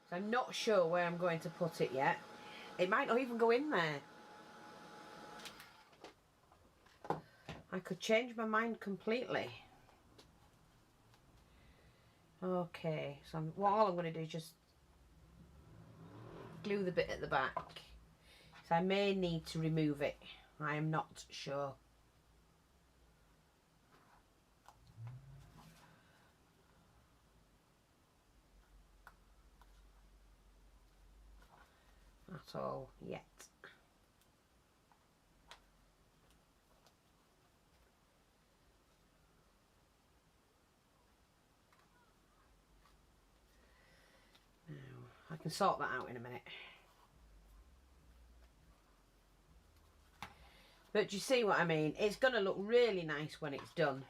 So I'm not sure where I'm going to put it yet. It might not even go in there. I could change my mind completely. Okay, so all I'm going to do is just glue the bit at the back. So I may need to remove it. I am not sure. At all yet. Now, I can sort that out in a minute. But you see what I mean? It's going to look really nice when it's done.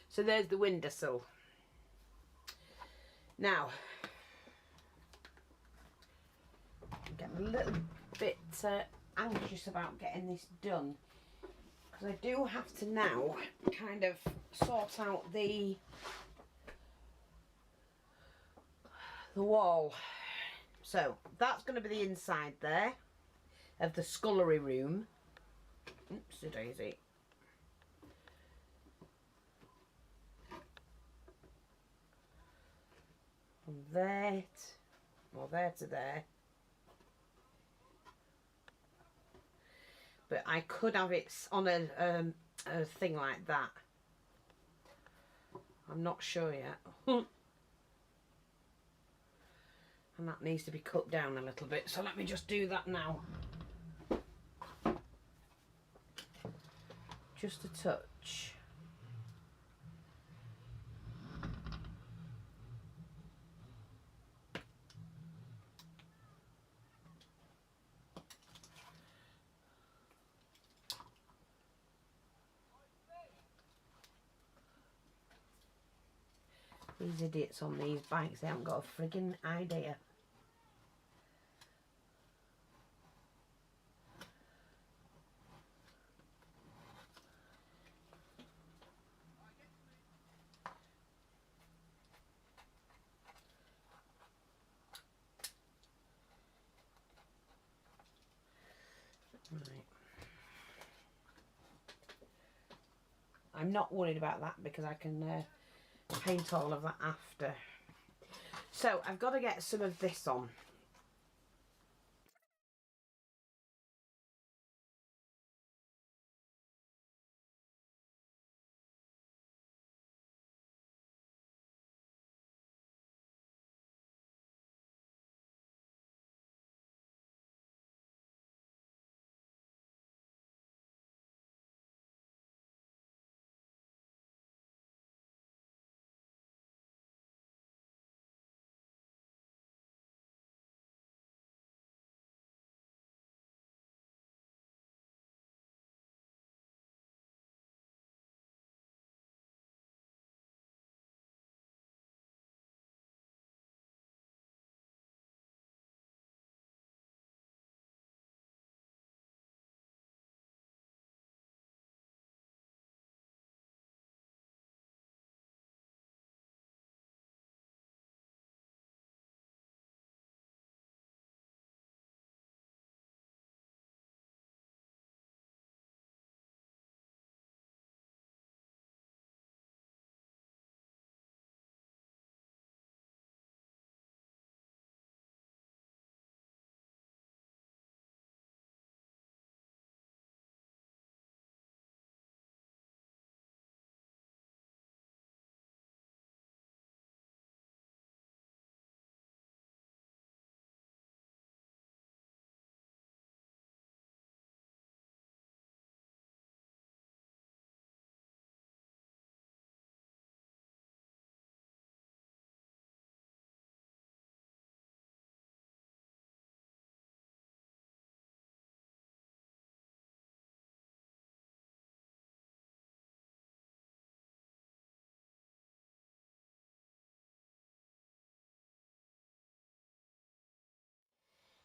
So there's the windowsill. Now, I'm getting a little bit anxious about getting this done, because I do have to now kind of sort out the wall. So that's going to be the inside there of the scullery room. Oopsie daisy. From there to there. But I could have it on a thing like that. I'm not sure yet. And that needs to be cut down a little bit. So let me just do that now. Just a touch. These idiots on these bikes, they haven't got a friggin' idea. Right. I'm not worried about that because I can paint all of that after. So I've got to get some of this on.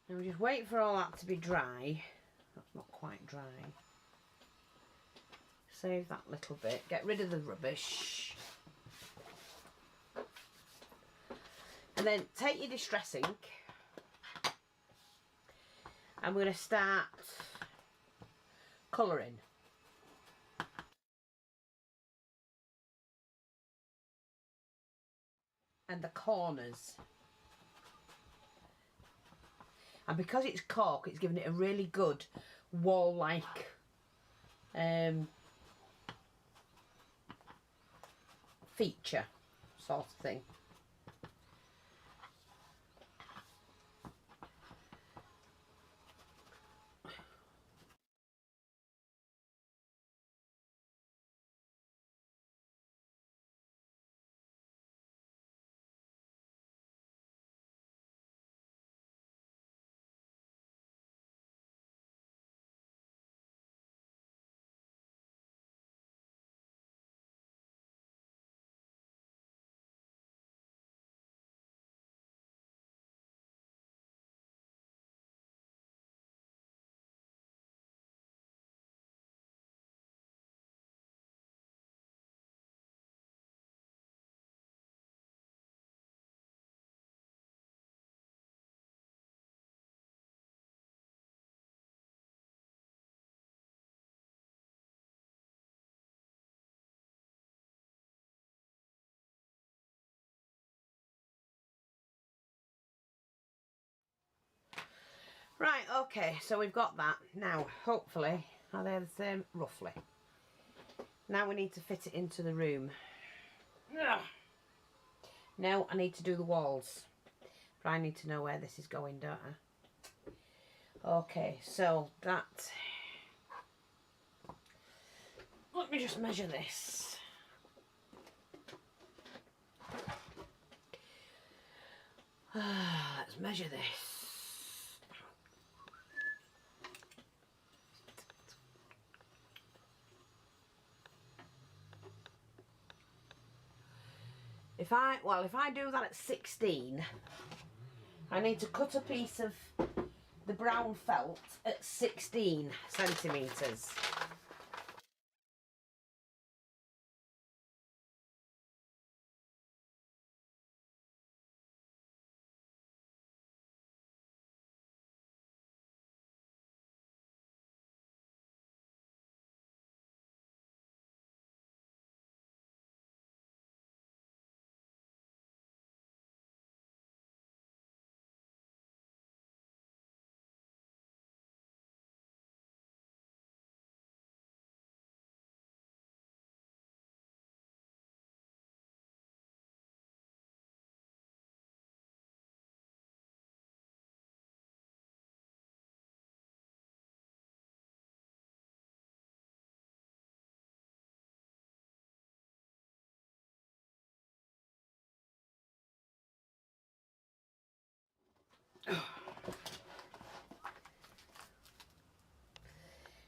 And we just wait for all that to be dry. That's not quite dry. Save that little bit. Get rid of the rubbish. And then take your distress ink. And we're going to start colouring. And the corners. And because it's cork, it's giving it a really good wall-like feature sort of thing. Right, okay, so we've got that. Now, hopefully, are they the same? Roughly. Now we need to fit it into the room. Ugh. Now I need to do the walls. But I need to know where this is going, don't I? Okay, so that... Let me just measure this. Let's measure this. If I do that at 16, I need to cut a piece of the brown felt at 16 centimetres.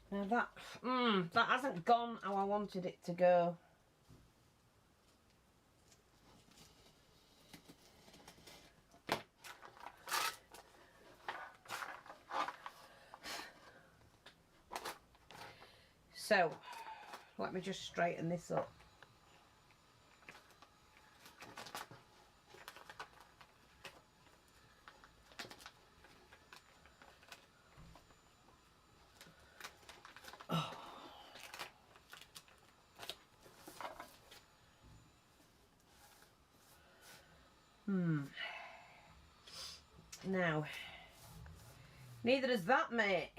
Now that hasn't gone how I wanted it to go. So, let me just straighten this up. Now, neither does that, mate.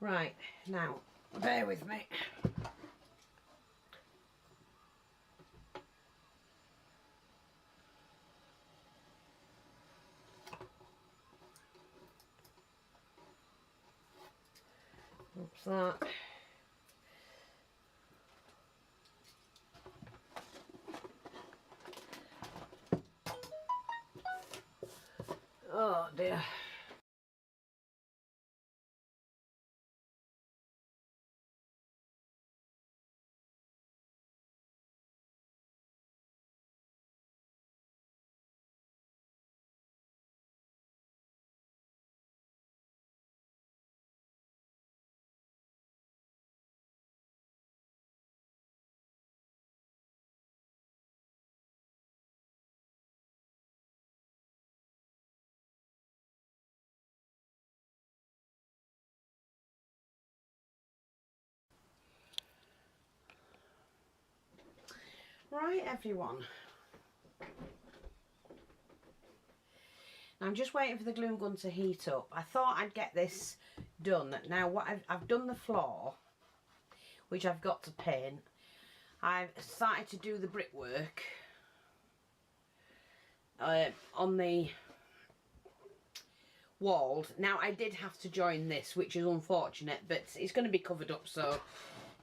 Right, now, bear with me. Oops, that. Oh dear. Right, everyone. I'm just waiting for the glue gun to heat up. I thought I'd get this done. Now, what I've done the floor, which I've got to paint. I've started to do the brickwork on the walls. Now, I did have to join this, which is unfortunate, but it's going to be covered up, so,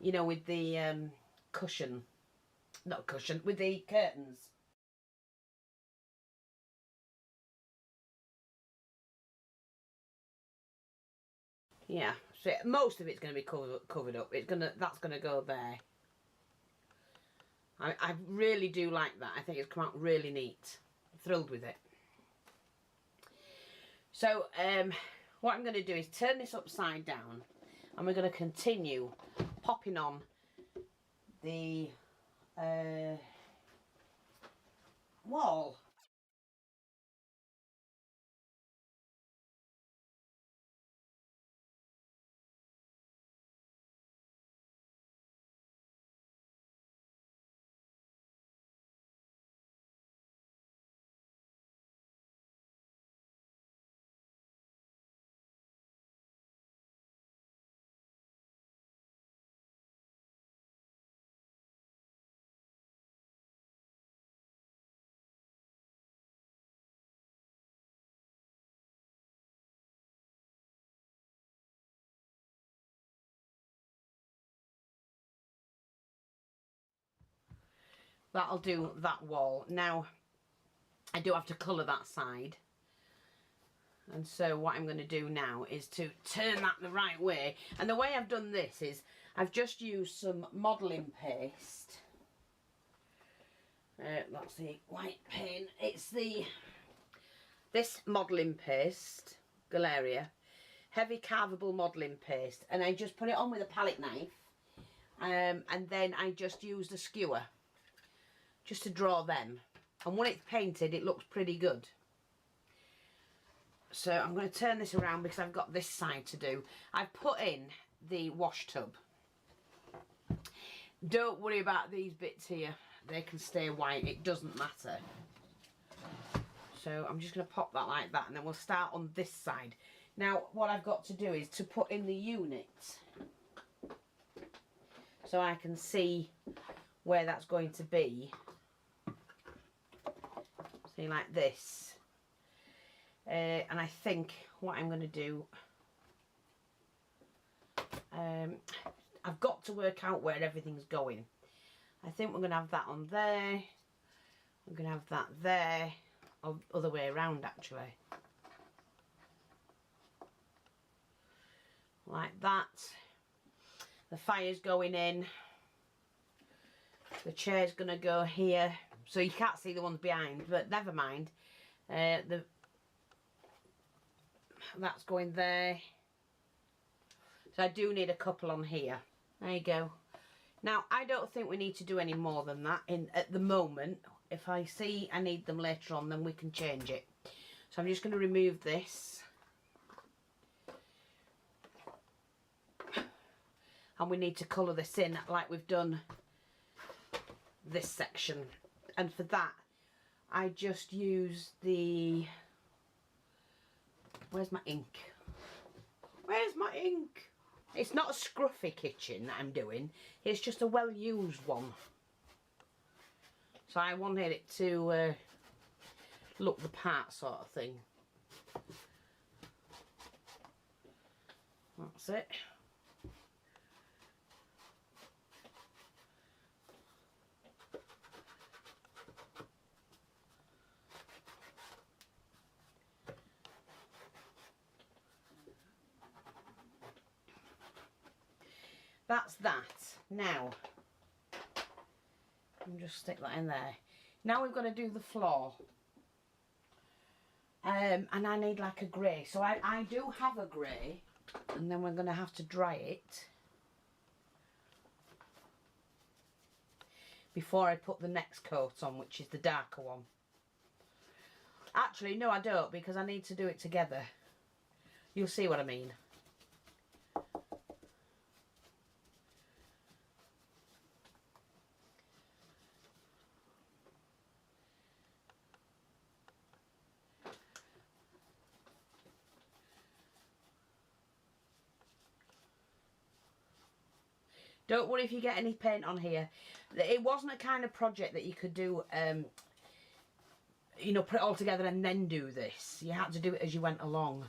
you know, with the cushion. Not cushion, with the curtains. Yeah, so most of it's going to be covered up. That's gonna go there. I really do like that. I think it's come out really neat. I'm thrilled with it. So what I'm going to do is turn this upside down, and we're going to continue popping on the wall. That'll do that wall. Now, I do have to colour that side. And so what I'm going to do now is to turn that the right way. And the way I've done this is I've just used some modelling paste. That's the white paint. It's this modelling paste, Galeria, heavy carvable modelling paste. And I just put it on with a palette knife. And then I just used a skewer just to draw them. And when it's painted, it looks pretty good. So I'm going to turn this around because I've got this side to do. I've put in the wash tub. Don't worry about these bits here. They can stay white. It doesn't matter. So I'm just going to pop that like that, and then we'll start on this side. Now, what I've got to do is to put in the unit so I can see where that's going to be. See, like this. And I think what I'm going to do, I've got to work out where everything's going. I think we're going to have that on there. I'm going to have that there. Or other way around, actually. Like that. The fire's going in. The chair's going to go here. So you can't see the ones behind, but never mind. That's going there. So I do need a couple on here. There you go. Now, I don't think we need to do any more than that at the moment. If I see I need them later on, then we can change it. So I'm just going to remove this. And we need to colour this in like we've done this section. And for that, I just use the... Where's my ink? Where's my ink? It's not a scruffy kitchen that I'm doing. It's just a well-used one. So I wanted it to look the part, sort of thing. That's it. that's that. Now, I'll just stick that in there. Now we've got to do the floor. And I need like a grey. So I do have a grey. And then we're going to have to dry it before I put the next coat on, which is the darker one. Actually, no, I don't, because I need to do it together. You'll see what I mean. Don't worry if you get any paint on here. It wasn't a kind of project that you could do, you know, put it all together and then do this. You had to do it as you went along.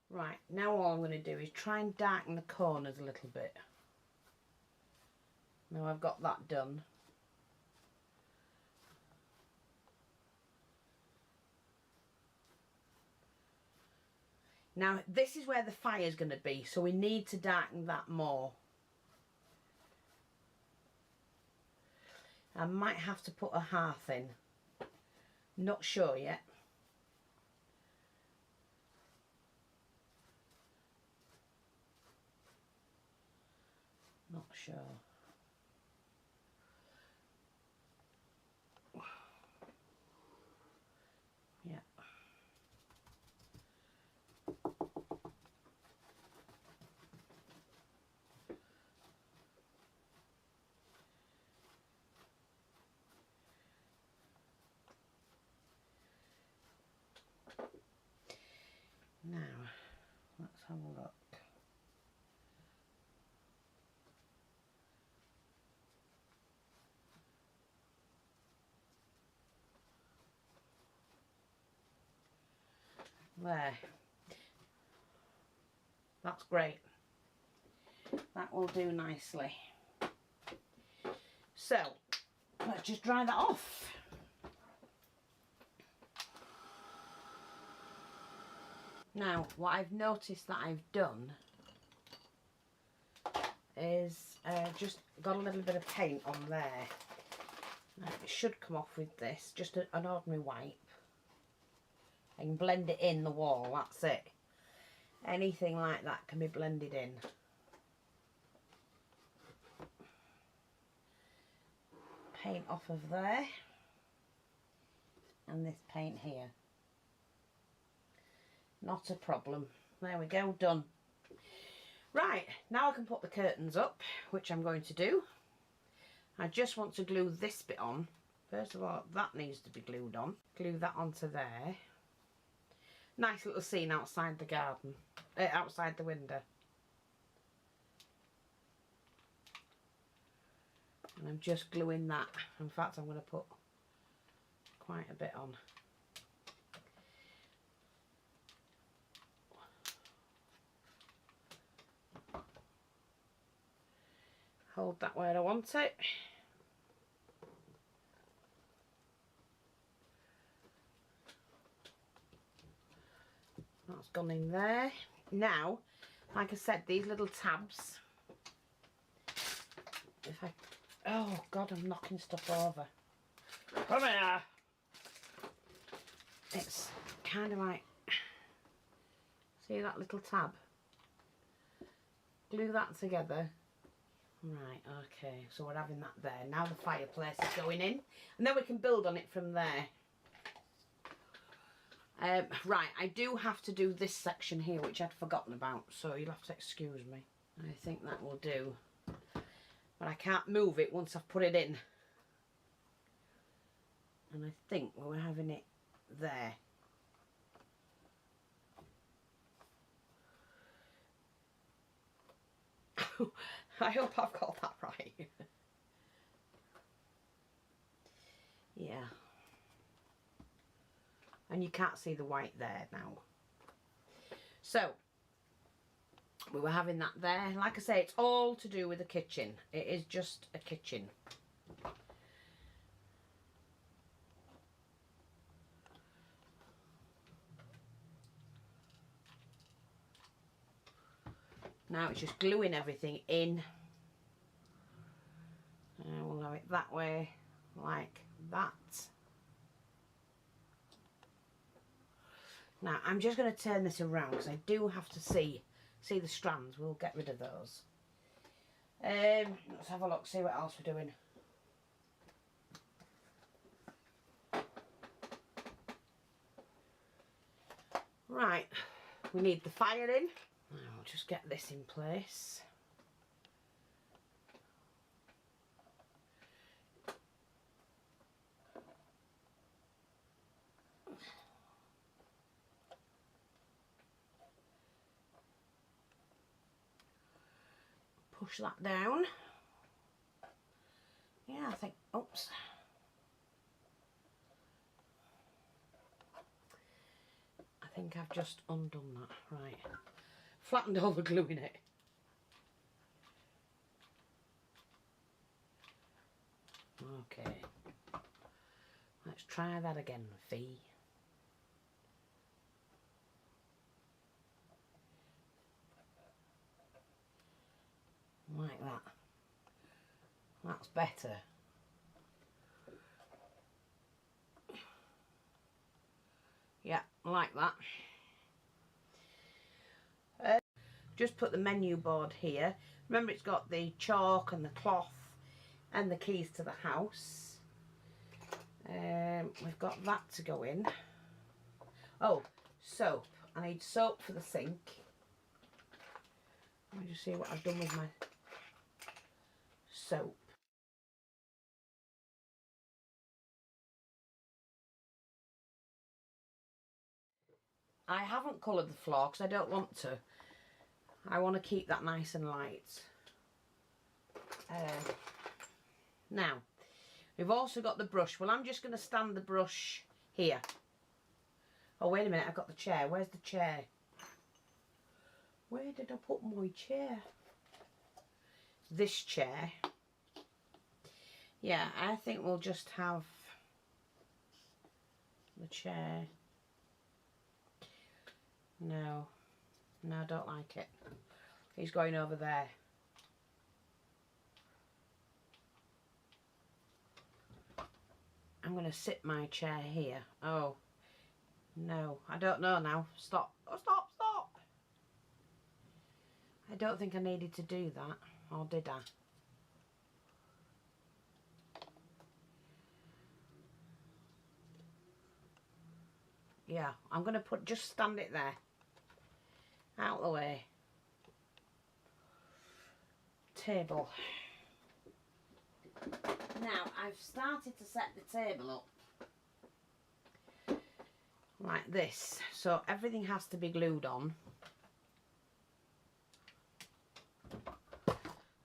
Right, now all I'm going to do is try and darken the corners a little bit. Now I've got that done. Now this is where the fire's going to be, so we need to darken that more. I might have to put a hearth in. Not sure yet. Not sure. Yeah. Now, let's have a look. There. That's great. That will do nicely. So, let's just dry that off. Now, what I've noticed that I've done is just got a little bit of paint on there. Now, it should come off with this, just an ordinary wipe. I can blend it in the wall, that's it. Anything like that can be blended in. Paint off of there. And this paint here. Not a problem. There we go, done. Right, now I can put the curtains up, which I'm going to do. I just want to glue this bit on. First of all, that needs to be glued on. Glue that onto there. Nice little scene outside the garden, outside the window. And I'm just gluing that. In fact, I'm going to put quite a bit on. Hold that where I want it. That's gone in there. Now, like I said, these little tabs. If I, oh God, I'm knocking stuff over. Come here. It's kind of like, see that little tab? Glue that together Right, okay, so we're having that there. Now the fireplace is going in, and then we can build on it from there. Right, I do have to do this section here, which I'd forgotten about, so you'll have to excuse me. I think that will do. But I can't move it once I've put it in. And I think we're having it there. I hope I've got that right. Yeah. And you can't see the white there now. So, we were having that there. Like I say, it's all to do with the kitchen. It is just a kitchen. Now it's just gluing everything in. And we'll have it that way, like that. Now I'm just going to turn this around because I do have to see the strands. We'll get rid of those. Let's have a look, see what else we're doing. Right, we need the fire in. I'll just get this in place. Push that down. Yeah, I think, oops. I think I've just undone that, right. Flattened over gluing it. Okay. Let's try that again, Fee. Like that. That's better. Yeah, like that. Just put the menu board here. Remember, it's got the chalk and the cloth and the keys to the house. We've got that to go in. Oh, soap. I need soap for the sink. Let me just see what I've done with my soap. I haven't coloured the floor because I don't want to. I want to keep that nice and light. Now, we've also got the brush. Well, I'm just going to stand the brush here. Oh, wait a minute, I've got the chair. Where's the chair? Where did I put my chair? This chair. Yeah, I think we'll just have the chair. No, I don't like it. He's going over there. I'm going to sit my chair here. Oh, no, I don't know now. Stop. Oh, stop. I don't think I needed to do that, or did I? Yeah, I'm going to just stand it there. Out of the way. Table. Now, I've started to set the table up like this, so everything has to be glued on.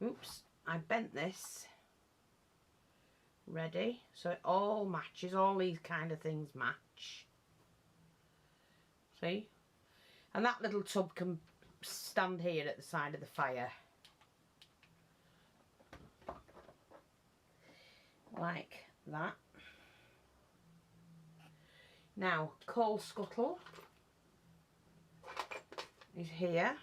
Oops, I bent this. Ready, so it all matches, all these kind of things match. See? And that little tub can stand here at the side of the fire. Like that. Now, coal scuttle is here.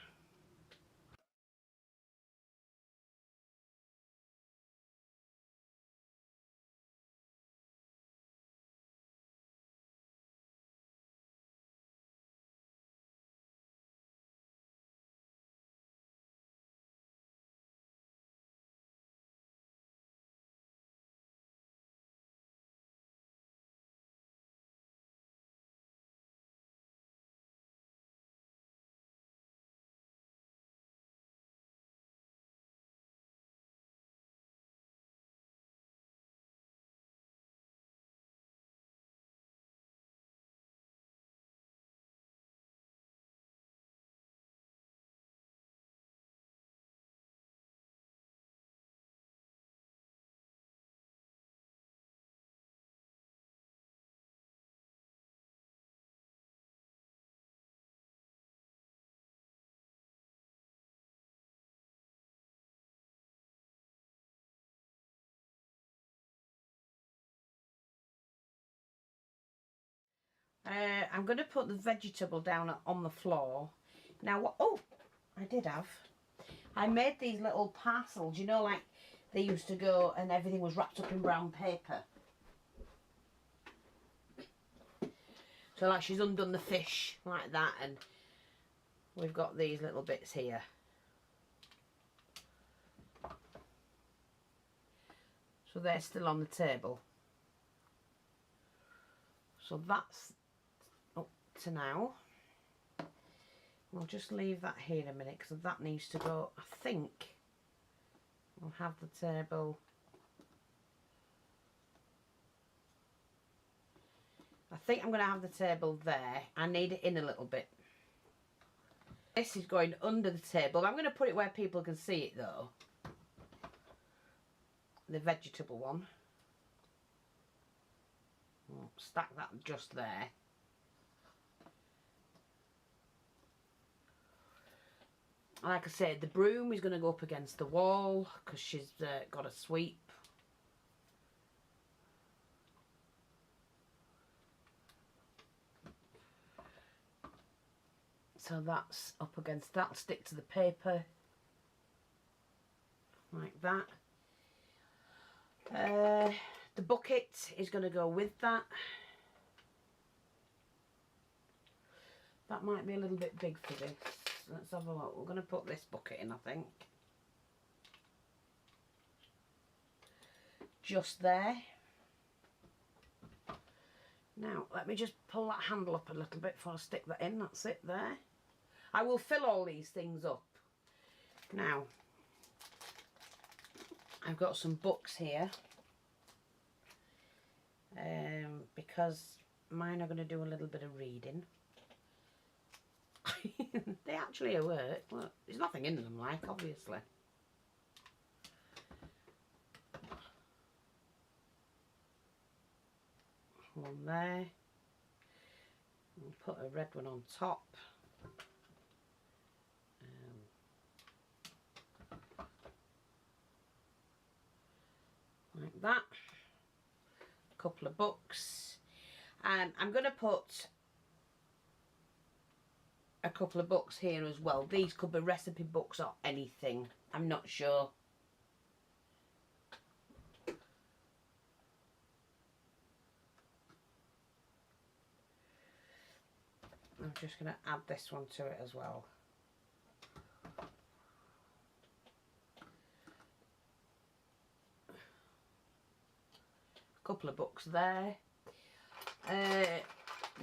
I'm going to put the vegetable down on the floor. Now, what? Oh, I did have. I made these little parcels, you know, like they used to go and everything was wrapped up in brown paper. So like she's undone the fish like that, and we've got these little bits here. So they're still on the table. So that's up to now. We'll just leave that here a minute because that needs to go. I think we'll have the table. I think I'm going to have the table there. I need it in a little bit. This is going under the table. I'm going to put it where people can see it though. The vegetable one. I'll stack that just there. Like I said, the broom is going to go up against the wall because she's got a sweep. So that's up against that. Stick to the paper like that. The bucket is going to go with that. That might be a little bit big for this. Let's have a look. We're going to put this bucket in, I think. Just there. Now, let me just pull that handle up a little bit before I stick that in. That's it there. I will fill all these things up. Now, I've got some books here. Because mine are going to do a little bit of reading. They actually work. Well, there's nothing in them, like, obviously. One there. We'll put a red one on top. Like that. A couple of books. And I'm going to put a couple of books here as well. These could be recipe books or anything. I'm not sure. I'm just going to add this one to it as well. A couple of books there.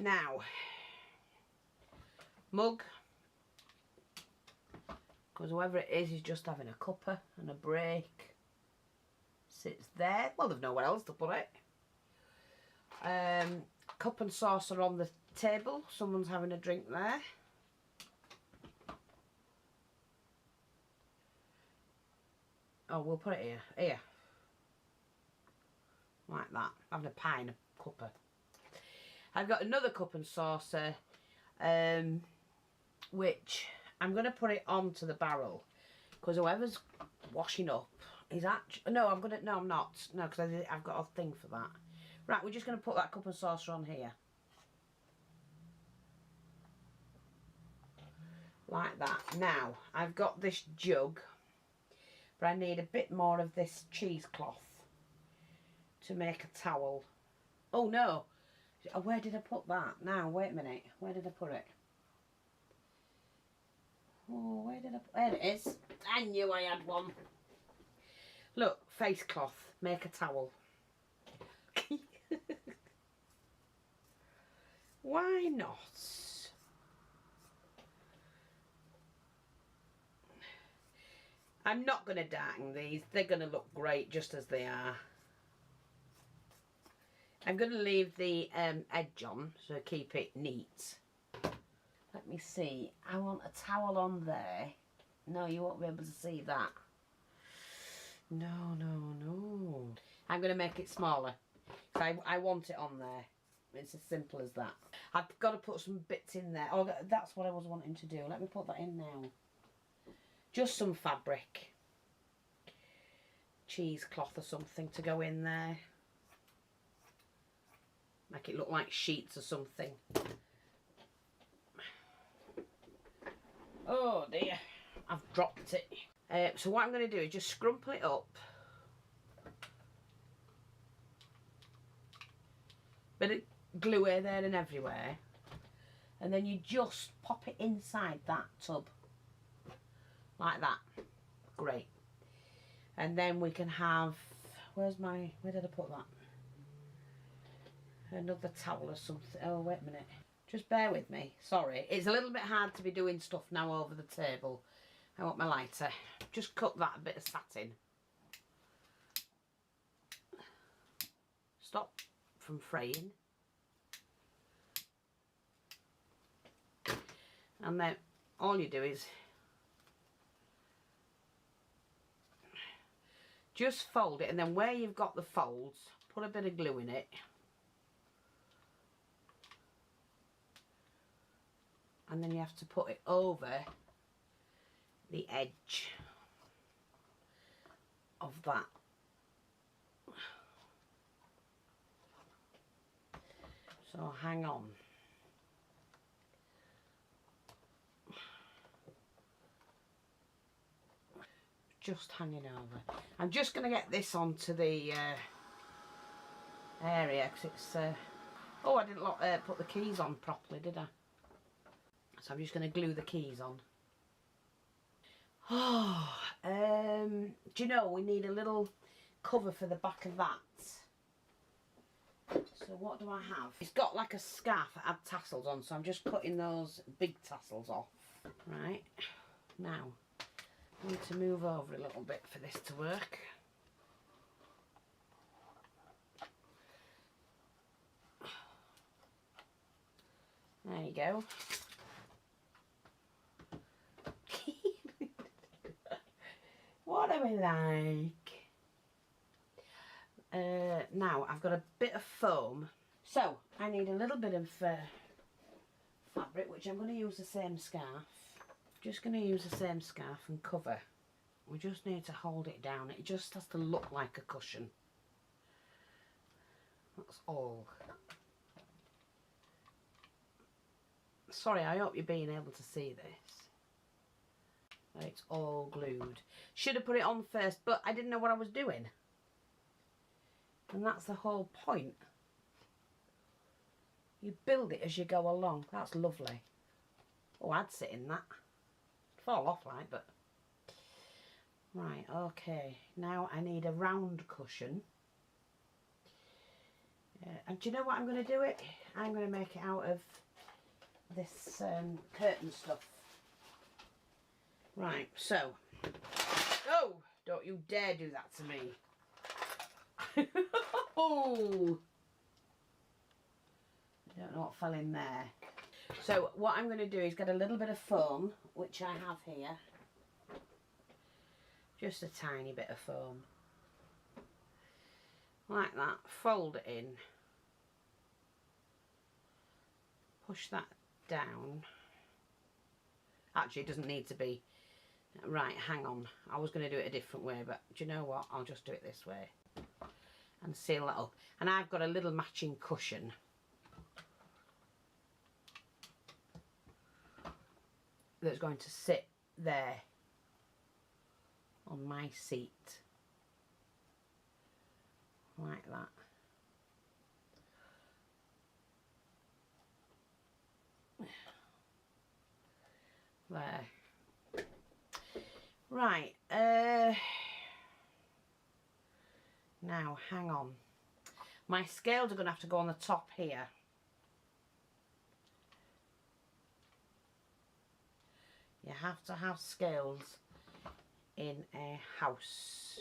Now, mug, because whoever it is just having a cuppa and a break. Sits there. Well, they've nowhere else to put it. Cup and saucer on the table. Someone's having a drink there. Oh, we'll put it here. Here. Like that. Having a pie and a cuppa. I've got another cup and saucer, which I'm going to put it onto the barrel, because whoever's washing up is actually... No, I'm not. No, because I've got a thing for that. Right, we're just going to put that cup and saucer on here. Like that. Now, I've got this jug, but I need a bit more of this cheesecloth to make a towel. Oh, no. Oh, where did I put that? Now, wait a minute. Where did I put it? Oh, where did I... There it is. I knew I had one. Look, face cloth. Make a towel. Why not? I'm not going to darken these. They're going to look great just as they are. I'm going to leave the edge on, so keep it neat. Let me see. I want a towel on there. No, you won't be able to see that. No, no, no. I'm going to make it smaller. So I want it on there. It's as simple as that. I've got to put some bits in there. Oh, that's what I was wanting to do. Let me put that in now. Just some fabric. Cheesecloth or something to go in there. My make it look like sheets or something. Oh dear, I've dropped it. So what I'm going to do is just scrumple it up. Bit of glue here, there and everywhere. And then you just pop it inside that tub. Like that. Great. And then we can have, where did I put that? Another towel or something. Oh, wait a minute. Just bear with me. Sorry. It's a little bit hard to be doing stuff now over the table. I want my lighter. Just cut that a bit of satin. Stop from fraying. And then all you do is just fold it, and then where you've got the folds, put a bit of glue in it. And then you have to put it over the edge of that. So hang on. Just hanging over. I'm just going to get this onto the area because it's... oh, I didn't put the keys on properly, did I? So I'm just going to glue the keys on. Oh, do you know, we need a little cover for the back of that. So what do I have? It's got like a scarf that had tassels on, so I'm just cutting those big tassels off. Right, now I need to move over a little bit for this to work. There you go. What are we like? Now I've got a bit of foam, so I need a little bit of fabric, which I'm going to use the same scarf. Just going to use the same scarf and cover. We just need to hold it down. It just has to look like a cushion. That's all. Sorry, I hope you're being able to see this. It's all glued. Should have put it on first, but I didn't know what I was doing. And that's the whole point. You build it as you go along. That's lovely. Oh, I'd sit in that. Fall off like, but... Right, okay. Now I need a round cushion. And do you know what I'm going to do it? I'm going to make it out of this curtain stuff. Right, so... Oh! Don't you dare do that to me. Oh! I don't know what fell in there. So what I'm going to do is get a little bit of foam, which I have here. Just a tiny bit of foam. Like that. Fold it in. Push that down. Actually, it doesn't need to be. Right, hang on. I was going to do it a different way, but do you know what? I'll just do it this way. And seal that up. And I've got a little matching cushion. That's going to sit there on my seat. Like that. There. Right. Now, hang on. My scales are going to have to go on the top here. You have to have scales in a house.